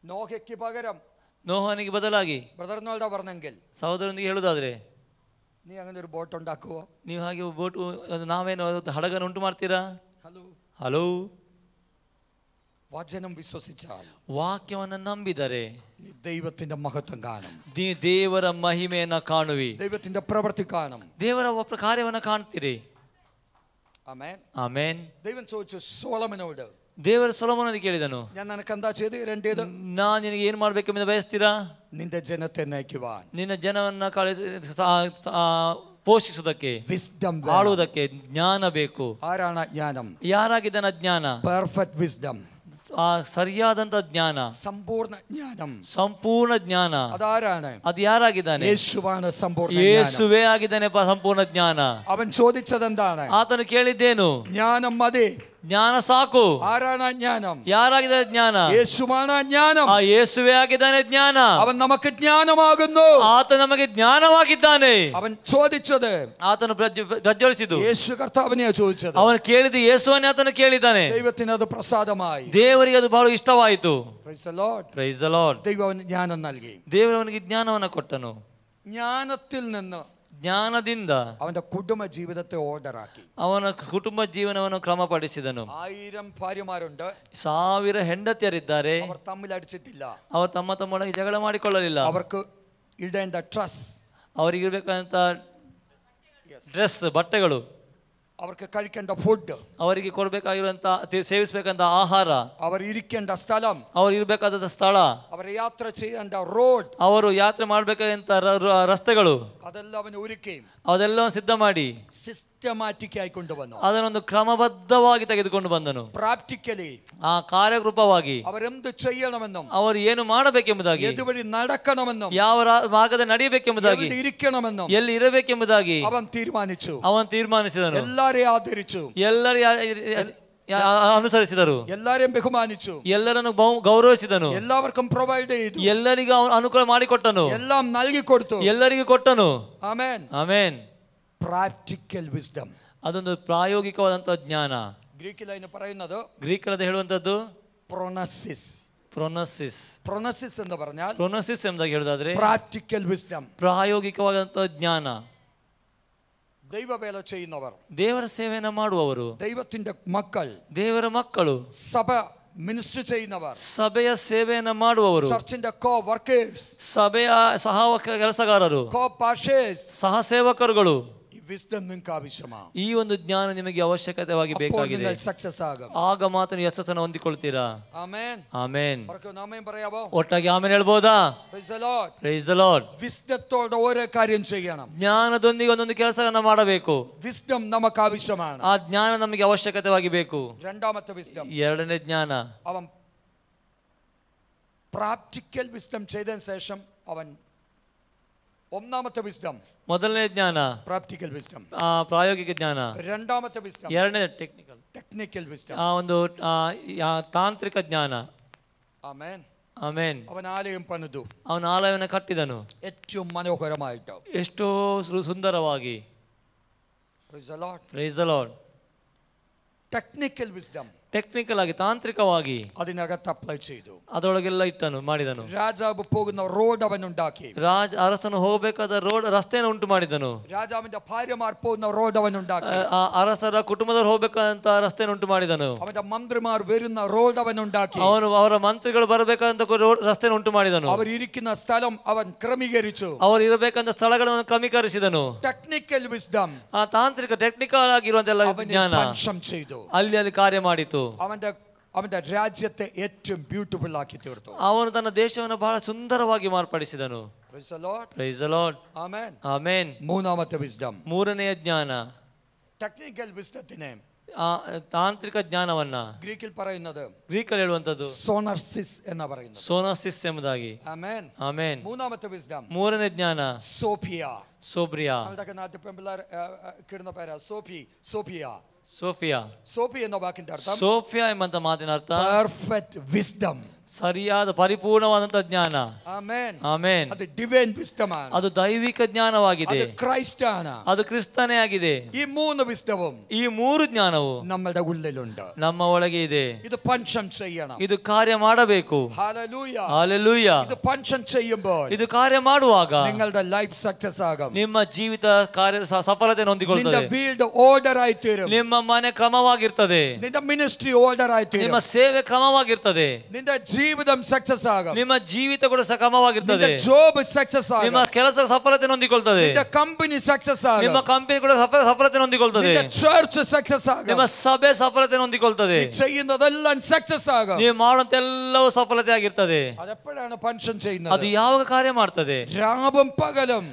നോഹയ്ക്ക് പകരം ನೋಹನಿಗೆ ಬದಲಾಗಿ ബ്രദറിനോടാ പറഞ്ഞെങ്കിൽ, ಸಹೋದರನಿಗೆ ಹೇಳುದಾದ್ರೆ, നീ അങ്ങനെ ഒരു ബോട്ട് ഉണ്ടാക്കുവോ? ನೀವು ಹಾಗೆ ಬೋಟ್ ನಾವೇನು ಹಡಗನ್ನು ಉಂಟು ಮಾಡ್ತೀರಾ? ഹലോ. ಹಲೋ. വചനം വിശ്വസിച്ചാൽ, ವಾಕ್ಯವನ್ನು ನಂಬಿದರೆ നീ ദൈവത്തിന്റെ മഹത്വം കാണും. ನೀ ದೇವರ ಮಹಿಮೆಯನ್ನ ಕಾಣುವಿ. ദൈവത്തിന്റെ പ്രവൃത്തി കാണും. ದೇವರ ಕಾರ್ಯವನ್ನು ಕಾಣ್ತೀರಿ. ആമേൻ. ಆಮೇನ್. ദൈവം ചോദിച്ചു സോളമനോട്, ದೇವರು ಸೊಲೊಮೋನನಿಗೆ ಕೇಳಿದನು, ഞാൻ നിനക്ക് എന്താ ചെയ്ത് തരേണ്ടത്? ನಾನು ನಿನಗೆ ಏನು ಮಾಡಬೇಕೆಂದು ಬಯಸ್ತೀರಾ? നിന്റെ ജനത്തെ നയിക്കുവാൻ, ನಿನ್ನ ಜನವನ್ನ ಪೋಷಿಸುವುದಕ್ಕೆ, വിസ്ഡം, ಆಳುವುದಕ್ಕೆ ಜ್ಞಾನ ಬೇಕು. ആരാണ് ജ്ഞാനം? ಯಾರಾಗಿದ್ದಾನ ಜ್ಞಾನ? പെർഫെക്റ്റ് വിസ്ഡം, ಸರಿಯಾದಂತ ಜ್ಞಾನ, സമ്പൂർണ്ണ ജ്ഞാനം. ಸಂಪೂರ್ಣ ಜ್ಞಾನ. അതാരാണ്? ಅದು ಯಾರಾಗಿದ್ದಾನೆ? യേശുവാണ് സമ്പൂർണ്ണ ജ്ഞാനം. ಯೇಸುವೇ ಆಗಿದ್ದಾನೆ ಸಂಪೂರ್ಣ ಜ್ಞಾನ. അവൻ ചോദിച്ചത് എന്താണ്? ಆತನು ಕೇಳಿದ್ದೇನು? ജ്ഞാനം മതി. ಜ್ಞಾನ ಸಾಕು. ആരാണ് ജ്ഞാനം? ಯಾರಾಗಿದ್ದಾನೆ ಜ್ಞಾನ? യേശുവാണ് ജ്ഞാനം. ಆ ಯೇಸುವೇ ಆಗಿದ್ದಾನೆ ಜ್ಞಾನ. അവൻ നമുക്ക് ജ്ഞാനമാകുന്നു. ಆತ ನಮಗೆ ಜ್ಞಾನವಾಗಿದ್ದಾನೆ. അവൻ ചോദിച്ചത്, ಆತನು ಪ್ರಜ್ವಲಿಸಿದ್ದು യേശು കർത്താവിനെയാ ചോദിച്ചത്. ಅವನು ಕೇಳಿದ ಯೇಸುವನ್ನೇ ಆತನು ಕೇಳಿದ್ದಾನೆ. ദൈവത്തിന് അത് പ്രസാദമായി. ದೇವರಿಗೆ ಅದು ಬಹಳ ಇಷ್ಟವಾಯಿತು. Praise the Lord. Praise the lord. ദൈവം അവന് ജ്ഞാനം നൽകി. ದೇವರು ಅವನಿಗೆ ಜ್ಞಾನವನ್ನು ಕೊಟ್ಟನು. ജ്ഞാനത്തിൽ നിന്ന് ಜ್ಞಾನದಿಂದ അവന്റെ കുടുംബ ജീവിതത്തെ ഓർഡർ ആക്കി. ಅವನ ಕುಟುಂಬ ಜೀವನವನ್ನು ಕ್ರಮಪಡಿಸಿದನು. 1000 ഭാര്യമാരുണ്ട്. 1000 ಹೆಂಡತಿಯರಿದ್ದಾರೆ. അവർ തമ്മിൽ അടിച്ചിട്ടില്ല. ಅವರು ತಮ್ಮೊಳಗೆ ಜಗಳ ಮಾಡಿಕೊಳ್ಳಲಿಲ್ಲ. അവർക്ക് ഇടേണ്ട ഡ്രസ്, ಅವರಿಗೆ ಇರಬೇಕಂತ ಡ್ರೆಸ್, ಬಟ್ಟೆಗಳು, അവർക്ക് കഴിക്കേണ്ട ഫുഡ്, ಅವರಿಗೆ ಕೊಡಬೇಕಾಗಿರುವಂತ ಸೇವಿಸಬೇಕಂತ ಆಹಾರ, അവർ ഇരിക്കേണ്ട സ്ഥലം, ಅವರು ಇರಬೇಕಾದ ಸ್ಥಳ, അവർ യാത്ര ചെയ്യേണ്ട റോഡ്, ಅವರು ಯಾತ್ರೆ ಮಾಡಬೇಕಾದಂತ ರಸ್ತೆಗಳು, അതെല്ലാം അവൻ ഒരുക്കി ಅದೆಲ್ಲ ಸಿದ್ಧ ಮಾಡಿ സിസ്റ്റമാറ്റിക് ആയി കൊണ്ടുവന്നു. ಅದನ್ನೊಂದು ಕ್ರಮಬದ್ಧವಾಗಿ ತೆಗೆದುಕೊಂಡು ಬಂದನು. പ്രാക്ടിക്കലി ಆ ಕಾರ್ಯರೂಪವಾಗಿ അവരെന്ത് ചെയ്യണമെന്നും, ಅವರು ಏನು ಮಾಡಬೇಕೆಂಬುದಾಗಿ, ഏതുവഴി നടക്കണമെന്നും, ಯಾವ ಮಾರ್ಗದಲ್ಲಿ ನಡೆಯಬೇಕೆಂಬುದಾಗಿ, എവിടെ ഇരിക്കണമെന്നും ಎಲ್ಲಿ ಇರಬೇಕೆಂಬುದಾಗಿ അവൻ തീരുമാനിച്ചു. ಅವನು ತೀರ್ಮಾನಿಸಿದನು. എല്ലാരെയും ആദരിച്ചു, ಎಲ್ಲರೂ ಅನುಸರಿಸಿದರು, എല്ലാരെയും ബഹുമാനിച്ചു, ಎಲ್ಲರನ್ನು ಗೌರವಿಸಿದನು, എല്ലാവർക്കും ಪ್ರೊವೈಡ್ ചെയ്തു, ಎಲ್ಲರಿಗೂ ಅನುಕೂಲ ಮಾಡಿಕೊಟ್ಟನು, എല്ലാം നൽകി കൊടുത്തു. ಎಲ್ಲರಿಗೂ ಕೊಟ್ಟನು. ആമേൻ. ಆಮೇನ್. പ്രാക്ടിക്കൽ വിസ്ഡം, ಅದೊಂದು ಪ್ರಾಯೋಗಿಕವಾದಂತಹ ಜ್ಞಾನ. ഗ്രീക്കിൽ അതിന് പറയുന്നത് ಗ್ರೀಕರಲ್ಲಿ ಹೇಳುವಂತದ್ದು പ്രൊനസിസ്. ಪ್ರೊನಸಿಸ್. പ്രൊനസിസ് എന്ന് പറഞ്ഞാൽ ಪ್ರೊನಸಿಸ್ ಎಂಬುದಾಗಿ ಹೇಳುದಾದ್ರೆ പ്രാക്ടിക്കൽ വിസ്ഡം, ಪ್ರಾಯೋಗಿಕವಾದಂತಹ ಜ್ಞಾನ. ദൈവവേല ചെയ്യുന്നവർ, ದೇವರ ಸೇವೆಯನ್ನು ಮಾಡುವವರು, ദൈവത്തിന്റെ മക്കൾ, ದೇವರ ಮಕ್ಕಳು, സഭ മിനിസ്റ്റർ ചെയ്യുന്നവർ, ಸಭೆಯ ಸೇವೆಯನ್ನು ಮಾಡುವವರು, ചർച്ചിന്റെ കോ വർക്കേഴ്സ്, ಸಭೆಯ ಸಹ ಕೆಲಸಗಾರರು, കോ പാഷേഴ്സ്, ಸಹ ಸೇವಕರುಗಳು, വിസ്ഡം നിങ്ങൾക്ക് ആവശ്യമാണ്. ಈ ಒಂದು ಜ್ಞಾನ ನಿಮಗೆ ಅವಶ್ಯಕತೆವಾಗಿ ಬೇಕಾಗಿದೆ. നിങ്ങൾ സക്സസ് ആകും. ಆಗ ಮಾತ್ರ ನೀವು ಯಶಸ್ಸನ್ನು ಹೊಂದಿಕೊಳ್ತೀರಾ. ಆಮೆನ್. ಆಮೆನ್. ആമേൻ പറയാമോ? ಒಟ್ಟಾಗಿ ಆಮೆನ್ ಹೇಳ್ಬೋದಾ? Praise the Lord. Praise the Lord. വിസ്ഡത്തോടെ ഓരോ കാര്യം ചെയ്യണം. ಜ್ಞಾನದೊಂದಿಗೆ ಒಂದೊಂದು ಕೆಲಸವನ್ನು ಮಾಡಬೇಕು. വിസ്ഡം നമുക്ക് ആവശ്യമാണ്. ಆ ಜ್ಞಾನ ನಮಗೆ ಅವಶ್ಯಕತೆವಾಗಿ ಬೇಕು. രണ്ടാമത്തെ വിസ്ഡം, ಎರಡನೇ ಜ್ಞಾನ, അവൻ പ്രാക്ടിക്കൽ വിസ്ഡം ചെയ്തതിനു ശേഷം അവൻ ഒന്നാമത്തെ വിസ്ഡം, ಮೊದಲನೇ ಜ್ಞಾನ പ്രാക്ടിക്കൽ വിസ്ഡം, ಪ್ರಾಯೋಗಿಕ ಜ್ಞಾನ. രണ്ടാമത്തെ വിസ്ഡം, ಎರಡನೇ ടെക്നിക്കൽ വിസ്ഡം, ಒಂದು ತಾಂತ್ರಿಕ ಜ್ಞಾನ. ആമേൻ. ಆಮೆನ್. അവൻ ആലയം പണിതു, ಅವನ ಆಲಯವನ್ನು ಕಟ್ಟಿದನು ഏറ്റവും മനോഹരമായിട്ട്, ಎಷ್ಟೋ ಸುಂದರವಾಗಿ. Praise the Lord. Praise the Lord. Technical wisdom technical ಆಗಿ, ತಾಂತ್ರಿಕವಾಗಿ അതിനകത്ത് അപ്ലൈ ചെയ്തു. ಅದರೊಳಗೆಲ್ಲ ಇಟ್ಟನು, ಮಾಡಿದನು. രാജാവ് പോകുന്ന റോഡ് അവൻ ഉണ്ടാക്കി. ಅರಸನು ಹೋಗಬೇಕಾದ ರಸ್ತೆಯನ್ನು ಉಂಟು ಮಾಡಿದನು. രാജാവിന്റെ ഭാര്യമാർ പോകുന്ന റോഡ് അവൻ ഉണ്ടാക്കി. ಅರಸರ ಕುಟುಂಬದವರು ಹೋಗಬೇಕಾದಂತ ರಸ್ತೆಯನ್ನು ಉಂಟು ಮಾಡಿದನು. അവന്റെ മന്ത്രിമാർ വരുന്ന റോഡ് അവൻ ഉണ്ടാക്കി. ಅವರ ಮಂತ್ರಿಗಳು ಬರಬೇಕಾದಂತ ರಸ್ತೆಯನ್ನು ಉಂಟು ಮಾಡಿದನು. അവർ ഇരിക്കുന്ന സ്ഥലം അവൻ ക്രമീകരിച്ചു. ಅವರು ಇರಬೇಕಂತ ಸ್ಥಳಗಳನ್ನು ಕ್ರಮೀಕರಿಸಿದನು. ടെക്നിക്കൽ വിസ്ഡം, ತಾಂತ್ರಿಕ ಟೆಕ್ನಿಕಲ್ ಆಗಿರುವಂತೆಲ್ಲ ಜ್ಞಾನ ಅಲ್ಲಿ ಕಾರ್ಯ ಮಾಡಿತು. അവന്റെ രാജ്യത്തെ ഏറ്റവും ബ്യൂട്ടിഫുൾ ആക്കി തീർത്തു. ಅವನು ತನ್ನ ದೇಶವನ್ನು ಬಹಳ ಸುಂದರವಾಗಿ ಮಾರ್ಪಡಿಸಿದನು. Praise the Lord. Praise the Lord. Amen. Amen. മൂന്നാമത്തെ വിസ്ഡം, ಮೂರನೆಯ ಜ್ಞಾನ, ടെക്നിക്കൽ വിസ്ഡത്തിനെ ತಾಂತ್ರಿಕ ಜ್ಞಾನವನ್ನ ಗ್ರೀಕಿൽ പറയുന്നത്, ಗ್ರೀಕಲ್ಲಿ ಹೇಳುವಂತದ್ದು സോണർസിസ് എന്ന് പറയുന്നത്. ಸೋನಸಿಸ್ ಎಂಬುದಾಗಿ. ആമേൻ. ಆಮೆನ್. മൂന്നാമത്തെ വിസ്ഡം, ಮೂರನೇ ಜ್ಞಾನ സോഫിയ. സോബ്രിയ. നമ്മുടെ നാട്ടിൽ പെൺപിള്ളേർ കിടുന്ന പേരാ സോഫിയ. ಸೋಫಿಯಾ. സോഫി എന്ന വാക്കിന്റെ അർത്ഥം, ಸೋಫಿಯಾ ಎಂಬಂತ ಮಾತಿನ ಅರ್ಥ പെർഫെക്റ്റ് വിസ്ഡം, ಸರಿಯಾದ ಪರಿಪೂರ್ಣವಾದಂತ ಜ್ಞಾನ. ആമേൻ. ಆಮೆನ್. ಅದು ഡിവൈൻ ವಿಸ್ഡം ആണ്. ಅದು ದೈವಿಕ ಜ್ಞಾನವಾಗಿದೆ. ಅದು ಕ್ರೈಸ್ಟ್ ആണ്. ಅದು ಕ್ರಿಸ್ತನೇ ಆಗಿದೆ. ഈ മൂന്ന് വിസ്ഡവും ಈ ಮೂರು ಜ್ಞಾನವು നമ്മുടെ ഉള്ളിലുണ്ട്, ನಮ್ಮ ಒಳಗೆ ಇದೆ. ഇത് പഞ്ചം ചെയ്യണം. ಇದು ಕಾರ್ಯ ಮಾಡಬೇಕು. ഹല്ലേലൂയ. ಹಾಲೆಲೂಯ. ഇത് പഞ്ചം ചെയ്യുമ്പോൾ ಇದು ಕಾರ್ಯ ಮಾಡುವಾಗ നിങ്ങളുടെ ലൈഫ് സക്സസ് ആകും. ನಿಮ್ಮ ಜೀವಿತ ಕಾರ್ಯ ಸಫಲತೆ ಹೊಂದಿಕೊಳ್ಳುತ್ತದೆ. നിന്റെ വീട് ഓർഡർ ആയി തീരും. ನಿಮ್ಮ ಮನೆ ಕ್ರಮವಾಗಿರ್ತದೆ. നിന്റെ മിനിസ്ട്രി ഓർഡർ ആയി തീരും. ನಿಮ್ಮ ಸೇವೆ ಕ್ರಮವಾಗಿರ್ತದೆ. നിന്റെ ജീവിതം സക്സസ് ആകും. ನಿಮ್ಮ ಜೀವಿತ ಕೂಡ ಕ್ರಮವಾಗಿರ್ತದೆ. നിന്റെ ജോബ് സക്സസ് ആകും. ನಿಮ್ಮ ಕೆಲಸ ಸಫಲತೆ ಹೊಂದಿಕೊಳ್ಳುತ್ತದೆ. നിന്റെ ಕಂಪನಿ ಸಕ್ಸಸ್ ಆಗುം. ನಿಮ್ಮ ಕಂಪನಿ ಕೂಡ ಸಫಲತೆ ಹೊಂದಿಕೊಳ್ಳುತ್ತದೆ. നിന്റെ ಚರ್ಚ್ ಸಕ್ಸಸ್ ಆಗುം. ನಿಮ್ಮ ಸಭೆ ಸಫಲತೆ ಹೊಂದಿಕೊಳ್ಳುತ್ತದೆ. നീ ചെയ്യുന്നതെല്ലാം ಸಕ್ಸಸ್ ആകും. ನೀವು ಮಾಡುವಂತ ಎಲ್ಲವೂ ಸಫಲತೆ ಆಗಿರ್ತದೆ. അതെപ്പോഴാണ് പഞ്ചം ചെയ്യുന്നത്? ಅದು ಯಾವಾಗ ಕಾರ್ಯ ಮಾಡ್ತದೆ? രാവും പകലും,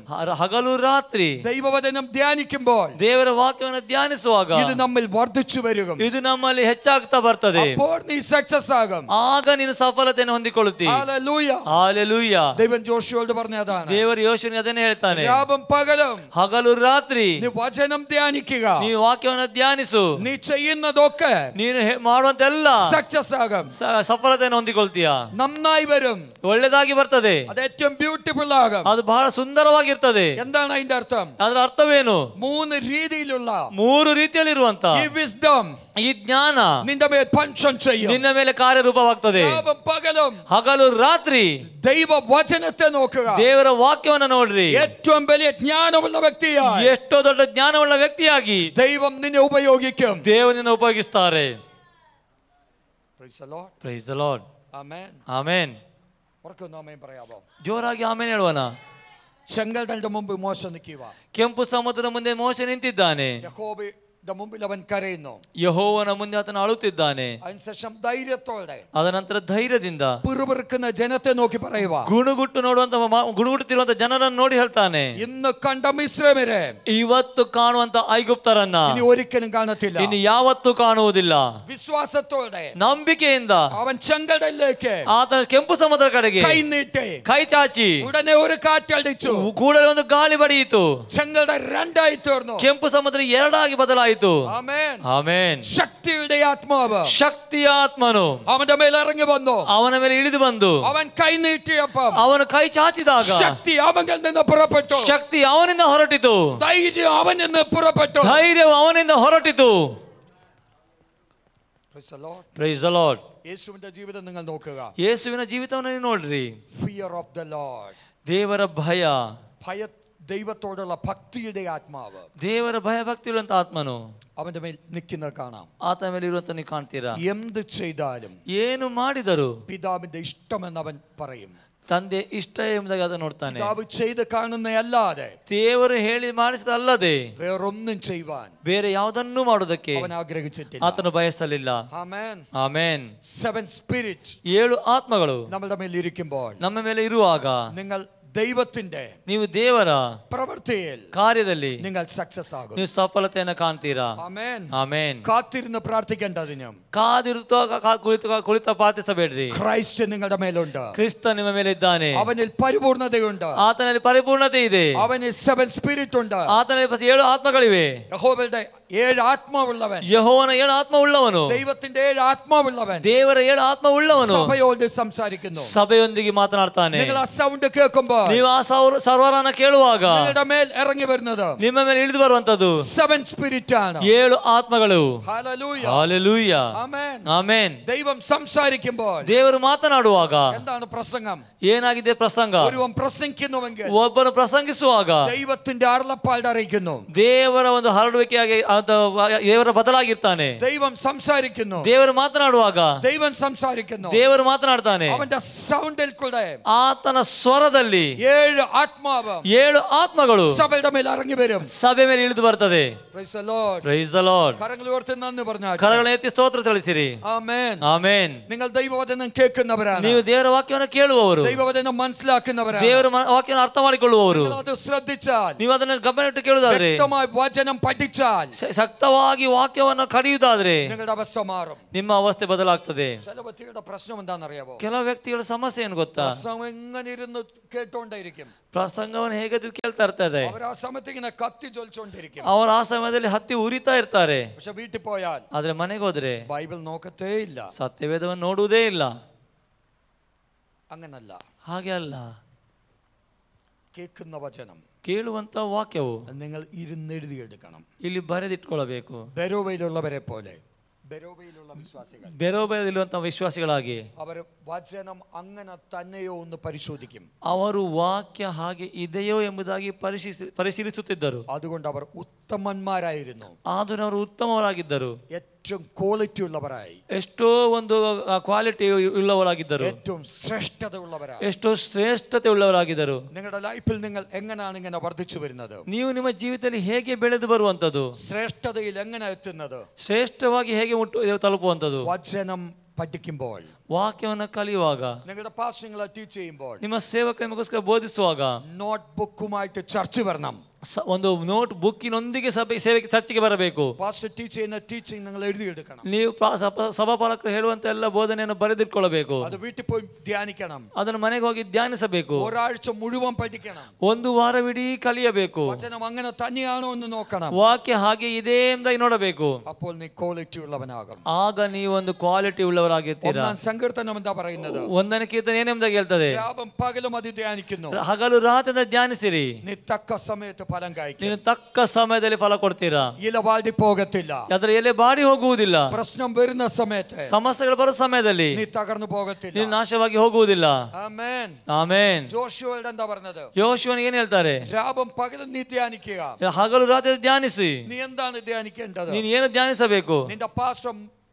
ಹಗಲು ರಾತ್ರಿ ദൈവവചനം ധ്യാനിക്കുമ്പോൾ, ದೇವರ ವಾಕ್ಯವನ್ನು ಧ್ಯಾನಿಸುವಾಗ ഇത് നമ്മിൽ വർദ്ധിച്ചു വരും. ಇದು ನಮ್ಮಲ್ಲಿ ಹೆಚ್ಚಾಗ್ತಾ ಬರ್ತದೆ. അപ്പോൾ നീ സക്സസ് ആകും. ಆಗ ನೀನು ಸಫಲತೆಯನ್ನು ಹೊಂದಿಕೊಳ್ಳುತ್ತಿ. ഹല്ലേലൂയ. ಹಾಲೆಲೂಯ. ദൈവം ജോഷുവോട് പറഞ്ഞതാണ്, ದೇವರು ಯೋಶುವನಿಗೆ ಅದನ್ನೇ ಹೇಳ್ತಾನೆ, രാവും പകലും, ಹಗಲು ರಾತ್ರಿ നീ വചനം ധ്യാനിക്കുക. ನೀ ವಾಕ್ಯವನ್ನು ಧ್ಯಾನಿಸು. നീ ചെയ്യുന്നതൊക്കെ ನೀನು ಮಾಡುವಂತೆಲ್ಲ സക്സസ് ആകും. ಸಫಲತೆಯನ್ನು ಹೊಂದಿಕೊಳ್ತೀಯ. നന്നായി വരും. ಒಳ್ಳೆದಾಗಿ ಬರ್ತದೆ. അത് ഏറ്റവും ബ്യൂട്ടിഫുൾ ആകും. ಅದು ಬಹಳ ಸುಂದರವಾಗಿರ್ತದೆ. എന്താണ് അതിന്റെ അർത്ഥം? ಅದರ ಅರ್ಥವೇನು? മൂന്ന് രീതിയിലുള്ള ಮೂರು ರೀತಿಯಲ್ಲಿರುವಂತ ഈ വിസ്ഡം ಈ ಜ್ಞಾನ നിന്റെ മേൽ പഞ്ചം ചെയ്യും. ನಿನ್ನ ಮೇಲೆ ಕಾರ್ಯರೂಪವಾಗ್ತದೆ. രാവും പകലും ಹಗಲು ರಾತ್ರಿ ദൈവ വചനത്തെ നോക്കുക. ದೇವರ ವಾಕ್ಯವನ್ನು ನೋಡ್ರಿ. ഏറ്റവും വലിയ ജ്ഞാനമുള്ള വ്യക്തിയായി ಎಷ್ಟೋ ದೊಡ್ಡ ಜ್ಞಾನವುಳ್ಳ ವ್ಯಕ್ತಿಯಾಗಿ ദൈവം നിന്നെ ഉപയോഗിക്കും. ದೇವರನ್ನು ಉಪಯೋಗಿಸ್ತಾರೆ. Praise the Lord. Praise the Lord. Amen. Amen. ഉറക്കെ ആമേൻ പറയാമോ? ಜೋರಾಗಿ ಆಮೇನ್ ಹೇಳುವನ. ചെങ്കടലിന്റെ മുമ്പ് മോശ നിൽക്കുക. ಕೆಂಪು ಸಮುದ್ರದ ಮುಂದೆ ಮೋಶೆ ನಿಂತಿದ್ದಾನೆ. യഹോവയുടെ മുമ്പിൽ അവൻ കരയുന്നു. ಯೆಹೋವನ ಮುಂದೆ ಆತನು ಅಳುತ್ತಿದ್ದಾನೆ. അതിനുശേഷം ധൈര്യത്തോടെ, ಅದನಂತರ ಧೈರ್ಯದಿಂದ പിറുപിറുക്കുന്ന ജനത്തെ നോക്കി പറയുക, ಗುಣಗುಟ್ಟುತ್ತಿರುವಂತ ಜನರನ್ನು ನೋಡಿ ಹೇಳ್ತಾನೆ, ഇന്ന് കണ്ട മിസ്രൈമ്യരെ ಇವತ್ತು ಕಾಣುವಂತ ಐಗುಪ್ತರನ್ನ ഇനി ഒരിക്കലും കാണത്തില്ല. ಇನ್ನು ಯಾವತ್ತೂ ಕಾಣುವುದಿಲ್ಲ. വിശ്വാസത്തോടെ ನಂಬಿಕೆಯಿಂದ അവൻ ചെങ്കടലിലേക്ക് ಆತನ ಕೆಂಪು ಸಮುದ್ರ ಕಡೆಗೆ കൈ നീട്ടി, ಕೈ ಚಾಚಿ, ഉടനെ ഒരു കാറ്റടിച്ചു. ಕೂಡಲೇ ಒಂದು ಗಾಳಿ ಬಡಿಯಿತು. ചെങ്കടൽ രണ്ടായി തീർന്നു. ಕೆಂಪು ಸಮುದ್ರ ಎರಡಾಗಿ ಬದಲಾಯಿತು. ആമേൻ. ಆಮೆನ್. ശക്തിയുടെ ആത്മാവ് ಶಕ್ತಿಯ ಆತ್ಮನು അവന്റെ മേൽ ഇറങ്ങി വന്നു. ಅವನ ಮೇಲೆ ಇಳಿದು ಬಂದು അവൻ കൈ നീട്ടിയപ്പം ಅವನು ಕೈ ಚಾಚಿದಾಗ ശക്തി അവനിൽ നിന്ന് പുറപ്പെട്ടു. ಶಕ್ತಿ ಅವನಿಂದ ಹೊರಟಿತು. ധൈര്യം അവനിൽ നിന്ന് പുറപ്പെട്ടു. ಧೈರ್ಯವು ಅವನಿಂದ ಹೊರಟಿತು. Praise the Lord. Praise the Lord. യേശുവിന്റെ ജീവിതം നിങ്ങൾ നോക്കുക. ಯೇಸುವಿನ ಜೀವಿತವನ್ನು ನೀವು ನೋಡ್ರಿ. Fear of the Lord. ದೇವರ ಭಯ, ദൈവത്തോടുള്ള ഭക്തിയുടെ ആത്മാവ്, ದೇವರ ಭಯ ಭಕ್ತಿಯುಳ್ಳಂತ ಆತ್ಮನು അവന്റെ മേൽ നിൽക്കുന്നത് കാണാം. ಆತನ ಮೇಲೆ ಇರುವಂತ ನೀವು ಕಾಣ್ತೀರಾ. എന്ത് ചെയ്താലും ಏನು ಮಾಡಿದರು പിതാവിന്റെ ഇഷ്ടമെന്ന് അവൻ പറയും. ತಂದೆ ಇಷ್ಟ ಎಂಬುದಾಗಿ ಅದನ್ನು ನೋಡ್ತಾನೆ. പിതാവ് ചെയ്ത് കാണുന്നതല്ലാതെ ದೇವರು ಹೇಳಿ ಮಾಡಿಸಿದಲ್ಲದೆ വേറൊന്നും ചെയ്യുവാൻ ಬೇರೆ ಯಾವುದನ್ನೂ ಮಾಡುವುದಕ್ಕೆ അവൻ ആഗ്രഹിച്ചിട്ടില്ല. ಆತನು ಬಯಸಲಿಲ್ಲ. ആമേൻ. ಆಮೆನ್. 7 spirit 7 ಆತ್ಮಗಳು നമ്മുടെ മേൽ ഇരിക്കുമ്പോൾ, ನಮ್ಮ ಮೇಲೆ ಇರುವಾಗ നിങ്ങൾ ദൈവത്തിന്റെ ನೀವು ದೇವರ പ്രവൃത്തിയിൽ ಕಾರ್ಯದಲ್ಲಿ നിങ്ങൾ സക്സസ് ആകും. ನೀವು ಸಫಲತೆಯನ್ನು ಕಾಣ್ತೀರಾ. ആമേൻ. ಆಮೆನ್. കാത്തിരുന്ന് പ്രാർത്ഥിക്കേണ്ടതിനും ಕುಳಿತ ಪ್ರಾರ್ಥಿಸಬೇಡ್ರಿ. ക്രൈസ്റ്റ് നിങ്ങളുടെ മേലുണ്ട്. ಕ್ರಿಸ್ತ ನಿಮ್ಮ ಮೇಲೆ ಇದ್ದಾನೆ. അവനിൽ പരിപൂർണതയുണ്ട്. ಆತನಲ್ಲಿ ಪರಿಪೂರ್ಣತೆ ಇದೆ. അവനിൽ 7 spirit ഉണ്ട്. ಆತನಲ್ಲಿ 7 ಆತ್ಮಗಳಿವೆ. യഹോവയുടെ 7 ആത്മാവുള്ളവൻ, ಯೆಹೋವನ 7 ಆತ್ಮವುಳ್ಳವನು, ദൈവത്തിന്റെ 7 ആത്മാവുള്ളവൻ ದೇವರ 7 ಆತ್ಮವುಳ್ಳವನು സഭയോട് സംസാരിക്കുന്നു. ಸಭೆಯೊಂದಿಗೆ ಮಾತನಾಡ್ತಾನೆ. നിങ്ങൾ ആ സൗണ്ട് കേൾക്കുമ്പോൾ, ನೀವು ಆ ಸರ್ವರನ್ನ ಕೇಳುವಾಗ നിങ്ങളുടെ മേൽ ഇറങ്ങി വരുന്നത് ನಿಮ್ಮ ಮೇಲೆ ಇಳಿದು ಬರುವಂತದ್ದು 7 spirit ആണ്. 7 ಆತ್ಮಗಳು. ഹല്ലേലൂയ. ಹಲ್ಲೆಲೂಯ. ആമേൻ. ಆಮೆನ್. ദൈവം സംസാരിക്കുമ്പോൾ ದೇವರು ಮಾತನಾಡುವಾಗ എന്താണ് പ്രസംഗം? ಏನಾಗಿದೆ ಪ್ರಸಂಗ? ഒരുവൻ പ്രസംഗിക്കുന്നുവെങ്കിൽ, ಒಬ್ಬನು ಪ್ರಸಂಗಿಸುವಾಗ ദൈവത്തിന്റെ അരുളപ്പാട് അറിയിക്കുന്നു. ದೇವರ ಒಂದು ಹರಡುವಿಕೆಯಾಗಿ ದೇವರ ಬದಲಾಗಿರ್ತಾನೆ. ദൈവം സംസാരിക്കുന്നു. ದೇವರು ಮಾತನಾಡುವಾಗ ദൈവം സംസാരിക്കുന്നു. ದೇವರು ಮಾತನಾಡ್ತಾನೆ. അവന്റെ സൗണ്ടിൽ കൂടെ ಆತನ ಸ್ವರದಲ್ಲಿ 7 ആത്മാവ് 7 ಆತ್ಮಗಳು സഭയുടെ മേൽ ഇറങ്ങി വരും. ಸಭೆ ಮೇಲೆ ಇಳಿದು ಬರ್ತದೆ. Praise the Lord. Praise the Lord. കരങ്ങൾ ഉയർത്തി നന്ദി പറഞ്ഞാൽ, ಕರಗಳನ್ನು ಎತ್ತಿ ಸ್ತೋತ್ರ ತಿಳಿಸಿರಿ. ആമേൻ. ಆಮೆನ್. നിങ്ങൾ ദൈവവചനം കേൾക്കുന്നവരാണ്. ನೀವು ದೇವರ ವಾಕ್ಯವನ್ನು ಕೇಳುವವರು, ദൈവവചനം മനസ്സിലാക്കുന്നവരാണ്. ದೇವರ ವಾಕ್ಯವನ್ನು ಅರ್ಥ ಮಾಡಿಕೊಳ್ಳುವವರು. നിങ്ങൾ അത് ശ്രദ്ധിച്ചാൽ, ನೀವು ಅದನ್ನು ಗಮನವಿಟ್ಟು ಕೇಳುವುದಾದ್ರೆ, വ്യക്തമായി വചനം പഠിച്ചാൽ, ಶಕ್ತವಾಗಿ ವಾಕ್ಯವನ್ನು ಕಡಿಯುವುದಾದ್ರೆ നിങ്ങളുടെ അവസ്ഥ മാറും. ನಿಮ್ಮ ಅವಸ್ಥೆ ಬದಲಾಗ್ತದೆ. ചില വ്യക്തികളുടെ പ്രശ്നം എന്താണെന്നറിയാമോ? ಕೆಲವು ವ್ಯಕ್ತಿಗಳ ಸಮಸ್ಯೆ ಏನು ಗೊತ್ತಾ? പ്രസംഗം എങ്ങനെ ഇരുന്ന് കേട്ടോണ്ടിരിക്കും. ಪ್ರಸಂಗವನ್ನು ಹೇಗೆ ಕೇಳ್ತಾ ಇರ್ತದೆ. അവർ ആ സമയത്ത് ഇങ്ങനെ കത്തി ജ്വലിച്ചോണ്ടിരിക്കും. ಅವರು ಆ ಸಮಯದಲ್ಲಿ ಹತ್ತಿ ಉರಿತಾ ಇರ್ತಾರೆ. പക്ഷെ വീട്ടിൽ പോയാൽ ಆದ್ರೆ ಮನೆಗೆ ಹೋದ್ರೆ ബൈബിൾ നോക്കത്തേ ഇല്ല. ಸತ್ಯವೇದವನ್ನು ನೋಡುವುದೇ ಇಲ್ಲ. അങ്ങനല്ല. ಹಾಗೆ ಅಲ್ಲ. കേൾക്കുന്ന വചനം, ಕೇಳುವಂತ ವಾಕ್ಯವು നിങ്ങൾ ഇരുന്നെഴുതിയെടുക്കണം. ಇಲ್ಲಿ ಬರೆದಿಟ್ಕೊಳ್ಳಬೇಕು. ബെരോവയിലുള്ളവരെ പോലെ, ബെരോവയിലുള്ള വിശ്വാസികൾ, ಬೆರೋಬೆಯಲ್ಲಿರುವಂತಹ ವಿಶ್ವಾಸಿಗಳಾಗಿ അവർ വചനം അങ്ങനെ തന്നെയോ ഒന്ന് പരിശോധിക്കും. ಅವರು ವಾಕ್ಯ ಹಾಗೆ ಇದೆಯೋ ಎಂಬುದಾಗಿ ಪರಿಶೀಲಿಸುತ್ತಿದ್ದರು. അതുകൊണ്ട് അവർ ഉത്തമന്മാരായിരുന്നു. ಆದರೂ ಅವರು ಉತ್ತಮವರಾಗಿದ್ದರು. ഏറ്റവും ക്വാളിറ്റി ഉള്ളവരായി, ಎಷ್ಟೋ ಒಂದು ಕ್ವಾಲಿಟಿ ಉಳ್ಳವರಾಗಿದ್ದರು. ഏറ്റവും ശ്രേഷ്ഠത ഉള്ളവരായി, ಎಷ್ಟೋ ಶ್ರೇಷ್ಠತೆ ಉಳ್ಳವರಾಗಿದ್ದರು. നിങ്ങളുടെ ലൈഫിൽ നിങ്ങൾ എങ്ങനെയാണ് ഇങ്ങനെ വർദ്ധിച്ചു വരുന്നത്? ನೀವು ನಿಮ್ಮ ಜೀವಿತದಲ್ಲಿ ಹೇಗೆ ಬೆಳೆದು ಬರುವಂತದ್ದು? ശ്രേഷ്ഠതയിൽ എങ്ങനെ എത്തുന്നത്? ಶ್ರೇಷ್ಠವಾಗಿ ಹೇಗೆ ತಲುಪುವಂತದ್ದು? വചനം പഠിക്കുമ്പോൾ, ವಾಕ್ಯವನ್ನು ಕಲಿಯುವಾಗ, നിങ്ങളുടെ പാസ്റ്റർ നിങ്ങളെ ടീച്ച് ചെയ്യുമ്പോൾ, ನಿಮ್ಮ ಸೇವಕ ನಿಮಗೋಸ್ಕರ ಬೋಧಿಸುವಾಗ നോട്ട് ബുക്കുമായിട്ട് ചർച്ച വരണം. ಒಂದು ನೋಟ್ ಬುಕ್ಕಿನೊಂದಿಗೆ ಸೇವೆಗೆ ಚರ್ಚೆಗೆ ಬರಬೇಕು. പാസ്റ്റർ ടീച്ച് ചെയ്യുന്ന ടീച്ചിങ് നിങ്ങൾ എഴുതിയെടുക്കണം. ನೀವು ಸಭಾಪಾಲಕರು ಹೇಳುವಂತ ಎಲ್ಲ ಬೋಧನೆಯನ್ನು ಬರೆದಿಟ್ಕೊಳ್ಳಬೇಕು. അത് വീട്ടിൽ പോയി ധ്യാനിക്കണം. ಅದನ್ನು ಮನೆಗೆ ಹೋಗಿ ಧ್ಯಾನಿಸಬೇಕು. ഒരാഴ്ച മുഴുവൻ പഠിക്കണം. ಒಂದು ವಾರವಿಡೀ ಕಲಿಯಬೇಕು. വചനം അങ്ങനെ തന്നെയാണോ എന്ന് നോക്കണം. ವಾಕ್ಯ ಹಾಗೆ ಇದೆ ಎಂಬುದಾಗಿ ನೋಡಬೇಕು. അപ്പോൾ നീ ക്വാളിറ്റി ഉള്ളവനാകും. ಆಗ ನೀವು ಒಂದು ಕ್ವಾಲಿಟಿ ಉಳ್ಳವರಾಗಿರ್ತೀರಾ. ഒന്നാം സങ്കീർത്തനം എന്താ പറയുന്നത്? ಒಂದನೇ ಕೀರ್ತನೆ ಏನೆಂಬುದಾಗಿ ಹೇಳ್ತದೆ? രാവും പകലും അത് ധ്യാനിക്കുന്നു. ಹಗಲು ರಾತ್ರಿ ಧ್ಯಾನಿಸಿರಿ. നീ ತಕ್ಕ സമയത്ത് ഫലം കായ്ക്കും. ನೀನು ತಕ್ಕ ಸಮಯದಲ್ಲಿ ಫಲ ಕೊಡ್ತೀರಾ. ഇല വാടി പോകത്തില്ല. ಅದರ ಎಲೆ ಬಾಡಿ ಹೋಗುವುದಿಲ್ಲ. പ്രശ്നം വരുന്ന സമയത്ത്, ಸಮಸ್ಯೆಗಳು ಬರೋ ಸಮಯದಲ್ಲಿ നീ തകർന്നു പോകത്തില്ല. ನೀನು ನಾಶವಾಗಿ ಹೋಗುವುದಿಲ್ಲ. ആമേൻ. ಆಮೆನ್. ജോഷുവയോട് എന്താ പറഞ്ഞത്? ಯೋಶುವನಿಗೆ ಏನು ಹೇಳ್ತಾರೆ? രാവും പകലും നീ ധ്യാനിക്കുക. ಹಗಲು ರಾತ್ರಿ ಧ್ಯಾನಿಸಿ. നീ എന്താണ് ധ്യാനിക്കേണ്ടത്? ನೀನು ಏನು ಧ್ಯಾನಿಸಬೇಕು? നിന്റെ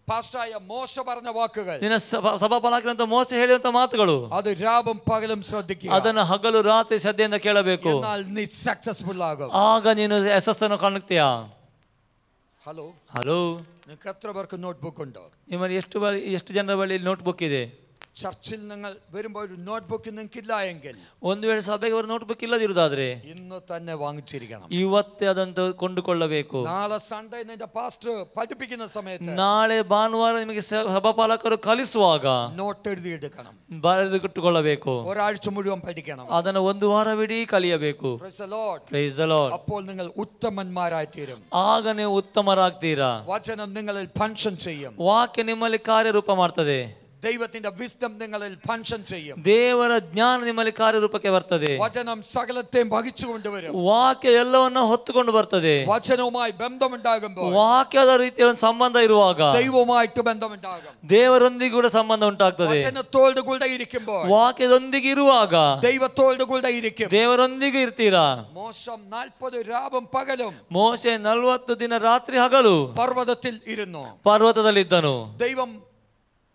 പാസ്റ്ററായ മോശ പറഞ്ഞ വാക്കുകൾ, ನಿನ್ನ ಸಭಾಪಾಲಕರಂತ ಮೋಸ ಹೇಳುವಂತ ಮಾತುಗಳು, അത് രാവും പകലും ശ്രദ്ധിക്കുക. ಅದನ್ನು ಹಗಲು ರಾತ್ರಿ ಶ್ರದ್ಧೆಯಿಂದ ಕೇಳಬೇಕು. എന്നാൽ നീ സക്സസ്ഫുൾ ആകും. ಆಗ ನೀನು ಯಶಸ್ಸನ್ನು ಕಾಣುತ್ತೀಯಾ? ഹലോ, നിങ്ങൾക്ക് എത്ര പേർക്ക് നോട്ട്ബുക്ക് ഉണ്ടോ? ನಿಮ್ಮಲ್ಲಿ ಎಷ್ಟು ಜನರ ಬಳಿ ನೋಟ್ಬುಕ್ ಇದೆ? ചർച്ചിൽ നിങ്ങൾ വരുമ്പോൾ ഒരു നോട്ട്ബുക്ക് നിങ്ങൾക്കില്ല എങ്കിൽ, ಒಂದು ವೇಳೆ ಸಭೆಗೆ ಅವರು ನೋಟ್ಬುಕ್ ಇಲ್ಲದಿರುವುದಾದ್ರೆ ഇന്ന് തന്നെ വാങ്ങിച്ചിരിക്കണം. ಇವತ್ತೇ ಅದಂತ ಕೊಂಡುಕೊಳ್ಳಬೇಕು. നാളെ സൺഡേ നിന്റെ പാസ്റ്റർ പഠിപ്പിക്കുന്ന സമയത്ത്, ನಾಳೆ ಭಾನುವಾರ ನಿಮಗೆ ಸಭಾಪಾಲಕರು ಕಲಿಸುವಾಗ നോട്ട് എഴുതിയെടുക്കണം. ಬರೆದುಕೊಳ್ಳಬೇಕು. ഒരാഴ്ച മുഴുവൻ പഠിക്കണം. ಅದನ್ನು ಒಂದು ವಾರವಿಡೀ ಕಲಿಯಬೇಕು. Praise the Lord. Praise the Lord. അപ്പോൾ നിങ്ങൾ ഉത്തമന്മാരായി തീരും. ಆಗ ನೀವು ಉತ್ತಮರಾಗ್ತೀರಾ. വചനം നിങ്ങളിൽ ഫങ്ഷൻ ചെയ്യും. ವಾಕ್ಯ ನಿಮ್ಮಲ್ಲಿ ಕಾರ್ಯರೂಪ ಮಾಡ್ತದೆ. ദൈവത്തിന്റെ വിസ്ഡം നിങ്ങളിൽ ഫങ്ഷൻ ചെയ്യും. ದೇವರ ಜ್ಞಾನ ನಿಮ್ಮಲ್ಲಿ ಕಾರ್ಯರೂಪಕ್ಕೆ ಬರ್ತದೆ. വചനം സകലത്തെയും വഹിച്ചു കൊണ്ടുവരും. ವಾಕ್ಯ ಎಲ್ಲವನ್ನ ಹೊತ್ತುಕೊಂಡು ಬರ್ತದೆ. വചനവുമായി ബന്ധമുണ്ടാകുമ്പോൾ, ವಾಕ್ಯದ ರೀತಿಯ ಒಂದು ಸಂಬಂಧ ಇರುವಾಗ ദൈവവുമായിട്ട് ബന്ധമുണ്ടാകും. ದೇವರೊಂದಿಗೆ ಕೂಡ ಸಂಬಂಧ ಉಂಟಾಗ್ತದೆ. വചനത്തോട് കൂടെ ഇരിക്കുമ്പോൾ, ವಾಕ್ಯದೊಂದಿಗೆ ಇರುವಾಗ ദൈവത്തോട് കൂടെ ഇരിക്കും. ದೇವರೊಂದಿಗೆ ಇರ್ತೀರಾ. മോശം 40 രാവും പകലും ಮೋಶೆ 40 ದಿನ ರಾತ್ರಿ ಹಗಲು പർവ്വതത്തിൽ ഇരുന്നു. ಪರ್ವತದಲ್ಲಿದ್ದನು. ദൈവം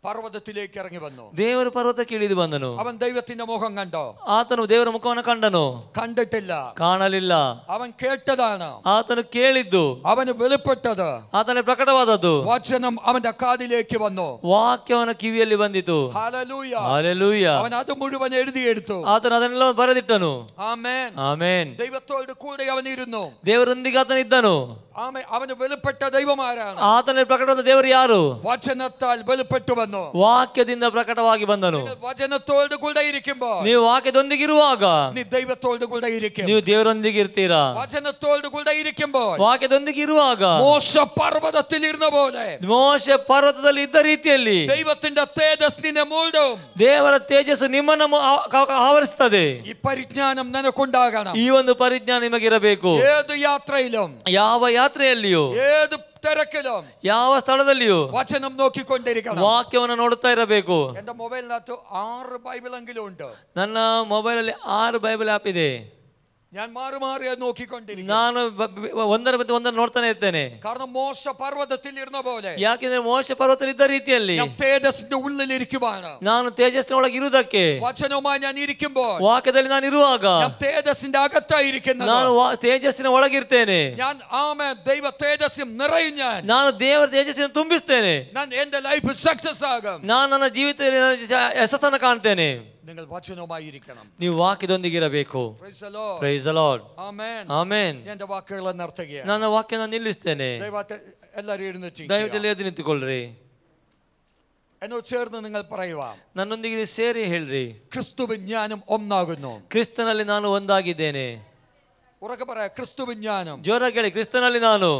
പർവ്വതത്തിലേക്ക് ഇറങ്ങി വന്നു. ದೇವರು ಪರ್ವತಕ್ಕೆ ಇಳಿದು ಬಂದನು. അവൻ ദൈവത്തിന്റെ മുഖം കണ്ടോ? ಆತನು ದೇವರ ಮುಖವನ್ನು ಕಂಡನು? കണ്ടിട്ടില്ല, ಕಾಣಲಿಲ್ಲ. അവൻ കേട്ടതാണ്. ಆತನು ಕೇಳಿದ್ದು, അവന് വെളിപ്പെട്ടത്, ಆತನಿಗೆ ಪ್ರಕಟವಾದದ್ದು, വചനം അവന്റെ കാതിലേക്ക് വന്നു, ವಾಕ್ಯವನ ಕಿವಿಯಲ್ಲಿ ಬಂದಿತು. Hallelujah, hallelujah. അവൻ അത് മുഴുവൻ എഴുതിയെടുത്തു. ಆತನು ಅದನ್ನೆಲ್ಲ ಬರೆದಿಟ್ಟನು. ആമേൻ, ಆಮೆನ್. ദൈവത്തോട് കൂടെ അവൻ ഇരുന്നു. ದೇವರೊಂದಿಗೆ ಆತನು ಇದ್ದನು. ആമേൻ. അവന് വെളിപ്പെട്ട ദൈവമാരാണ്? ಆತನಿಗೆ ಪ್ರಕಟವಾದ ದೇವರು ಯಾರು? വചനത്താൽ വെളിപ്പെട്ടു വന്നു. ವಾಕ್ಯದಿಂದ ಪ್ರಕಟವಾಗಿ ಬಂದನು. വചനത്തോട് കൂടെ ഇരിക്കുമ്പോൾ, ನೀವು ವಾಕ್ಯದೊಂದಿಗೆ ಇರುವಾಗ നീ ദൈവത്തോട് കൂടെ ഇരിക്കും. ನೀವು ದೇವರೊಂದಿಗೆ ಇರ್ತೀರಾ. വചനത്തോട് കൂടെ ഇരിക്കുമ്പോൾ, ವಾಕ್ಯದೊಂದಿಗೆ ಇರುವಾಗ മോശ പർവ്വതത്തിൽ ഇരുന്ന പോലെ ಮೋಶೆ ಪರ್ವತದಲ್ಲಿ ಇದ್ದ ರೀತಿಯಲ್ಲಿ ദൈവത്തിന്റെ തേജസ് നിന്നെ മൂടും. ದೇವರ ತೇಜಸ್ಸು ನಿಮ್ಮನ್ನು ಆವರಿಸುತ್ತದೆ. ഈ പരിജ്ഞാനം നിനക്കുണ്ടാകണം. ಈ ಒಂದು ಪರಿಜ್ಞಾನ ನಿಮಗಿರಬೇಕು. ഏത് യാത്രയിലും, ಯಾವ ಯಾತ್ರೆಯಲ್ಲಿಯೂ, ഏത് തിരക്കിലും, ಯಾವ ಸ್ಥಳದಲ್ಲಿಯೂ വചനം നോക്കിക്കൊണ്ടിരിക്കണം. ವಾಕ್ಯವನ್ನು ನೋಡುತ್ತಾ ಇರಬೇಕು. എന്റെ മൊബൈലിനകത്ത് 6 ബൈബിളെങ്കിലും ഉണ്ട്. ನನ್ನ ಮೊಬೈಲಲ್ಲಿ 6 ಬೈಬಲ್ ಆಪ್ ಇದೆ. ഞാൻ മാറി മാറി അത് നോക്കിക്കൊണ്ടിരിക്കും. ನಾನು ಒಂದರ ಮತ್ತೆ ಒಂದನ್ನು ನೋಡ್ತಾನೆ ಇರ್ತೇನೆ. കാരണം മോശ പർവ്വതത്തിൽ ഇരുന്ന പോലെ, ಯಾಕೆಂದ್ರೆ ಮೋಶೆ ಪರ್ವತದಲ್ಲಿ ಇದ್ದ ರೀತಿಯಲ್ಲಿ ഞാൻ തേജസ്സിന്റെ ഉള്ളിൽ ഇരിക്കുവാണ്. ನಾನು ತೇಜಸ್ಸಿನೊಳಗೆ ಇರುವುದಕ್ಕೆ, വചനവുമായി ഞാൻ ഇരിക്കുമ്പോൾ ವಾಕ್ಯದಲ್ಲಿ ನಾನು ಇರುವಾಗ ഞാൻ തേജസ്സിന്റെ അകത്തായിരിക്കുന്നത്. ನಾನು ತೇಜಸ್ಸಿನ ಒಳಗಿರ್ತೇನೆ. ഞാൻ ആമേൻ ദൈവ തേജസ്സും നിറയും. ನಾನು ದೇವರ ತೇಜಸ್ಸಿನ ತುಂಬಿಸ್ತೇನೆ. ഞാൻ എന്റെ ലൈഫ് സക്സസ് ആകും. ನಾನು ನನ್ನ ಜೀವಿತದಲ್ಲಿ ಯಶಸ್ಸನ್ನು ಕಾಣ್ತೇನೆ. നിങ്ങൾ വചനവുമായി ഇരിക്കണം. ನೀವು ವಾಕ್ಯದೊಂದಿಗೆ ಇರಬೇಕು. Praise the Lord. Praise the Lord. Amen. Amen. എന്റെ വാക്കുകളെ നിർത്തുകയാണ്. ನನ್ನ ವಾಕ್ಯನ ನಿಲ್ಲಿಸ್ತೇನೆ. ദയവായി എല്ലാവരും എഴുന്നേറ്റ് ದಯವಿಟ್ಟು ಎದ್ದು ನಿಂತುಕೊಳ್ಳ್ರಿ. എന്നോട് ചേർന്ന് നിങ്ങൾ പറയുക, ನನ್ನೊಂದಿಗೆ ನೀವು ಸೇರಿ ಹೇಳ್ರಿ, ക്രിസ്തുവിൻ ജ്ഞാനം ഒന്നാകുന്നു. ಕ್ರಿಸ್ತನಲ್ಲಿ ನಾನು ಒಂದಾಗಿದ್ದೇನೆ. ഉറക്കെ പറയാ, ക്രിസ്തുവിൻ ജ്ഞാനം ಜೋರಾಗಿ ಹೇಳಿ, ಕ್ರಿಸ್ತನಲ್ಲಿ ನಾನು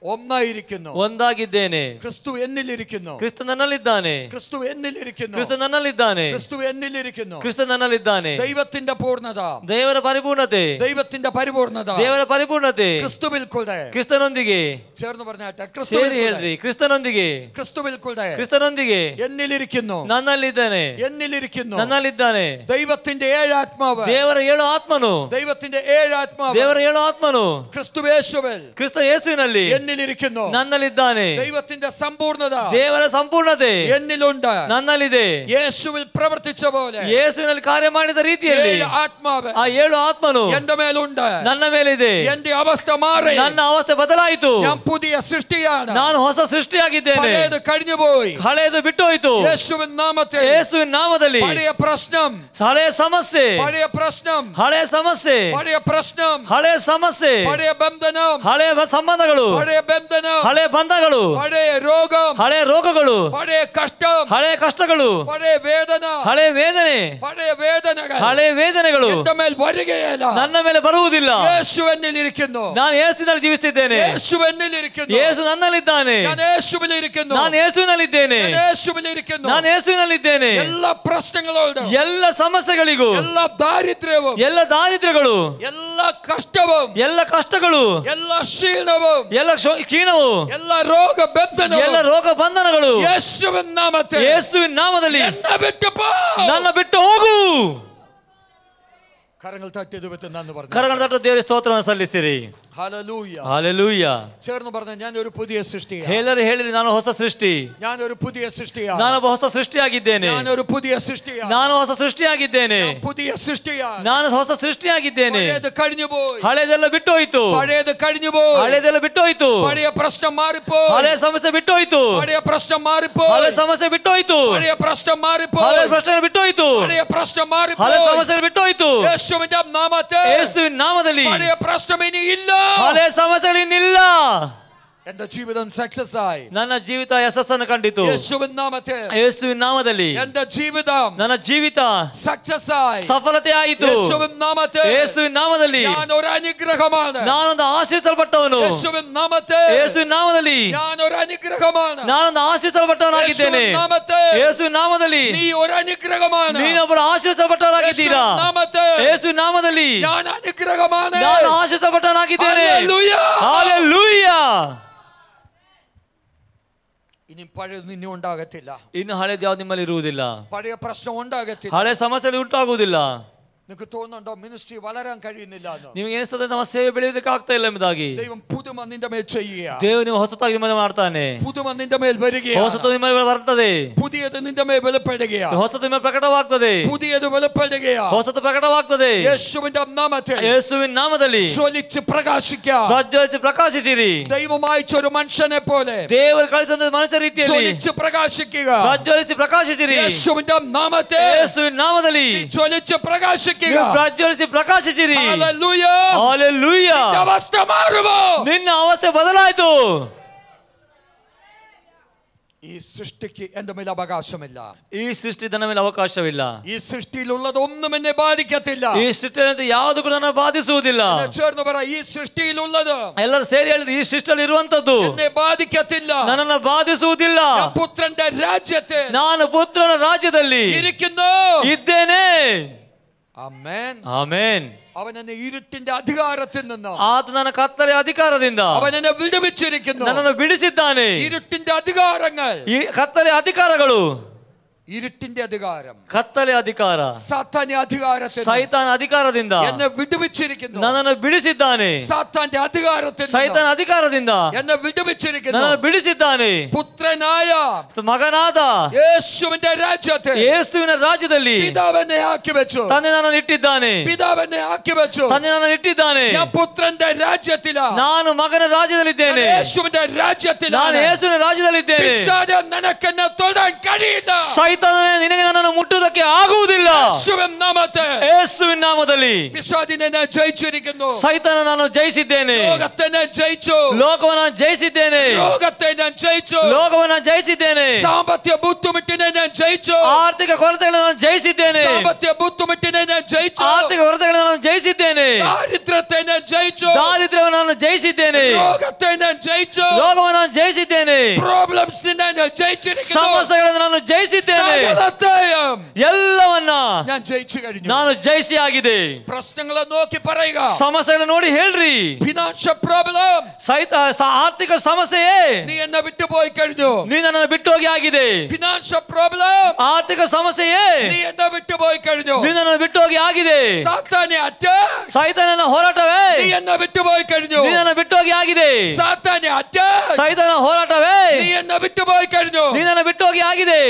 ഒന്നായിരിക്കുന്നു. ಒಂದಾಗಿದ್ದೇನೆ. ക്രിസ്തു എന്നിലിരിക്കുന്നു. ಕ್ರಿಸ್ತ ನನ್ನಲ್ಲಿದ್ದಾನೆ. ക്രിസ്തു എന്നിലിരിക്കുന്നു. ಕ್ರಿಸ್ತ ನನ್ನಲ್ಲಿದ್ದಾನೆ. ക്രിസ്തു എന്നിലിരിക്കുന്നു. ಕ್ರಿಸ್ತ ನನ್ನಲ್ಲಿದ್ದಾನೆ. ദൈവത്തിന്റെ പൂർണ്ണത, ದೇವರ ಪರಿಪೂರ್ಣತೆ, ദൈവത്തിന്റെ പരിപൂർണത ದೇವರ ಪರಿಪೂರ್ಣತೆ ക്രിസ്തുവിൽ കൂടെ. ಕ್ರಿಸ್ತನೊಂದಿಗೆ ചേർന്ന് പറഞ്ഞാട്ടെ, ಸೇರಿ ಹೇಳ್ರಿ, ಕ್ರಿಸ್ತನೊಂದಿಗೆ, ക്രിസ്തുവിൽ കൂടെ, ಕ್ರಿಸ್ತನೊಂದಿಗೆ എന്നിലിരിക്കുന്നു. ನನ್ನಲ್ಲಿದ್ದಾನೆ, എന്നിലിരിക്കുന്നു. ನನ್ನಲ್ಲಿದ್ದಾನೆ. ദൈവത്തിന്റെ 7 ആത്മാവ്, ದೇವರ 7 ಆತ್ಮನು, ദൈവത്തിന്റെ 7 ആത്മാവ് ದೇವರ 7 ಆತ್ಮನು ക്രിസ്തുവേശുവിൽ, ಕ್ರಿಸ್ತ ಯೇಸುವಿನಲ್ಲಿ എന്നിലിരിക്കുന്നു. ನನ್ನಲ್ಲಿದ್ದಾನೆ. ദൈവത്തിന്റെ സമ്പൂർണത, ದೇವರ ಸಂಪೂರ್ಣತೆ എന്നിലുണ്ട്. ನನ್ನಲ್ಲಿದೆ. യേശുവിൽ പ്രവർത്തിച്ച പോലെ ಯೇಸುವಿನಲ್ಲಿ ಕಾರ್ಯ ಮಾಡಿದ ರೀತಿಯಲ್ಲಿ 7 ആത്മാവ് ಆ 7 ಆತ್ಮನು എന്റെ മേലുണ്ട്. ನನ್ನ ಮೇಲಿದೆ. എന്റെ അവസ്ഥ മാറി. ನನ್ನ ಅವಸ್ಥೆ ಬದಲಾಯಿತು. ഞാൻ പുതിയ സൃഷ്ടിയാണ്. ನಾನು ಹೊಸ ಸೃಷ್ಟಿಯಾಗಿದ್ದೇನೆ. പഴയത് കഴിഞ്ഞുപോയി. ಹಳೆಯದು ಬಿಟ್ಟು ಹೋಯಿತು. യേശുവിൻ നാമത്തിൽ, ಯೇಸುವಿನ ನಾಮದಲ್ಲಿ പഴയ പ്രശ്നം, ಹಳೆಯ ಸಮಸ್ಯೆ, പഴയ പ്രശ്നം, ಹಳೆಯ ಸಮಸ್ಯೆ, പഴയ പ്രശ്നം, ಹಳೆಯ ಸಮಸ್ಯೆ, പഴയ ബന്ധനം, ಹಳೆಯ ಸಂಬಂಧಗಳು, പഴയ ബന്ധനം, ಹಳೆಯ ಬಂಧಗಳು, പഴയ രോഗം, ಹಳೆಯ ರೋಗಗಳು, പഴയ കഷ്ടം, ಹಳೆಯ ಕಷ್ಟಗಳು, പഴയ വേദന, ಹಳೆಯ ವೇದನೆ, പഴയ വേദനകൾ ಹಳೆಯ ವೇದನೆಗಳು എന്റെ മേൽ വരികയില്ല. ನನ್ನ ಮೇಲೆ ಬರುವುದಿಲ್ಲ. യേശു എന്നിലിരിക്കുന്നു. ನಾನು ಯೇಸುವಿನಲ್ಲಿ ಜೀವಿಸುತ್ತಿದ್ದೇನೆ. യേശു എന്നിലിരിക്കുന്നു. ಯೇಸು ನನ್ನಲ್ಲಿದ್ದಾನೆ. ഞാൻ യേശുവിലിരിക്കുന്നു. ನಾನು ಯೇಸುವಿನಲ್ಲಿದ್ದೇನೆ. ഞാൻ യേശുവിലിരിക്കുന്നു. ನಾನು ಯೇಸುವಿನಲ್ಲಿದ್ದೇನೆ. എല്ലാ പ്രശ്നങ്ങളോടും, ಎಲ್ಲ ಸಮಸ್ಯೆಗಳಿಗೂ, എല്ലാ ദാരിദ്ര്യവും, ಎಲ್ಲ ದಾರಿದ್ರ್ಯಗಳು, എല്ലാ കഷ്ടവും, ಎಲ್ಲ ಕಷ್ಟಗಳು, എല്ലാ ക്ഷീണവും, ಎಲ್ಲ ಕ್ಷೀಣವು, എല്ലാ രോഗബന്ധനവും ಎಲ್ಲ ರೋಗ ಬಂಧನಗಳು യേശുവിൻ നാമത്തിൽ ಯೇಸುವಿನ ನಾಮದಲ್ಲಿ എന്നെ വിട്ടു പോ. ನನ್ನ ಬಿಟ್ಟು ಹೋಗು. കരങ്ങൾ തട്ടിയത് പറ്റി നന്ദി പറഞ്ഞു. ಕರಗಳ ತಟ್ಟು ದೇವರಿಗೆ ಸ್ತೋತ್ರವನ್ನು ಸಲ್ಲಿಸಿರಿ. ഹല്ലേലൂയ. ಹಾಲೆಲೂಯ. ചേർന്ന് പറഞ്ഞു, ഞാൻ ഒരു പുതിയ സൃഷ്ടിയാണ്. ಹೇಳರಿ ಹೇಳಿರಿ, ನಾನು ಹೊಸ ಸೃಷ್ಟಿ. ഞാൻ ഒരു പുതിയ സൃഷ്ടിയാണ്. ನಾನೊಬ್ಬ ಹೊಸ ಸೃಷ್ಟಿಯಾಗಿದ್ದೇನೆ. ഞാൻ ഒരു പുതിയ സൃഷ്ടിയാണ്. ನಾನು ಹೊಸ ಸೃಷ್ಟಿಯಾಗಿದ್ದೇನೆ. ഞാൻ പുതിയ സൃഷ്ടിയാണ്. ನಾನು ಹೊಸ ಸೃಷ್ಟಿಯಾಗಿದ್ದೇನೆ. പഴയത് കഴിഞ്ഞുപോയി. ಹಳೆದೆಲ್ಲ ಬಿಟ್ಟು ಹೋಯ್ತು. പഴയത് കഴിഞ്ഞുപോയി. ಹಳೆದೆಲ್ಲ ಬಿಟ್ಟು ಹೋಯ್ತು. പഴയ പ്രശ്നം മാറിപ്പോയി. ಹಳೆ ಸಮಸ್ಯೆ ಬಿಟ್ಟು ಹೋಯ್ತು. പഴയ പ്രശ്നം മാറിപ്പോയി. ಹಳೆ ಸಮಸ್ಯೆ ಬಿಟ್ಟು ಹೋಯ್ತು. പഴയ പ്രശ്നം മാറിപ്പോയി. ಹಳೆ ಪ್ರಶ್ನೆ ಬಿಟ್ಟು ಹೋಯ್ತು. പഴയ പ്രശ്നം ಹಳೆ മാറിപ്പോയി. ಸಮಸ್ಯೆ ಬಿಟ್ಟು ಹೋಯ್ತು. യേശുവിന്റെ നാമത്തിൽ ಯೇಸುವಿನ ನಾಮದಲ್ಲಿ പഴയ പ്രശ്നം ഇനി ഇല്ല. ಹಳೆ ಸಮಸ್ಯೆಗಳಿನ್ನಿಲ್ಲ. എന്റെ ജീവിതം സക്സസ് ആയി. ನನ್ನ ಜೀವಿತ ಯಶಸ್ಸನ್ನು ಕಂಡಿತು. യേശുവിൻ നാമത്തിൽ ಯೇಸುವಿನ ನಾಮದಲ್ಲಿ എന്റെ ജീവിതം ನನ್ನ ಜೀವಿತ സക്സസ് ആയി. ಸಫಲತೆ ಆಯಿತು. യേശുവിൻ നാമത്തിൽ ಯೇಸುವಿನ ನಾಮದಲ್ಲಿ ഞാൻ ഒരു അനുഗ്രഹമാണ്. ನಾನೊಂದು ಆಶೀರ್ವದಿಸಲ್ಪಟ್ಟವನು. യേശുവിൻ നാമത്തിൽ ಯೇಸುವಿನ ನಾಮದಲ್ಲಿ ഞാൻ ഒരു അനുഗ്രഹമാണ്. ನಾನೊಂದು ಆಶೀರ್ವದಿಸಲ್ಪಟ್ಟವನಾಗಿದ್ದೇನೆ. യേശുവിൻ നാമത്തിൽ ಯೇಸುವಿನ ನಾಮದಲ್ಲಿ നീ ഒരു അനുഗ്രഹമാണ്. ನೀನೊಬ್ಬರು ಆಶೀರ್ವದಿಸಲ್ಪಟ್ಟವರಾಗಿದ್ದೀರಾ. യേശുവിൻ നാമത്തിൽ ಯೇಸುವಿನ ನಾಮದಲ್ಲಿ ഞാൻ അനുഗ്രഹമാണ്. ನಾನು ಆಶೀರ್ವದಿಸಲ್ಪಟ್ಟವನಾಗಿದ್ದೇನೆ. ഹല്ലേലൂയ. ಹಲ್ಲೆಲೂಯಾ. ഇനി പഴയത് നിന്നെ ഉണ്ടാകത്തില്ല. ಇನ್ನು ಹಳೆದು ಯಾವ್ದು ನಿಮ್ಮಲ್ಲಿ ಇರುವುದಿಲ್ಲ. പഴയ പ്രശ്നം ഉണ്ടാകത്തില്ല. ಹಳೆ ಸಮಸ್ಯೆ ಉಂಟಾಗುವುದಿಲ್ಲ. നിങ്ങൾക്ക് തോന്നുന്നുണ്ടോ മിനിസ്ട്രി വളരാൻ കഴിയുന്നില്ല എന്ന്? ನಿಮಗೆ ಅನಿಸ್ತದೆ ನಮ್ಮ ಸೇವೆ ಬೆಳೆಯೋದಕ್ಕೆ ಆಗ್ತಾ ಇಲ್ಲ ಎಂಬುದಾಗಿ. ദൈവം പുതുമ നിന്റെ മേൽ ചെയ്യുക. ದೇವರು ಹೊಸತಾಗಿ ನಿಮ್ಮನ್ನು ಮಾಡ್ತಾನೆ. പുതുമ നിന്റെ മേൽ വരിക. ಹೊಸತು ನಿಮ್ಮ ಮೇಲೆ ಬರ್ತದೆ. പുതിയത് ನಿന്റെ മേൽ വെളിപ്പെടുക. ಹೊಸತು ನಿಮ್ಮ ಪ್ರಕಟವಾಗ್ತದೆ. പുതിയത് വെളിപ്പെടുക. ಹೊಸತು ಪ್ರಕಟವಾಗ್ತದೆ. യേശുവിന്റെ നാമത്തിൽ ಯೇಸುವಿನ ನಾಮದಲ್ಲಿ ജ്വലിച്ച് പ്രകാശിക്കുക. ಪ್ರಜ್ವಲಿಸಿ ಪ್ರಕಾಶಿಸಿರಿ. ദൈവം അയച്ച ഒരു മനുഷ്യനെ പോലെ ದೇವರು ಕಳಿಸಿದ ಮನುಷ್ಯ ರೀತಿಯಲ್ಲಿ ജ്വലിച്ച് പ്രകാശിക്കുക. ಪ್ರಜ್ವಲಿಸಿ ಪ್ರಕಾಶಿಸಿರಿ. യേശുവിന്റെ നാമത്തിൽ ಯೇಸುವಿನ ನಾಮದಲ್ಲಿ ജ്വലിച്ച് പ്രകാശിക്കുക. ಪ್ರಜ್ವಲಿಸಿ ಪ್ರಕಾಶಿಸಿರಿ. ഹല്ലേലൂയ. ಹಲ್ಲೆಲೂಯ. നിന്റെ അവസ്ഥ മാറുമോ? ನಿನ್ನ ಅವಸ್ಥೆ ಬದಲಾಯಿತು. ഈ സൃഷ്ടിക്ക് എന്റെ മേൽ അവകാശമില്ല. ಈ ಸೃಷ್ಟಿ ನನ್ನ ಮೇಲೆ ಅವಕಾಶವಿಲ್ಲ. ഈ സൃഷ്ടിയിലുള്ളതൊന്നും എന്നെ ബാധിക്കത്തില്ല. ಈ ಸೃಷ್ಟಿಯಲ್ಲಿ ಯಾವುದು ಕೂಡ ನನ್ನ ಬಾಧಿಸುವುದಿಲ್ಲ. ചേർന്ന് പറ, ഈ സൃഷ്ടിയിലുള്ളത് ಎಲ್ಲರೂ ಸೇರಿ ಹೇಳಿ, ಈ ಸೃಷ್ಟಿಯಲ್ಲಿ ಇರುವಂತದ್ದು എന്നെ ബാധിക്കത്തില്ല. ನನ್ನನ್ನು ಬಾಧಿಸುವುದಿಲ್ಲ. ഞാൻ പുത്രന്റെ രാജ്യത്തിൽ ನಾನು ಪುತ್ರನ ರಾಜ್ಯದಲ್ಲಿ ഇരിക്കുന്നു. ಇದ್ದೇನೆ. ആമേൻ. ಆಮೆನ್. അവൻ എന്നെ ഇരുട്ടിന്റെ അധികാരത്തിൽ നിന്ന് ಆತ ನನ್ನ ಕತ್ತಲೆ ಅಧಿಕಾರದಿಂದ അവൻ എന്നെ വിടുവിച്ചിരിക്കുന്നു. ನನ್ನನ್ನು ಬಿಡಿಸಿದ್ದಾನೆ. ഇരുട്ടിന്റെ അധികാരങ്ങൾ, ಈ ಕತ್ತಲೆ ಅಧಿಕಾರಗಳು, ഇരുട്ടിന്റെ അധികാരം, ಕತ್ತಲೆ ಅಧಿಕಾರ, സാത്താന്റെ അധികാരത്തിൽ ಸೈತಾನ ಅಧಿಕಾರದಿಂದ എന്നെ വിടുവിച്ചിരിക്കുന്നു. ನನ್ನನ್ನು ಬಿಡಿಸಿದ್ದಾನೆ. സാത്താന്റെ അധികാരത്തിൽ ಸೈತಾನ ಅಧಿಕಾರದಿಂದ എന്നെ വിടുവിച്ചിരിക്കുന്നു. ನನ್ನನ್ನು ಬಿಡಿಸಿದ್ದಾನೆ. പുത്രനായ ಮಗನಾದ യേശുവിന്റെ രാജ്യത്തിൽ ಯೇಸುವಿನ ರಾಜ್ಯದಲ್ಲಿ പിതാവിനെ ആക്കി വെച്ചു. ತಂದೆ ನನ್ನನ್ನು ಇಟ್ಟಿದ್ದಾನೆ. പിതാവിനെ ആക്കി വെച്ചു. ತಂದೆ ನನ್ನನ್ನು ಇಟ್ಟಿದ್ದಾನೆ. ഞാൻ പുത്രന്റെ രാജ്യത്തിലാണ്. ನಾನು ಮಗನ ರಾಜ್ಯದಲ್ಲಿದ್ದೇನೆ. യേശുവിന്റെ രാജ്യത്തിലാണ്. ನಾನು ಯೇಸುವಿನ ರಾಜ್ಯದಲ್ಲಿದ್ದೇನೆ. പിശാച് നിനക്കെന്നെ തൊടാൻ കഴിയില്ല. ಸೈತಾನನೇ ನಿನಗೆ ನನ್ನನ್ನು ಮುಟ್ಟುವುದಕ್ಕೆ ಆಗುವುದಿಲ್ಲ. യേശുവിൻ നാമത്തിൽ ಯೇಸುವಿನ ನಾಮದಲ್ಲಿ പിശാചിനെ ഞാൻ ജയിച്ചിരിക്കുന്നു. ಸೈತಾನ ನಾನು ಜಯಿಸಿದ್ದೇನೆ. ലോകത്തെ ഞാൻ ജയിച്ചു. ಲೋಕವನ್ನು ಜಯಿಸಿದ್ದೇನೆ. ലോകത്തെ ഞാൻ ജയിച്ചു. ಲೋಕವನ್ನು ಜಯಿಸಿದ್ದೇನೆ. സാമ്പത്തിക ബുദ്ധിമുട്ടിനെ ഞാൻ ജയിച്ചു. ಆರ್ಥಿಕ ಕೊರತೆಗಳನ್ನು ನಾನು ಜಯಿಸಿದ್ದೇನೆ. സാമ്പത്തിക ബുദ്ധിമുട്ടിനെ ഞാൻ ജയിച്ചു. ಆರ್ಥಿಕ ಕೊರತೆಗಳನ್ನು ನಾನು ಜಯಿಸಿದ್ದೇನೆ. ദാരിദ്ര്യത്തെ ഞാൻ ജയിച്ചു. ದಾರಿದ್ರ್ಯವನ್ನು ನಾನು ಜಯಿಸಿದ್ದೇನೆ. രോഗത്തെ ഞാൻ ജയിച്ചു. ರೋಗವನ್ನು ನಾನು ಜಯಿಸಿದ್ದೇನೆ. പ്രോബ്ലംസിനെ ഞാൻ ജയിച്ചിരിക്കുന്നു. ಸಮಸ್ಯೆಗಳನ್ನು ನಾನು ಜಯಿಸಿದ್ದೇನೆ. സകലത്തെയും ಎಲ್ಲವನ್ನ ഞാൻ ജയിച്ചു കഴിഞ്ഞു. ನಾನು ಜಯಿಸಿ ಆಗಿದೆ. പ്രശ്നങ്ങളെ നോക്കി പറയുക. ಸಮಸ್ಯೆಗಳನ್ನು ನೋಡಿ ಹೇಳ್ರಿ. ഫിനാൻഷ്യൽ പ്രോബ്ലം, ಆರ್ಥಿಕ ಸಮಸ್ಯೆಯೇ നീ എന്നെ വിട്ടുപോയി കഴിഞ്ഞു. ನೀ ನನ್ನನ್ನು ಬಿಟ್ಟು ಹೋಗಿ ಆಗಿದೆ. ഫിനാൻഷ്യൽ പ്രോബ്ലം, ಆರ್ಥಿಕ ಸಮಸ್ಯೆಯೇ നീ എന്നെ വിട്ടുപോയി കഴിഞ്ഞു. ನೀ ನನ್ನನ್ನು ಬಿಟ್ಟು ಹೋಗಿ ಆಗಿದೆ. സാത്താനെ അറ്റാക്ക്, ಸೈತಾನನ ಹೋರಾಟವೇ നീ എന്നെ വിട്ടുപോയി കഴിഞ്ഞു. ನೀ ನನ್ನನ್ನು ಬಿಟ್ಟು ಹೋಗಿ ಆಗಿದೆ. സാത്താനെ അറ്റാക്ക്, ಸೈತಾನನ ಹೋರಾಟವೇ നീ എന്നെ വിട്ടുപോയി കഴിഞ്ഞു. ನೀ ನನ್ನ ಬಿಟ್ಟು ಹೋಗಿ ಆಗಿದೆ.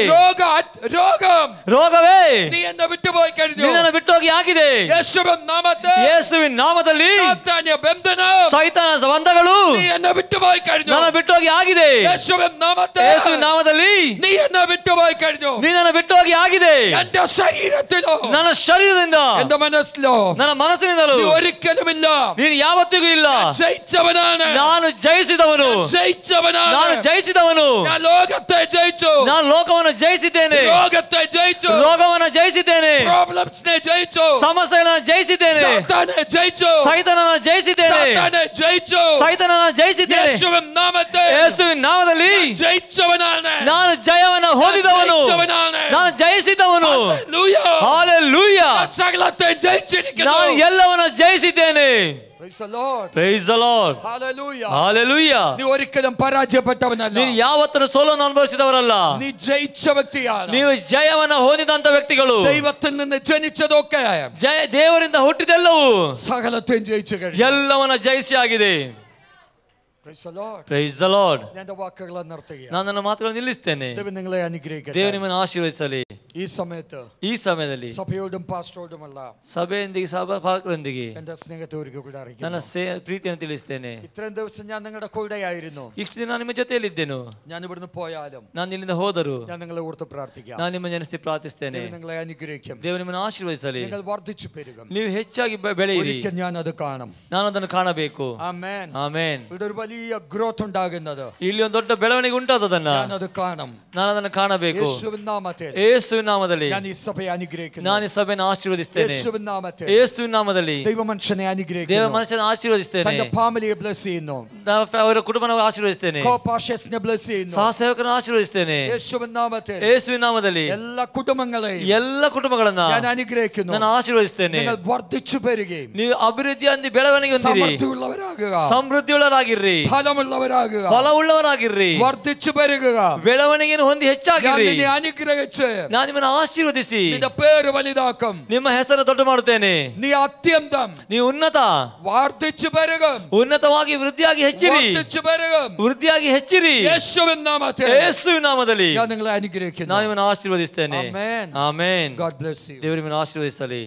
രോഗം, ರೋಗವೇ നീ എന്നെ വിട്ടുപോയി കഴിഞ്ഞു. ನೀ ನನ್ನ ಬಿಟ್ಟು ಹೋಗಿ ಆಗಿದೆ. യേശുവിൻ നാമത്തിൽ ಯೇಸುವಿನ ನಾಮದಲ್ಲಿ സാത്താന്യ ബന്ധനം, ಸೈತಾನ ಬಂಧಗಳು നീ എന്നെ വിട്ടുപോയി കഴിഞ്ഞു. ನನ್ನ ಬಿಟ್ಟು ಹೋಗಿ ಆಗಿದೆ. യേശുവിൻ നാമത്തിൽ ಯೇಸುವಿನ ನಾಮದಲ್ಲಿ നീ എന്നെ വിട്ടുപോയി കഴിഞ്ഞു. ನೀ ನನ್ನ ಬಿಟ್ಟು ಹೋಗಿ ಆಗಿದೆ. എന്റെ ശരീരത്തിലോ, ನನ್ನ ಶರೀರದಿಂದ, എന്റെ മനസ്സിലോ, ನನ್ನ ಮನಸ್ಸಿನಿಂದಲೂ നീ ഒരിക്കലുമില്ല. ನೀನು ಯಾವತ್ತಿಗೂ ಇಲ್ಲ. ജയിച്ചവനാണ്, ನಾನು ಜಯಿಸಿದವನು. ജയിച്ചവനാണ്. ನಾನು ಜಯಿಸಿದವನು. ഞാൻ ലോകത്തെ ജയിച്ചു. ನಾನು ಲೋಕವನ್ನು ಜಯಿಸಿದ್ದೇನೆ. ലോകത്തെ ജയിച്ചു. ರೋಗವನ್ನು ಜಯಿಸಿದ್ದೇನೆ. പ്രോബ്ലംസിനെ ജയിച്ചു. ಸಮಸ್ಯೆಗಳನ್ನು ಜಯಿಸಿದ್ದೇನೆ. സാത്താനെ ജയിച്ചു. ಸೈತಾನನ ಜಯಿಸಿದ್ದೇನೆ. സാത്താനെ ജയിച്ചു. ಸೈತಾನನ ಜಯಿಸಿದ್ದೇನೆ. യേശുവിൻ നാമത്തിൽ ಯೇಸುವಿನ ನಾಮದಲ್ಲಿ ജയിച്ചവനാണ്. ನಾನು ಜಯವನ್ನು ಹೊಂದಿದವನು. ജയിച്ചവനാണ്. ನಾನು ಜಯಿಸಿದವನು. ഹല്ലേലൂയ. ಹಾಲೆಲೂಯ. ഞാൻ സകലത്തെ ജയിച്ചിരിക്കുന്നു. ನಾನು ಎಲ್ಲವನ್ನು ಜಯಿಸಿದ್ದೇನೆ. Praise the Lord. Praise the Lord. Hallelujah. Hallelujah. നീ ഒരിക്കലും പരാജയപ്പെട്ടവനല്ല. ನೀನು ಯಾವತ್ತೂ ಸೋಲನ್ನು ಅನುಭವಿಸಿದವರಲ್ಲ. നീ ജയിച്ച വ്യക്തിയാണ്. ನೀವು ಜಯವನ್ನು ಹೊಂದಿದಂತ ವ್ಯಕ್ತಿಗಳು. ദൈവത്തിൽ നിന്ന് ജനിച്ചതൊക്കെ ದೇವರಿಂದ ಹುಟ್ಟಿದೆಲ್ಲವೂ സകലത്തെയും ജയിച്ചു കഴിഞ്ഞു. ಎಲ್ಲವನ್ನ ಜಯಿಸಿ ಆಗಿದೆ. Praise the Lord. Praise the Lord. ഞാൻ എൻ്റെ വാക്കുകളെ നിർത്തുകയാണ്. ನಾನು ನನ್ನ ಮಾತುಗಳನ್ನು ನಿಲ್ಲಿಸ್ತೇನೆ. ദൈവം നിങ്ങളെ അനുഗ്രഹിക്കട്ടെ. ದೇವರು ನಿಮ್ಮನ್ನು ಆಶೀರ್ವದಿಸಲಿ. ഈ സമയത്ത് ಈ ಸಮಯದಲ್ಲಿ സഭയോടും പാസ്റ്ററോടുമല്ല ಸಭೆಯೊಂದಿಗೆ ಸಭಾಪಾಲಕರೊಂದಿಗೆ എൻ്റെ സ്നേഹത്തെ ഒരിക്കൽ കൂടെ ನನ್ನ അറിയിക്കുന്നു. ಪ್ರೀತಿಯನ್ನು ತಿಳಿಸ್ತೇನೆ. ഇത്രയും ദിവസം ഞാൻ നിങ്ങളുടെ കൂടെയായിരുന്നു. ಇಷ್ಟು ದಿನ ನಿಮ್ಮ ಜೊತೆಯಲ್ಲಿದ್ದೆನು. ഞാൻ ഇവിടുന്ന് പോയാലും ನಾನು ಇಲ್ಲಿಂದ ಹೋದರು ഞാൻ നിങ്ങളെ ഓർത്ത് പ്രാർത്ഥിക്കാം. ನಾನು ನಿಮ್ಮ ನೆನೆಸಿ ಪ್ರಾರ್ಥಿಸ್ತೇನೆ. ദൈവം നിങ്ങളെ അനുഗ്രഹിക്കും. ದೇವರು ನಿಮ್ಮನ್ನು ಆಶೀರ್ವದಿಸಲಿ. നിങ്ങൾ വർദ്ധിച്ചു പെരുകും. ನೀವು ಹೆಚ್ಚಾಗಿ ಬೆಳೆಯಿರಿ. ഒരിക്കൽ ഞാൻ അത് കാണും. ನಾನು ಅದನ್ನು ಕಾಣಬೇಕು. ആമേൻ. ಆಮೆನ್. ഇവിടെ ഒരു വലിയ ഗ്രോത്ത് ഉണ്ടാകുന്നത് ಇಲ್ಲಿ ಒಂದು ದೊಡ್ಡ ಬೆಳವಣಿಗೆ ಉಂಟಾದದನ್ನ ഞാൻ അത് കാണും. ನಾನು ಅದನ್ನು ಕಾಣಬೇಕು. യേശുവിൻ നാമത്തിൽ ಯೇಸುವಿನ ನಾಮದಲ್ಲಿ ഞാൻ ഈ സഭയെ അനുഗ്രഹിക്കുന്നു. ನಾನು ಈ ಸಭೆಯನ್ನು ಆಶೀರ್ವದಿಸ್ತೇನೆ. യേശുവിൻ നാമത്തിൽ ಯೇಸುವಿನ ನಾಮದಲ್ಲಿ ദൈവമനുഷ്യനെ ದೇವ അനുഗ്രഹിക്കുന്നു. ಮನುಷ್ಯನ ಆಶೀರ್ವದಿಸ್ತೇನೆ. തന്റെ ഫാമിലിയെ ബ്ലെസ് ചെയ്യുന്നു. ಅವರ ಕುಟುಂಬವನ್ನು ಆಶೀರ್ವದಿಸ್ತೇನೆ. കോപാഷസിനെ ബ്ലെസ് ചെയ്യുന്നു. ಸಹಸೇವಕರನ್ನು ಆಶೀರ್ವದಿಸ್ತೇನೆ. യേശുവിൻ നാമത്തിൽ ಯೇಸುವಿನ ನಾಮದಲ್ಲಿ എല്ലാ കുടുംബങ്ങളെയും ಎಲ್ಲ ಕುಟುಂಬಗಳನ್ನ ഞാൻ അനുഗ്രഹിക്കുന്നു. ನಾನು ಆಶೀರ್ವದಿಸ್ತೇನೆ. നിങ്ങൾ വർദ്ധിച്ചു പെരുകയും ನೀವು ಅಭಿವೃದ್ಧಿ ಹೊಂದಿ ಬೆಳವಣಿಗೆ ಹೊಂದಿರಿ. സമൃദ്ധിയുള്ളവരാകുക. ಸಮೃದ್ಧಿಯುಳ್ಳವರಾಗಿರ್ರಿ. ഫലമുള്ളവരാകുക, ಫಲವುಳ್ಳವರಾಗಿರ್ರಿ, വർദ്ധിച്ചു പെരുകുക, ಬೆಳವಣಿಗೆಯನ್ನು ಹೊಂದಿ ഞാൻ ಹೆಚ್ಚಾಗಿರ್ರಿ. നിന്നെ അനുഗ്രഹിച്ച് ನಾನು ನಿಮ್ಮನ್ನು ಆಶೀರ್ವದಿಸಿ നിന്റെ പേര് വലുതാക്കും, ನಿಮ್ಮ ಹೆಸರು ದೊಡ್ಡ ಮಾಡುತ್ತೇನೆ. നീ അത്യന്തം ನೀವು ಉನ್ನತ വർദ്ധിച്ചു പെരുകും, ಉನ್ನತವಾಗಿ ವೃದ್ಧಿಯಾಗಿ ಹೆಚ್ಚಿರಿ, വർദ്ധിച്ചു പെരുകും. ವೃದ್ಧಿಯಾಗಿ ಹೆಚ್ಚಿರಿ. യേശുവിൻ നാമത്തിൽ ಯೇಸುವಿನ ನಾಮದಲ್ಲಿ ഞാൻ നിങ്ങളെ അനുഗ്രഹിക്കുന്നു. ನಾನು ನಿಮ್ಮನ್ನು ಆಶೀರ್ವದಿಸ್ತೇನೆ. Amen. Amen. God bless you. ದೇವರು ನಿಮ್ಮನ್ನು ಆಶೀರ್ವದಿಸಲಿ.